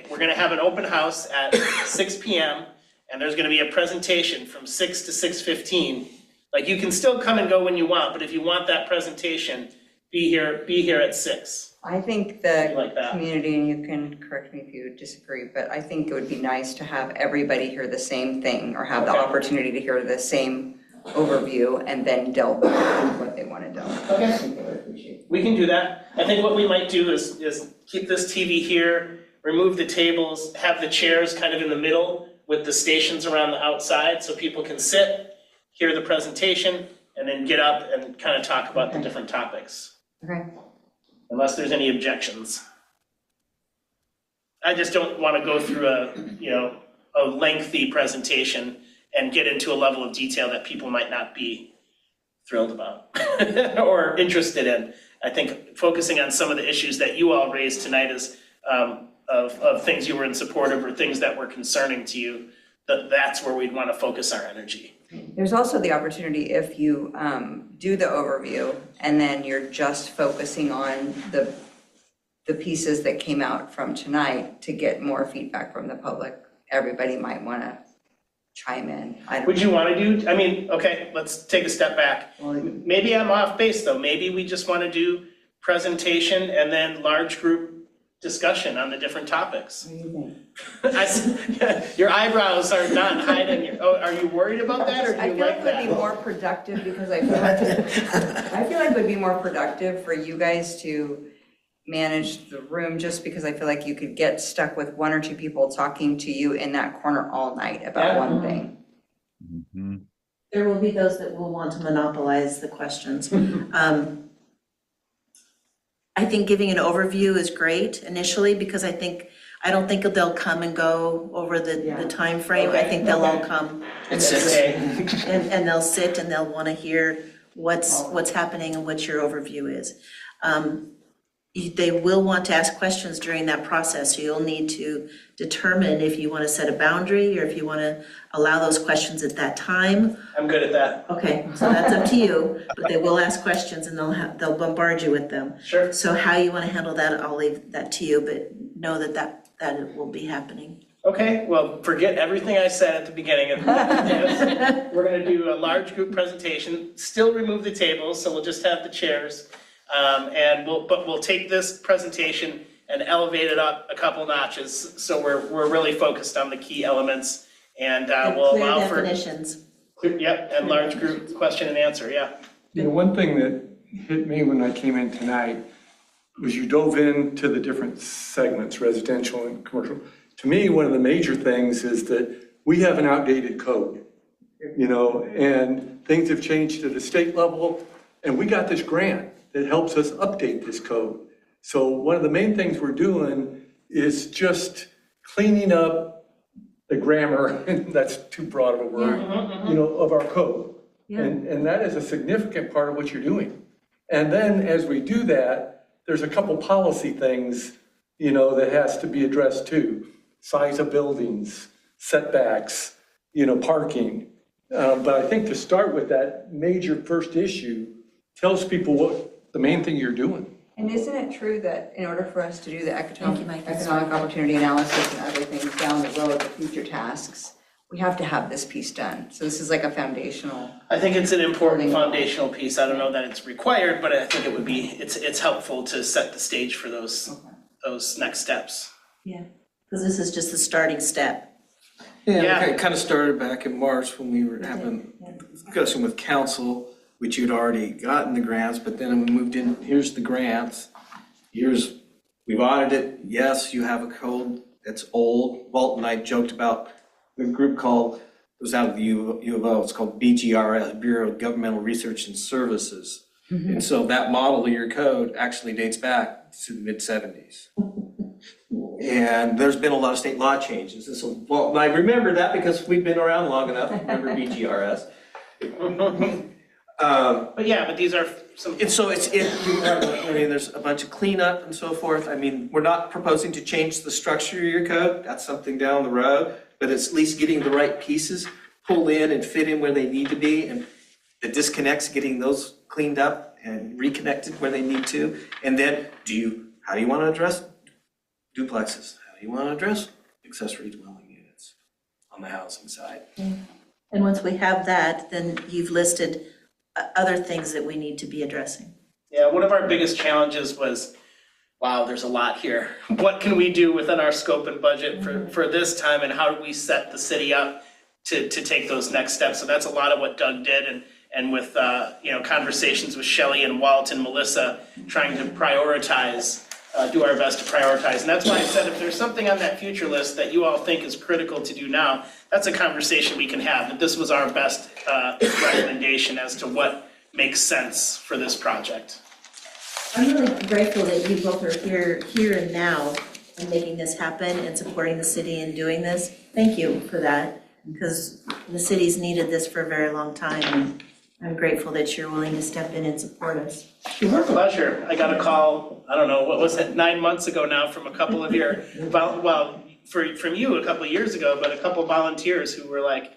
we're gonna have an open house at 6 p.m. and there's gonna be a presentation from 6 to 6:15. Like, you can still come and go when you want, but if you want that presentation, be here at 6. I think the like that. community, and you can correct me if you disagree, but I think it would be nice to have everybody hear the same thing, or have the opportunity to hear the same overview and then delve into what they want to delve. Okay. I think they would appreciate it. We can do that. I think what we might do is keep this TV here, remove the tables, have the chairs kind of in the middle with the stations around the outside so people can sit, hear the presentation, and then get up and kind of talk about the different topics. Okay. Unless there's any objections. I just don't want to go through a lengthy presentation and get into a level of detail that people might not be thrilled about or interested in. I think focusing on some of the issues that you all raised tonight is of things you were in support of or things that were concerning to you, that's where we'd want to focus our energy. There's also the opportunity, if you do the overview and then you're just focusing on the pieces that came out from tonight, to get more feedback from the public. Everybody might want to chime in. Would you want to do, okay, let's take a step back. Maybe I'm off base though. Maybe we just want to do presentation and then large group discussion on the different topics. What do you think? Your eyebrows are not hiding. Are you worried about that, or do you like that? I feel like it would be more productive, because I feel like it would be more productive for you guys to manage the room, just because I feel like you could get stuck with 1 or 2 people talking to you in that corner all night about one thing. Mm-hmm. There will be those that will want to monopolize the questions. I think giving an overview is great initially, because I don't think they'll come and go over the time frame. I think they'll all come and they'll sit and they'll want to hear what's happening and what your overview is. They will want to ask questions during that process, so you'll need to determine if you want to set a boundary or if you want to allow those questions at that time. I'm good at that. Okay, so that's up to you, but they will ask questions and they'll bombard you with them. Sure. So how you want to handle that, I'll leave that to you, but know that it will be happening. Okay, well, forget everything I said at the beginning of this. We're going to do a large group presentation, still remove the tables, so we'll just have the chairs. But we'll take this presentation and elevate it up a couple notches, so we're really focused on the key elements, and we'll allow for definitions. And large group question and answer. Yeah. One thing that hit me when I came in tonight was you dove into the different segments, residential and commercial. To me, one of the major things is that we have an outdated code, you know, and things have changed at the state level, and we got this grant that helps us update this code. So one of the main things we're doing is just cleaning up the grammar, that's too broad of a word, you know, of our code. And that is a significant part of what you're doing. And then as we do that, there's a couple policy things, you know, that has to be addressed too. Size of buildings, setbacks, you know, parking. But I think to start with that major first issue tells people what the main thing you're doing. And isn't it true that in order for us to do the economic opportunity analysis and other things down the road, the future tasks, we have to have this piece done? So this is like a foundational. I think it's an important foundational piece. I don't know that it's required, but I think it would be, it's helpful to set the stage for those next steps. Yeah, because this is just the starting step. Yeah, it kind of started back in March when we were having a discussion with council, which you'd already gotten the grants, but then we moved in, here's the grants. We've audited it. Yes, you have a code that's old. Walt and I joked about the group called, it was out of the U of O, it's called BGRS, Bureau of Governmental Research and Services. And so that model of your code actually dates back to the mid-70s. And there's been a lot of state law changes. And so, well, I remember that because we've been around long enough to remember BGRS. But these are some. And so there's a bunch of cleanup and so forth. I mean, we're not proposing to change the structure of your code. That's something down the road, but it's at least getting the right pieces pulled in and fit in where they need to be, and the disconnects, getting those cleaned up and reconnected where they need to. And then how do you want to address duplexes? How do you want to address accessory dwelling units on the housing side? And once we have that, then you've listed other things that we need to be addressing. Yeah, one of our biggest challenges was, wow, there's a lot here. What can we do within our scope and budget for this time, and how do we set the city up to take those next steps? So that's a lot of what Doug did, and with conversations with Shelley and Walt and Melissa, trying to prioritize, do our best to prioritize. And that's why I said if there's something on that future list that you all think is critical to do now, that's a conversation we can have. But this was our best recommendation as to what makes sense for this project. I'm really grateful that you both are here and now and making this happen and supporting the city in doing this. Thank you for that, because the city's needed this for a very long time, and I'm grateful that you're willing to step in and support us. Our pleasure. I got a call, I don't know, what was it, 9 months ago now, from a couple of your, from you a couple of years ago, but a couple of volunteers who were like,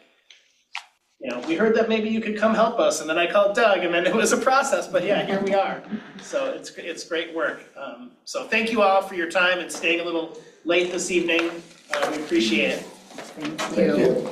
we heard that maybe you could come help us, and then I called Doug, and then it was a process, but yeah, here we are. So it's great work. So thank you all for your time and staying a little late this evening. We appreciate it. Thank you.